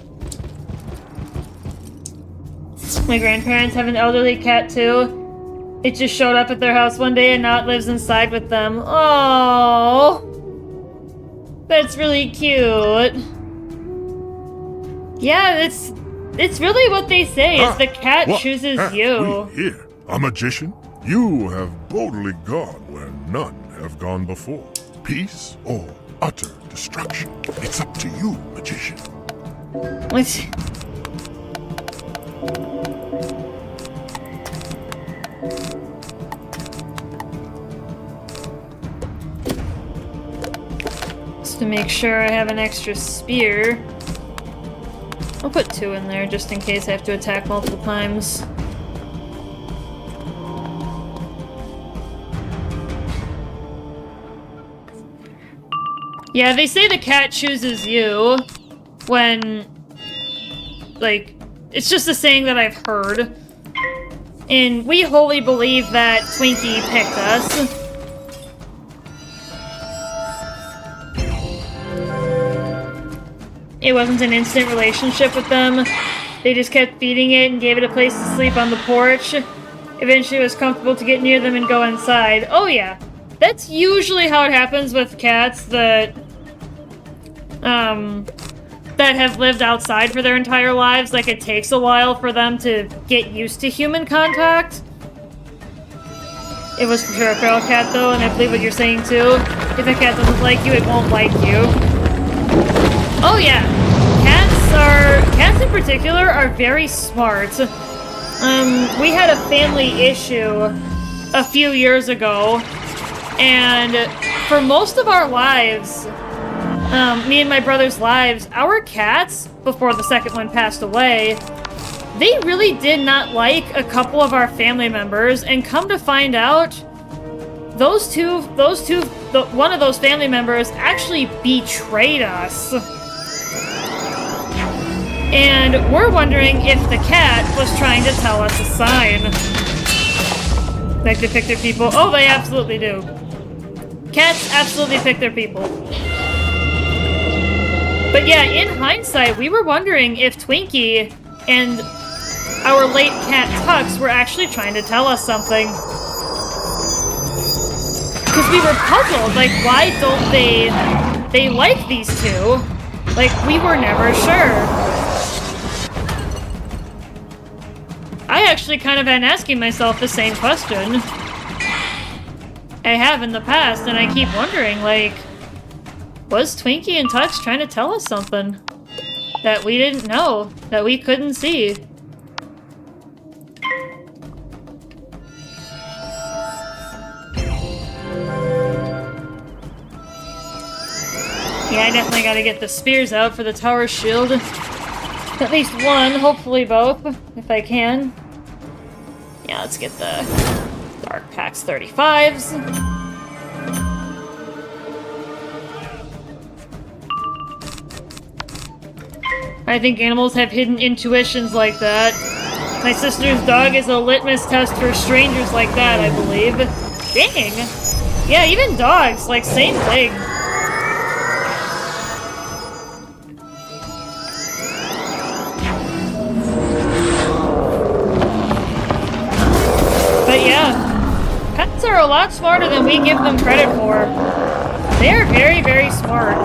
My grandparents have an elderly cat too. It just showed up at their house one day and now it lives inside with them. Oh, that's really cute. Yeah, it's really what they say. Is the cat chooses you. We here, a magician? You have boldly gone where none have gone before. Peace or utter destruction. It's up to you, magician. What? Just to make sure I have an extra spear. I'll put 2 in there just in case I have to attack multiple times. Yeah, they say the cat chooses you when, like, it's just a saying that I've heard. And we wholly believe that Twinkie picked us. It wasn't an instant relationship with them. They just kept feeding it and gave it a place to sleep on the porch. Eventually it was comfortable to get near them and go inside. Oh yeah. That's usually how it happens with cats that have lived outside for their entire lives. Like, it takes a while for them to get used to human contact. It was for sure a feral cat, though, and I believe what you're saying, too. If a cat doesn't like you, it won't like you. Oh, yeah. Cats in particular are very smart. We had a family issue a few years ago, and for most of our lives, me and my brother's lives, our cats, before the second one passed away, they really did not like a couple of our family members, and come to find out, one of those family members actually betrayed us. And we're wondering if the cat was trying to tell us a sign. Like, they pick their people. Oh, they absolutely do. Cats absolutely pick their people. But yeah, in hindsight, we were wondering if Twinkie and our late cat Tux were actually trying to tell us something. Because we were puzzled, like, why don't they like these two? Like, we were never sure. I actually kind of been asking myself the same question. I have in the past, and I keep wondering, like, was Twinkie and Tux trying to tell us something that we didn't know, that we couldn't see? I definitely gotta get the spears out for the tower shield. At least one, hopefully both, if I can. Yeah, let's get the Dark Pax 35s. I think animals have hidden intuitions like that. My sister's dog is a litmus test for strangers like that, I believe. Dang! Yeah, even dogs, like, same thing. But yeah, pets are a lot smarter than we give them credit for. They are very, very smart.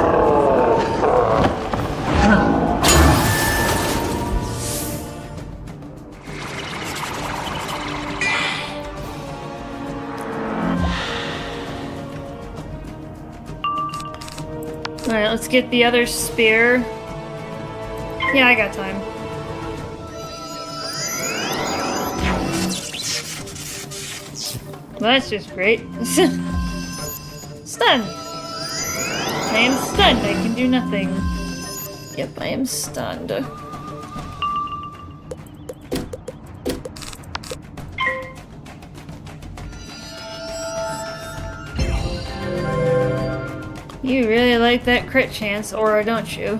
Alright, let's get the other spear. Yeah, I got time. Well, that's just great. Stunned! I am stunned, I can do nothing. Yep, I am stunned. You really like that crit chance, Aura, don't you?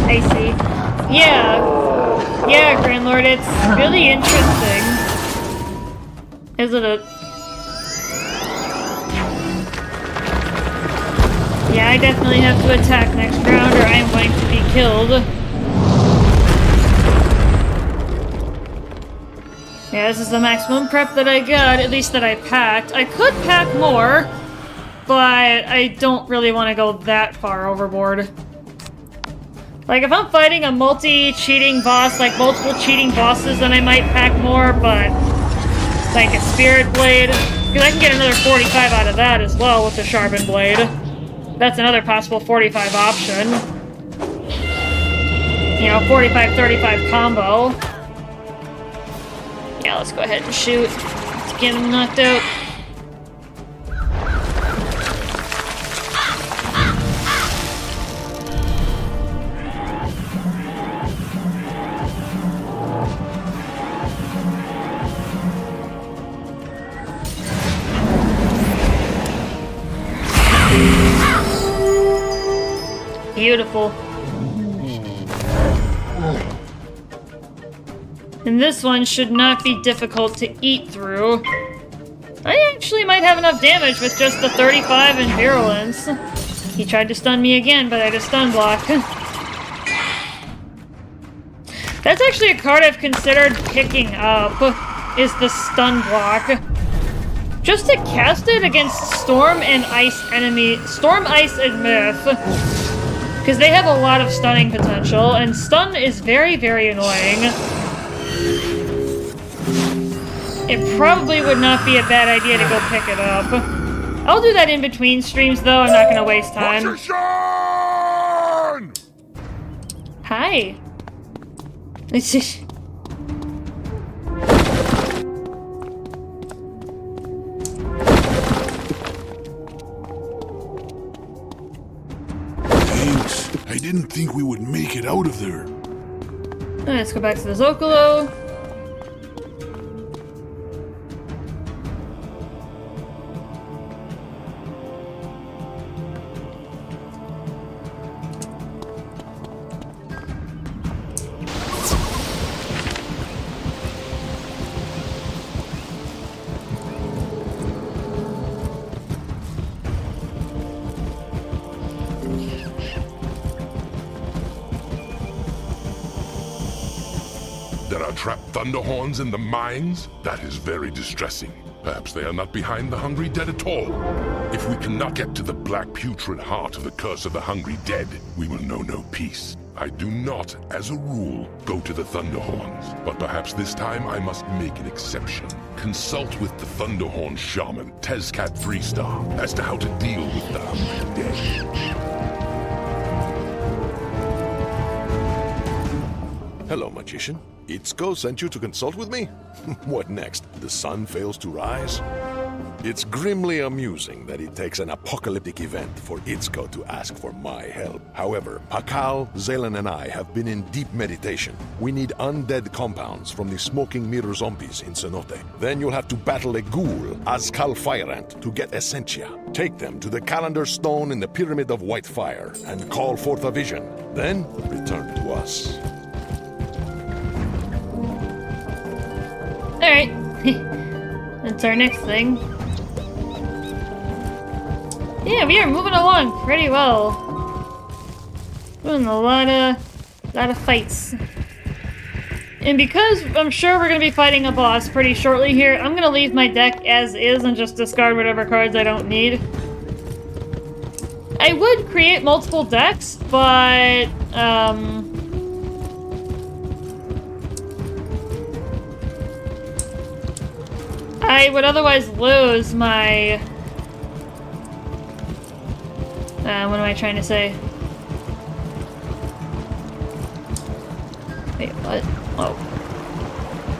I see. Yeah, Grand Lord, it's really interesting. Isn't it? Yeah, I definitely have to attack next round or I'm going to be killed. Yeah, this is the maximum prep that I got, at least that I packed. I could pack more, but I don't really want to go that far overboard. Like, if I'm fighting a multi-cheating boss, like multiple cheating bosses, then I might pack more, but like a spirit blade, because I can get another 45 out of that as well with the sharpened blade. That's another possible 45 option. You know, 45-35 combo. Yeah, let's go ahead and shoot. Let's get him knocked out. Beautiful. And this one should not be difficult to eat through. I actually might have enough damage with just the 35 and virulence. He tried to stun me again, but I had a stun block. That's actually a card I've considered picking up, is the stun block. Just to cast it against Storm and Ice enemy, Storm, Ice, and Myth. Because they have a lot of stunning potential, and stun is very, very annoying. It probably would not be a bad idea to go pick it up. I'll do that in between streams, though. I'm not going to waste time. Hi. It's just... I didn't think we would make it out of there. Let's go back to the Zocalo. There are trapped thunderhorns in the mines? That is very distressing. Perhaps they are not behind the Hungry Dead at all. If we cannot get to the black putrid heart of the curse of the Hungry Dead, we will know no peace. I do not, as a rule, go to the Thunderhorns, but perhaps this time I must make an exception. Consult with the Thunderhorn shaman, Tezcat 3-star, as to how to deal with the Hungry Dead. Hello, magician. Itzko sent you to consult with me? What next? The sun fails to rise? It's grimly amusing that it takes an apocalyptic event for Itzko to ask for my help. However, Pakal, Zelen, and I have been in deep meditation. We need undead compounds from the smoking mirror zombies in Cenote. Then you'll have to battle a ghoul, Azkal Fireant, to get Essentia. Take them to the calendar stone in the Pyramid of White Fire and call forth a vision. Then return to us. Alright. That's our next thing. Yeah, we are moving along pretty well. Doing a lot of fights. And because I'm sure we're gonna be fighting a boss pretty shortly here, I'm gonna leave my deck as is and just discard whatever cards I don't need. I would create multiple decks, but I would otherwise lose my... what am I trying to say? Wait, what? Oh.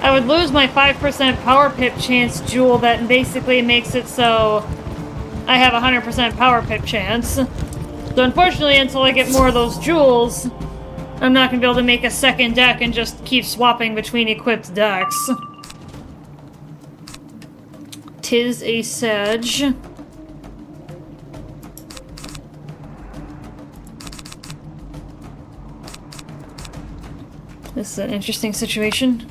I would lose my 5% power pip chance jewel that basically makes it so I have 100% power pip chance. So unfortunately, until I get more of those jewels, I'm not going to be able to make a second deck and just keep swapping between equipped decks. 'Tis a Sage. This is an interesting situation.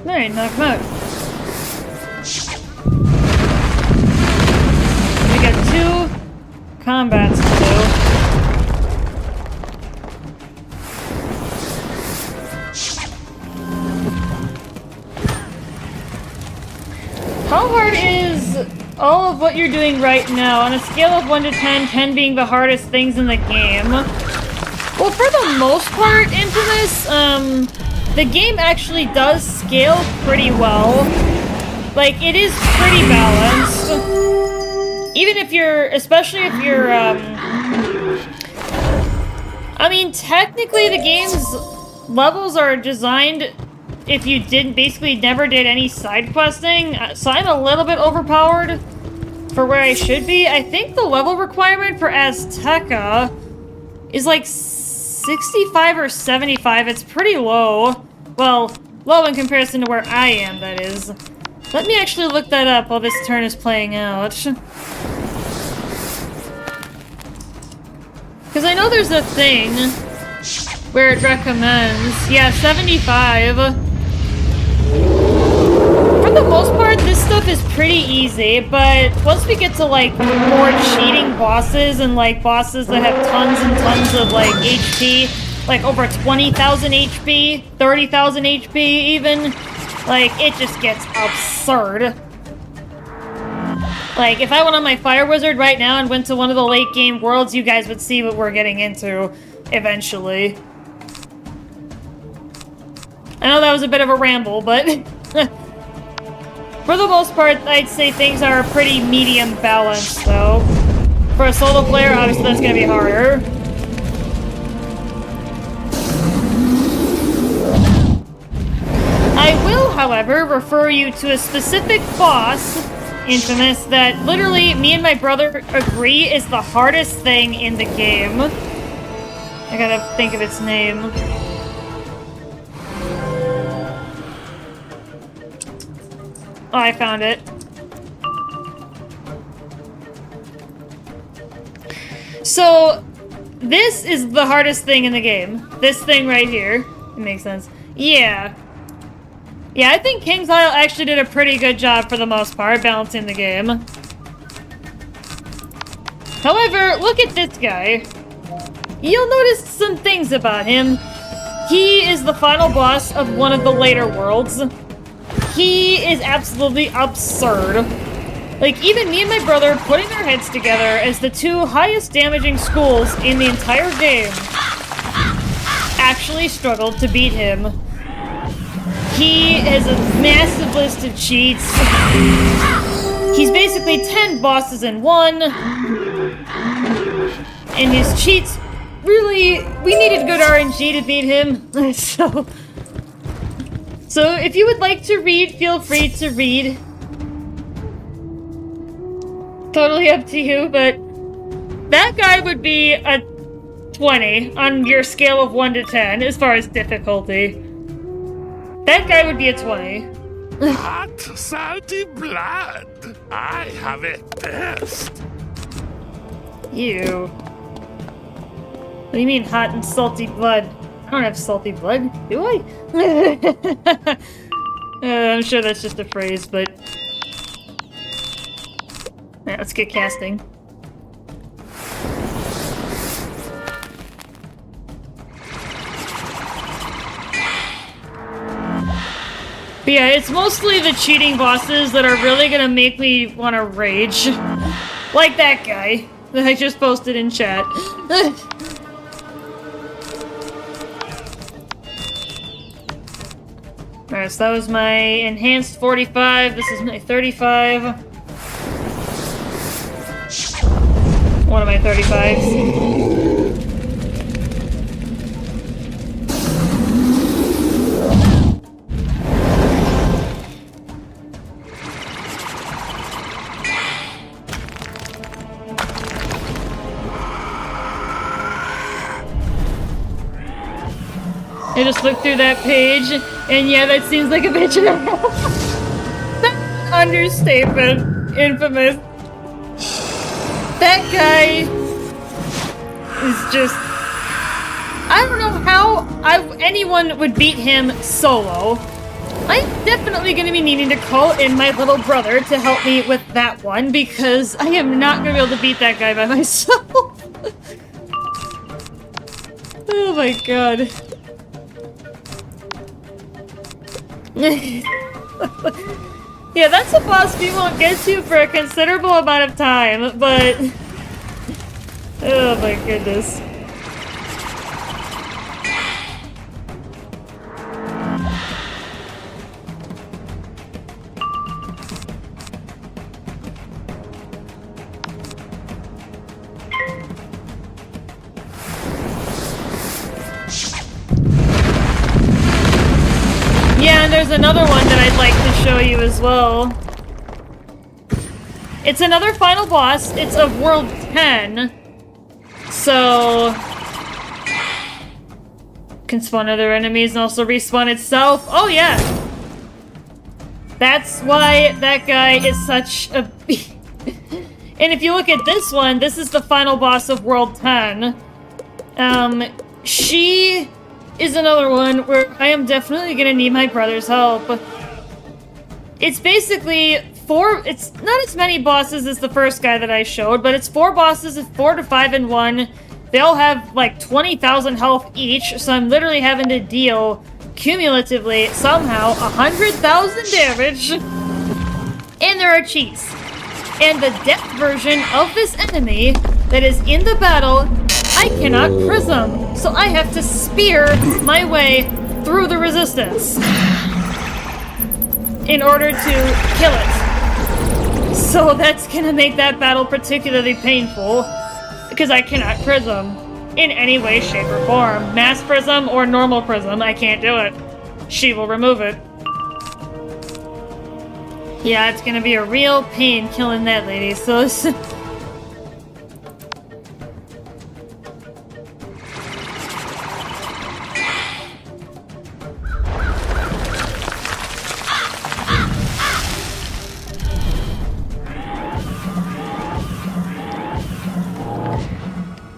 Alright, knock him out. We got 2 combats to do. How hard is all of what you're doing right now on a scale of 1 to 10, 10 being the hardest things in the game? Well, for the most part into this, the game actually does scale pretty well. Like, it is pretty balanced. Even if you're, especially if you're, I mean, technically the game's levels are designed if you basically never did any side questing, so I'm a little bit overpowered for where I should be. I think the level requirement for Azteca is like 65 or 75. It's pretty low. Well, low in comparison to where I am, that is. Let me actually look that up while this turn is playing out. Because I know there's a thing where it recommends. Yeah, 75. For the most part, this stuff is pretty easy, but once we get to, like, more cheating bosses and, like, bosses that have tons and tons of, like, HP, like, over 20,000 HP, 30,000 HP even, like, it just gets absurd. Like, if I went on my Fire Wizard right now and went to one of the late game worlds, you guys would see what we're getting into eventually. I know that was a bit of a ramble, but for the most part, I'd say things are pretty medium balanced, though. For a solo player, obviously that's gonna be harder. I will, however, refer you to a specific boss, Infamous, that literally me and my brother agree is the hardest thing in the game. I gotta think of its name. Oh, I found it. So, this is the hardest thing in the game. This thing right here. It makes sense. Yeah. Yeah, I think King's Isle actually did a pretty good job for the most part, balancing the game. However, look at this guy. You'll notice some things about him. He is the final boss of one of the later worlds. He is absolutely absurd. Like, even me and my brother putting their heads together as the two highest damaging schools in the entire game actually struggled to beat him. He has a massive list of cheats. He's basically 10 bosses in one. And his cheats, really, we needed good RNG to beat him. So if you would like to read, feel free to read. Totally up to you, but that guy would be a 20 on your scale of 1 to 10 as far as difficulty. That guy would be a 20. Hot, salty blood. I have it best. Ew. What do you mean, hot and salty blood? I don't have salty blood, do I? I'm sure that's just a phrase, but... Alright, let's get casting. But yeah, it's mostly the cheating bosses that are really gonna make me want to rage. Like that guy that I just posted in chat. Alright, so that was my enhanced 45, this is my 35. One of my 35s. I just looked through that page, and yeah, that seems like a bitch and a half. Understatement. Infamous. That guy is just... I don't know how anyone would beat him solo. I'm definitely going to be needing to call in my little brother to help me with that one, because I am not going to be able to beat that guy by myself. Oh my god. Yeah, that's a boss we won't get to for a considerable amount of time, but... Oh my goodness. Yeah, and there's another one that I'd like to show you as well. It's another final boss. It's of World 10. So... can spawn other enemies and also respawn itself. Oh yeah! That's why that guy is such a... And if you look at this one, this is the final boss of World 10. She... is another one where I am definitely gonna need my brother's help. It's basically it's not as many bosses as the first guy that I showed, but it's 4 bosses, it's 4 to 5 in one. They all have like 20,000 health each, so I'm literally having to deal cumulatively somehow 100,000 damage. And there are cheats. And the depth version of this enemy that is in the battle, I cannot prism, so I have to spear my way through the resistance in order to kill it. So that's gonna make that battle particularly painful because I cannot prism in any way, shape, or form. Mass prism or normal prism, I can't do it. She will remove it. Yeah, it's gonna be a real pain killing that lady, so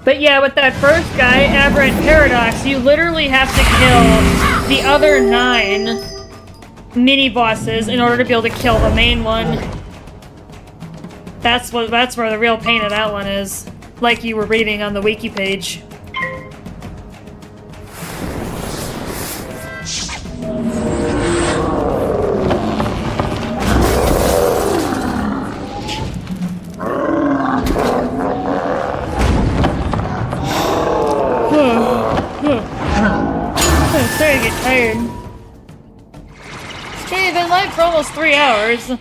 But yeah, with that first guy, Aberrant Paradox, you literally have to kill the other 9 mini-bosses in order to be able to kill the main one. That's where the real pain of that one is, like you were reading on the wiki page. I'm starting to get tired. Okay, I've been live for almost 3 hours.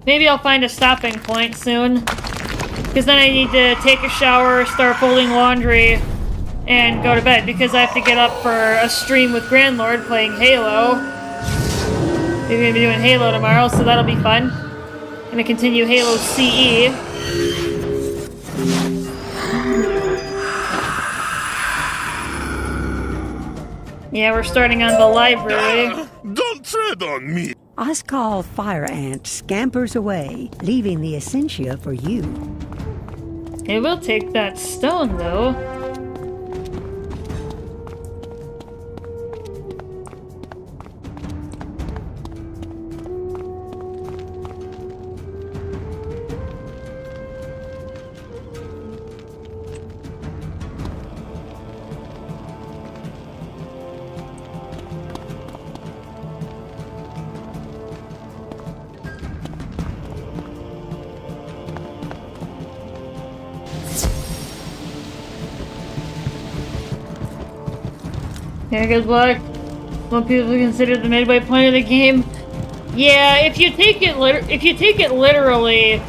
Maybe I'll find a stopping point soon. Because then I need to take a shower, start folding laundry, and go to bed. Because I have to get up for a stream with Grandlord playing Halo. Maybe I'm gonna be doing Halo tomorrow, so that'll be fun. I'm gonna continue Halo CE. Yeah, we're starting on the library. Don't tread on me! Oskal Fire Ant scampers away, leaving the Essentia for you. It will take that stone, though. Yeah, good luck. What people consider the midway point of the game. Yeah, if you take it literally,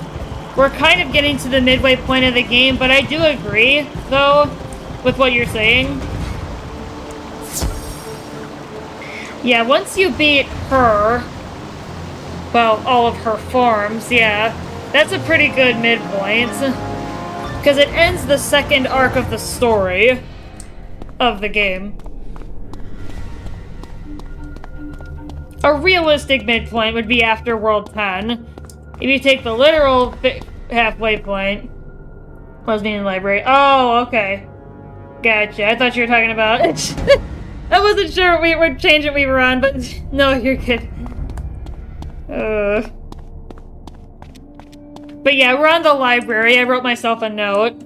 we're kind of getting to the midway point of the game, but I do agree, though, with what you're saying. Yeah, once you beat her, well, all of her forms, yeah, that's a pretty good midpoint. Because it ends the second arc of the story of the game. A realistic midpoint would be after World 10. If you take the literal halfway point... I was meaning library. Oh, okay. Gotcha. I thought you were talking about... I wasn't sure what tangent we were on, but... No, you're good. But yeah, we're on the library. I wrote myself a note.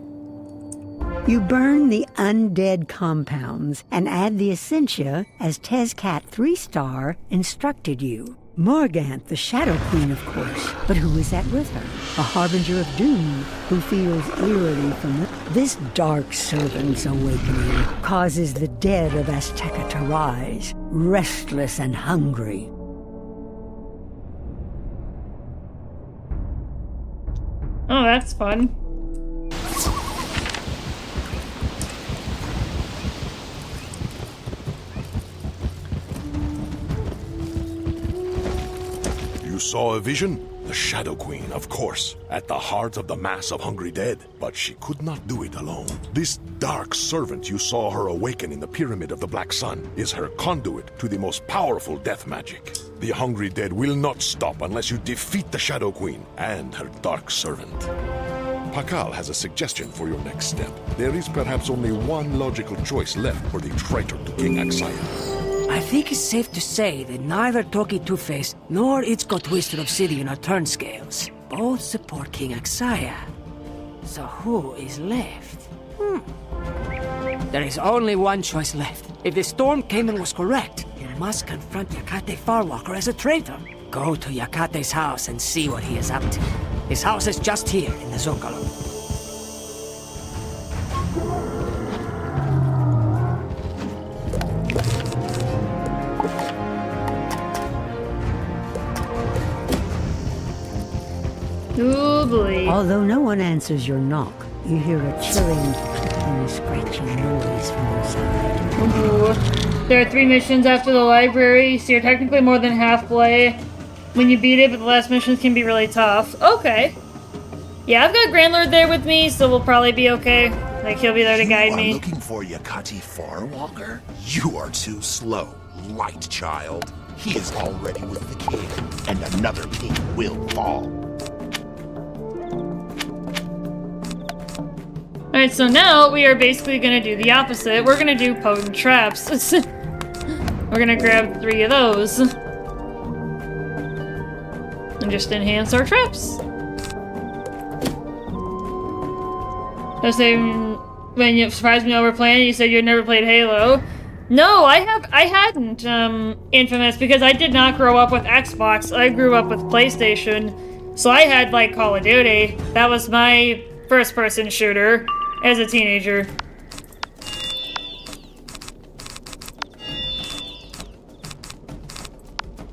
You burn the undead compounds and add the Essentia as Tezcat 3-star instructed you. Morganth, the Shadow Queen, of course. But who is that with her? A harbinger of doom who feels eerily from this dark servant's awakening causes the dead of Azteca to rise, restless and hungry. Oh, that's fun. You saw a vision? The Shadow Queen, of course, at the heart of the mass of hungry dead. But she could not do it alone. This dark servant you saw her awaken in the Pyramid of the Black Sun is her conduit to the most powerful death magic. The hungry dead will not stop unless you defeat the Shadow Queen and her dark servant. Pakal has a suggestion for your next step. There is perhaps only one logical choice left for the traitor to King Axaya. I think it's safe to say that neither Toki Two-Face nor Itzko Twisted Obsidian are turnscales. Both support King Axaya. So who is left? There is only one choice left. If the Storm Cayman was correct, you must confront Yakate Farwalker as a traitor. Go to Yakate's house and see what he is up to. His house is just here in the Zocalo. Although no one answers your knock, you hear a chilling, clicking, scratching noise from inside. Ooh. There are 3 missions after the library, so you're technically more than halfway when you beat it, but the last missions can be really tough. Okay. Yeah, I've got Grandlord there with me, so we'll probably be okay. Like, he'll be there to guide me. You are looking for Yakati Farwalker? You are too slow, light child. He is already with the king, and another king will fall. Alright, so now we are basically gonna do the opposite. We're gonna do potent traps. We're gonna grab 3 of those. And just enhance our traps. I was saying, when you surprised me over playing, you said you had never played Halo. No, I hadn't, Infamous, because I did not grow up with Xbox. I grew up with PlayStation. So I had, like, Call of Duty. That was my first-person shooter as a teenager.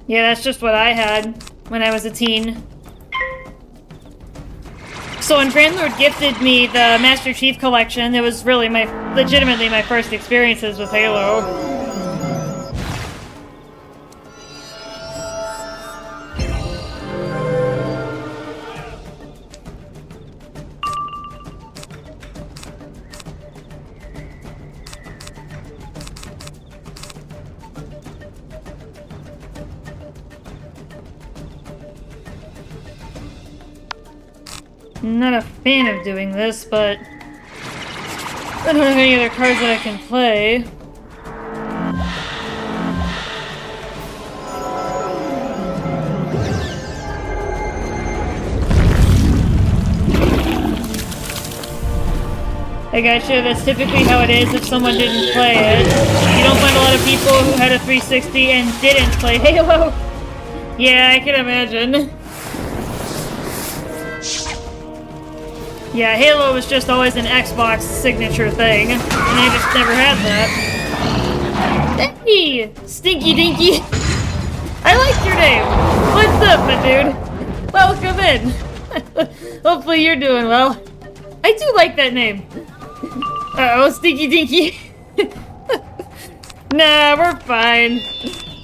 Yeah, that's just what I had when I was a teen. So when Grandlord gifted me the Master Chief Collection, it was really legitimately my first experiences with Halo. I'm not a fan of doing this, but I don't have any other cards that I can play. I gotcha, that's typically how it is if someone didn't play it. You don't find a lot of people who had a 360 and didn't play Halo. Yeah, I can imagine. Yeah, Halo was just always an Xbox signature thing, and I just never had that. Hey, Stinky Dinky! I like your name! What's up, my dude? Welcome in! Hopefully you're doing well. I do like that name. Uh-oh, Stinky Dinky. Nah, we're fine.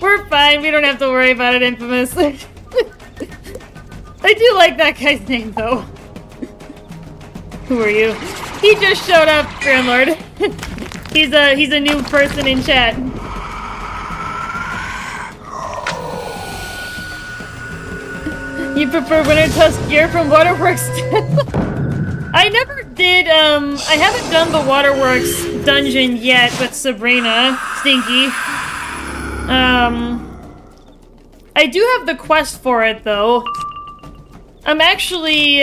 We're fine, we don't have to worry about it, Infamous. I do like that guy's name, though. Who are you? He just showed up, Grandlord. He's a new person in chat. You prefer Winter Tusk gear from Waterworks? I never did, I haven't done the Waterworks dungeon yet with Sabrina, Stinky. I do have the quest for it, though. I'm actually,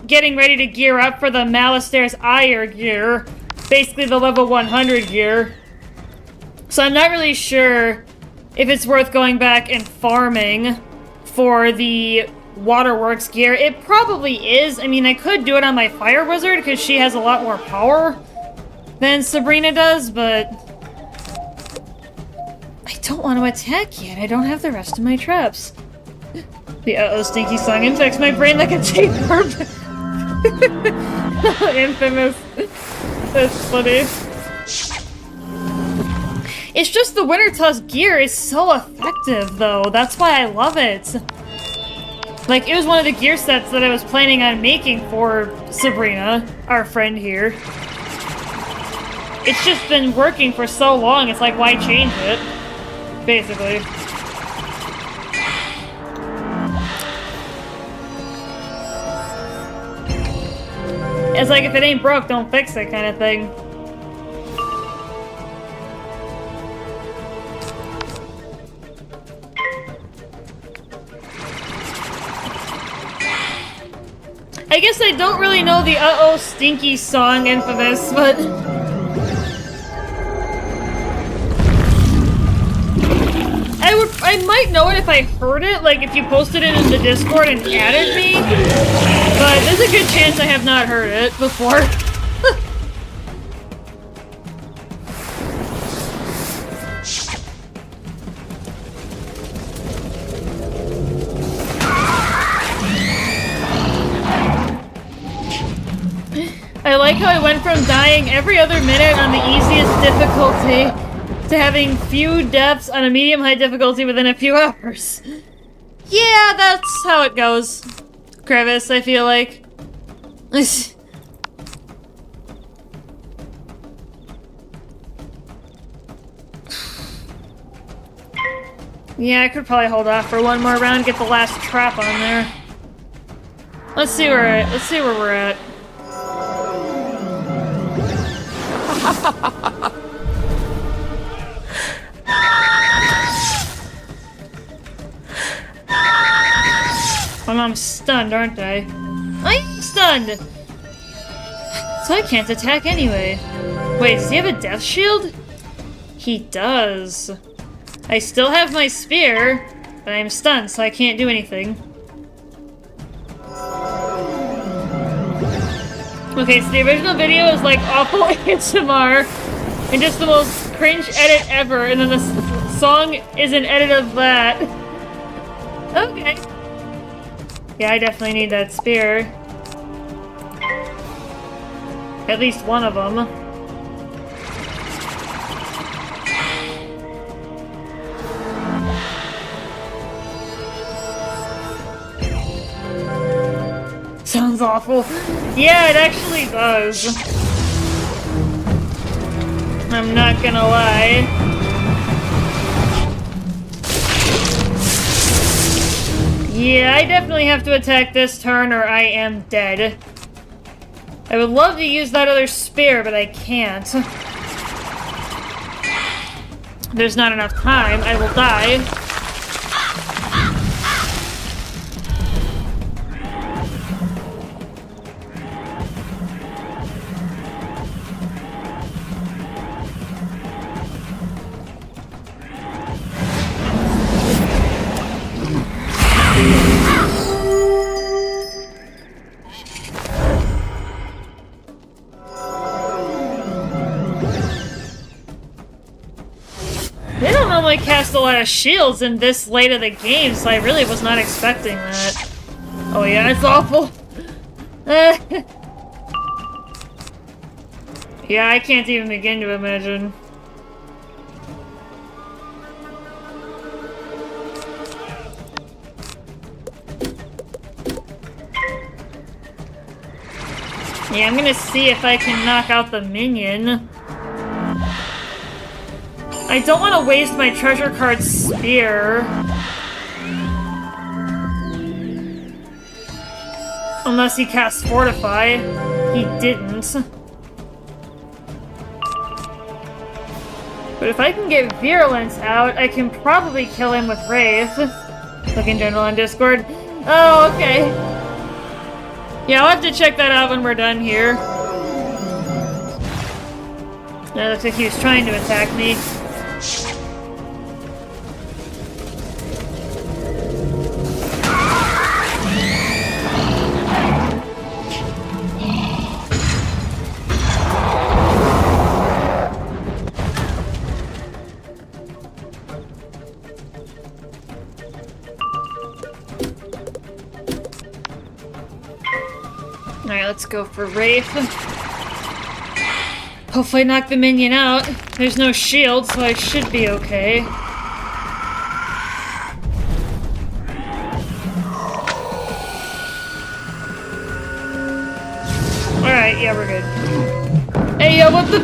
getting ready to gear up for the Malastaire's Ire gear. Basically the level 100 gear. So I'm not really sure if it's worth going back and farming for the Waterworks gear. It probably is. I mean, I could do it on my Fire Wizard because she has a lot more power than Sabrina does, but I don't want to attack yet. I don't have the rest of my traps. The uh-oh Stinky song infects my brain like a tapeworm. Infamous. That's funny. It's just the Winter Tusk gear is so effective, though. That's why I love it. Like, it was one of the gear sets that I was planning on making for Sabrina, our friend here. It's just been working for so long, it's like, why change it? Basically. It's like, if it ain't broke, don't fix it kind of thing. I guess I don't really know the uh-oh Stinky song, Infamous, but I might know it if I heard it, like if you posted it in the Discord and added me, but there's a good chance I have not heard it before. how I went from dying every other minute on the easiest difficulty to having few deaths on a medium-high difficulty within a few hours. Yeah, that's how it goes, Crevice, I feel like. Yeah, I could probably hold off for one more round, get the last trap on there. Let's see where we're at. Well, I'm stunned, aren't I? I'm stunned! So I can't attack anyway. Wait, does he have a death shield? He does. I still have my spear, but I'm stunned, so I can't do anything. Okay, so the original video is like awful ASMR, and just the most cringe edit ever, and then the song is an edit of that. Okay. Yeah, I definitely need that spear. At least one of them. Sounds awful. Yeah, it actually does. I'm not gonna lie. Yeah, I definitely have to attack this turn or I am dead. I would love to use that other spear, but I can't. There's not enough time. I will die. I cast a lot of shields in this late of the game, so I really was not expecting that. Oh yeah, it's awful. Yeah, I can't even begin to imagine. Yeah, I'm gonna see if I can knock out the minion. I don't want to waste my treasure card spear. Unless he casts Fortify. He didn't. But if I can get Virulence out, I can probably kill him with Wraith. Look in general on Discord. Oh, okay. Yeah, I'll have to check that out when we're done here. That looks like he was trying to attack me. Alright, let's go for Wraith. Hopefully knock the minion out. There's no shield, so I should be okay. Alright, yeah, we're good. Hey, yo, what the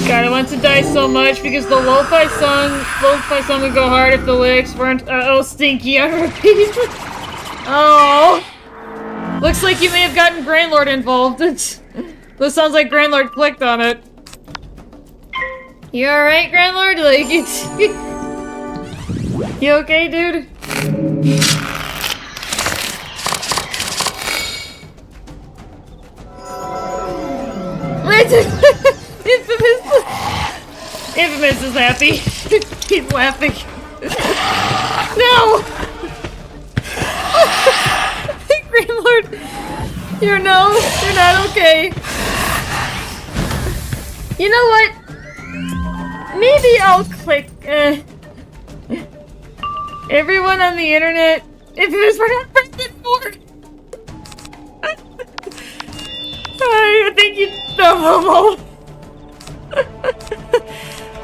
God, I want to die so much because the lo-fi song would go hard if the lyrics weren't stinky, I repeat. Oh. Looks like you may have gotten Grandlord involved. This sounds like Grandlord clicked on it. You alright, Grandlord? Like, it's... You okay, dude? Infamous is happy. He's laughing. No! Grandlord, you're not okay. You know what? Maybe I'll click, everyone on the internet, if it was for not Thank you. No.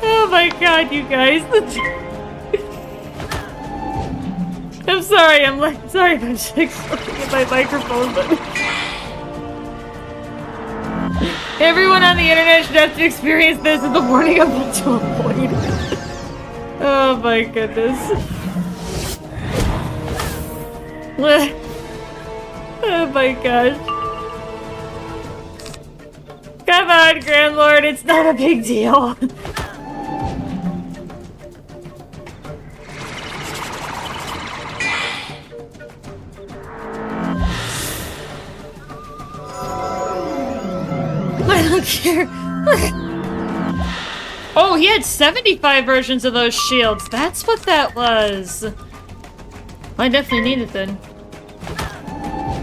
Oh my god, you guys. I'm sorry, sorry if I'm just looking at my microphone, but everyone on the internet should have to experience this in the morning of what to avoid. Oh my goodness. Oh my gosh. Come on, Grand Lord, it's not a big deal. I don't care. Oh, he had 75 versions of those shields. That's what that was. I definitely need it then.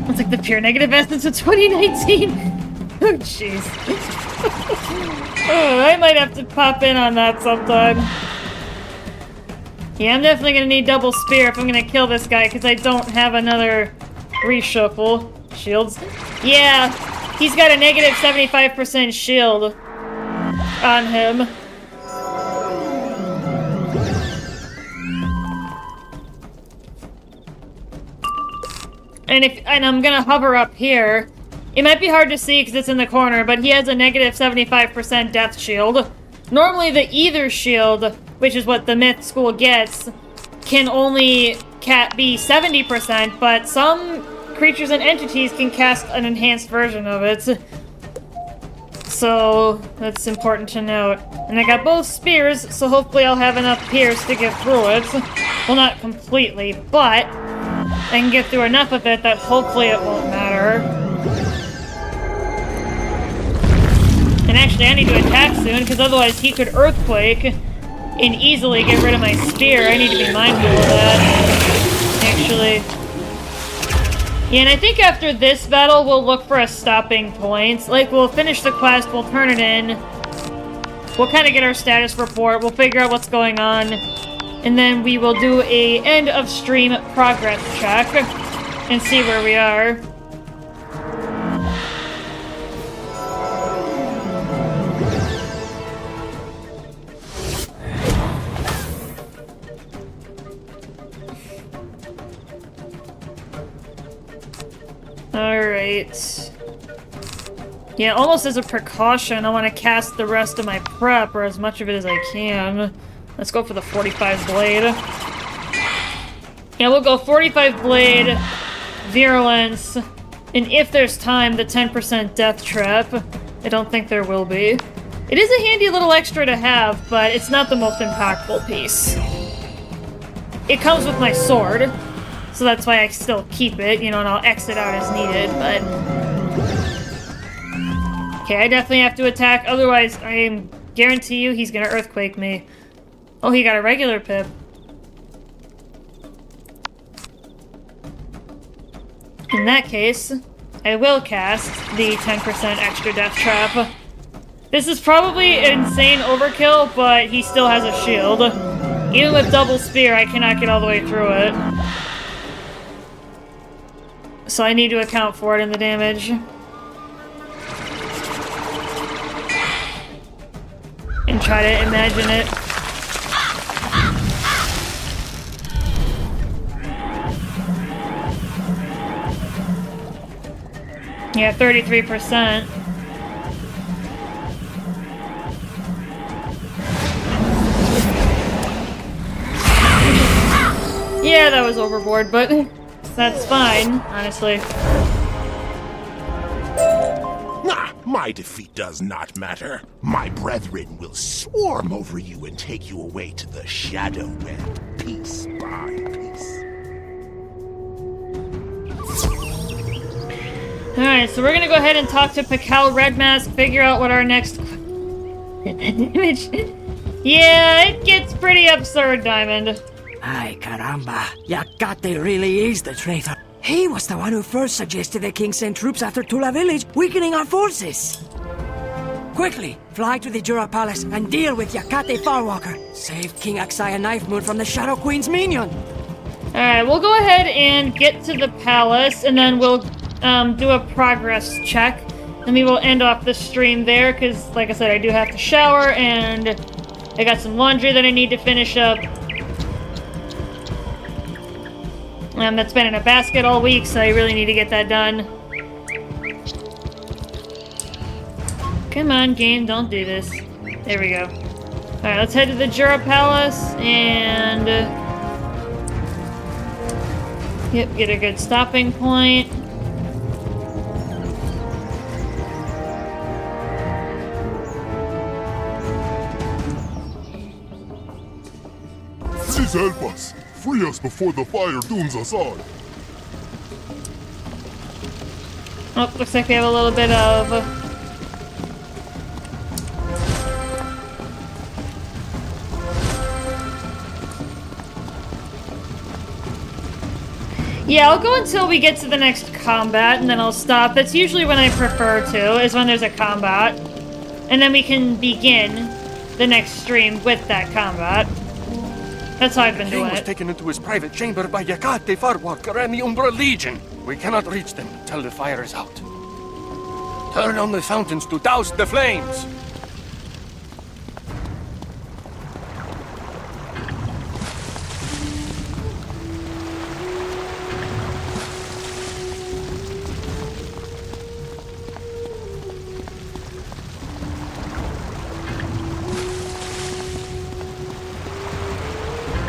It's like the pure negative essence of 2019. Oh, jeez. Oh, I might have to pop in on that sometime. Yeah, I'm definitely gonna need double spear if I'm gonna kill this guy, because I don't have another reshuffle. Shields. Yeah, he's got a negative 75% shield on him. And I'm gonna hover up here. It might be hard to see because it's in the corner, but he has a negative 75% death shield. Normally the either shield, which is what the myth school gets, can only be 70%, but some creatures and entities can cast an enhanced version of it. So that's important to note. And I got both spears, so hopefully I'll have enough pierce to get through it. Well, not completely, but I can get through enough of it that hopefully it won't matter. And actually, I need to attack soon, because otherwise he could earthquake and easily get rid of my spear. I need to be mindful of that, actually. Yeah, and I think after this battle, we'll look for a stopping point. Like, we'll finish the quest, we'll turn it in. We'll kind of get our status report, we'll figure out what's going on. And then we will do a end of stream progress check and see where we are. Alright. Yeah, almost as a precaution, I want to cast the rest of my prep, or as much of it as I can. Let's go for the 45 blade. Yeah, we'll go 45 blade, virulence, and if there's time, the 10% death trap. I don't think there will be. It is a handy little extra to have, but it's not the most impactful piece. It comes with my sword, so that's why I still keep it, you know, and I'll exit out as needed, but... Okay, I definitely have to attack, otherwise I guarantee you he's gonna earthquake me. Oh, he got a regular pip. In that case, I will cast the 10% extra death trap. This is probably insane overkill, but he still has a shield. Even with double spear, I cannot get all the way through it. So I need to account for it in the damage. And try to imagine it. Yeah, 33%. Yeah, that was overboard, but that's fine, honestly. My defeat does not matter. My brethren will swarm over you and take you away to the Shadow Realm, piece by piece. Alright, so we're gonna go ahead and talk to Pakal Redmask, figure out what our next image. Yeah, it gets pretty absurd, Diamond. Ay, caramba. Yakate really is the traitor. He was the one who first suggested the king send troops after Tula village, weakening our forces. Quickly, fly to the Jura Palace and deal with Yakate Farwalker. Save King Aksaya Knife Moon from the Shadow Queen's minion. Alright, we'll go ahead and get to the palace, and then we'll do a progress check. And we will end off the stream there, because, like I said, I do have to shower, and I got some laundry that I need to finish up. That's been in a basket all week, so I really need to get that done. Come on, game, don't do this. There we go. Alright, let's head to the Jura Palace, and... yep, get a good stopping point. Please help us. Free us before the fire dooms us all. Oh, looks like we have a little bit of... yeah, I'll go until we get to the next combat, and then I'll stop. That's usually when I prefer to, is when there's a combat. And then we can begin the next stream with that combat. That's how I've been doing it. The king was taken into his private chamber by Yakate Farwalker and the Umbra Legion. We cannot reach them until the fire is out. Turn on the fountains to douse the flames!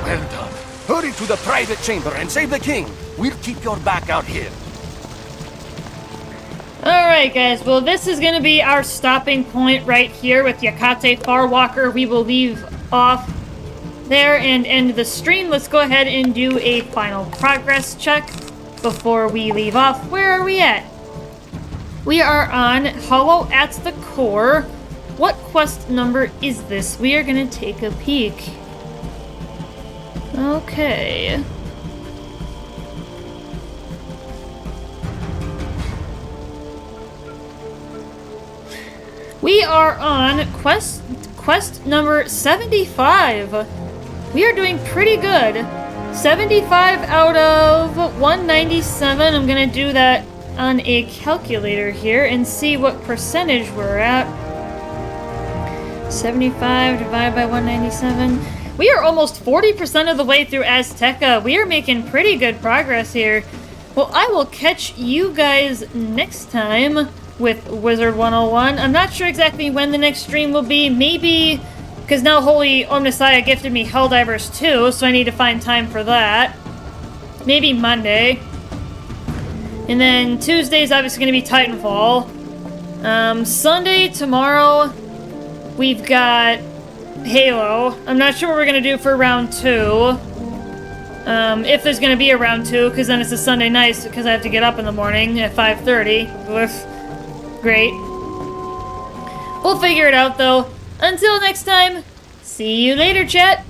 Well done. Hurry to the private chamber and save the king. We'll keep your back out here. Alright guys, well this is going to be our stopping point right here with Yakate Farwalker. We will leave off there and end the stream. Let's go ahead and do a final progress check before we leave off. Where are we at? We are on Hollow at the Core. What quest number is this? We are going to take a peek. Okay. We are on quest number 75. We are doing pretty good. 75 out of 197. I'm gonna do that on a calculator here and see what percentage we're at. 75 divided by 197. We are almost 40% of the way through Azteca. We are making pretty good progress here. Well, I will catch you guys next time with Wizard101. I'm not sure exactly when the next stream will be. Maybe, because now Holy Omnissiah gifted me Helldivers 2, so I need to find time for that. Maybe Monday. And then Tuesday's obviously going to be Titanfall. Sunday, tomorrow, we've got Halo. I'm not sure what we're going to do for round 2. If there's going to be a round 2, because then it's a Sunday night, because I have to get up in the morning at 5:30. Great. We'll figure it out, though. Until next time, see you later, chat!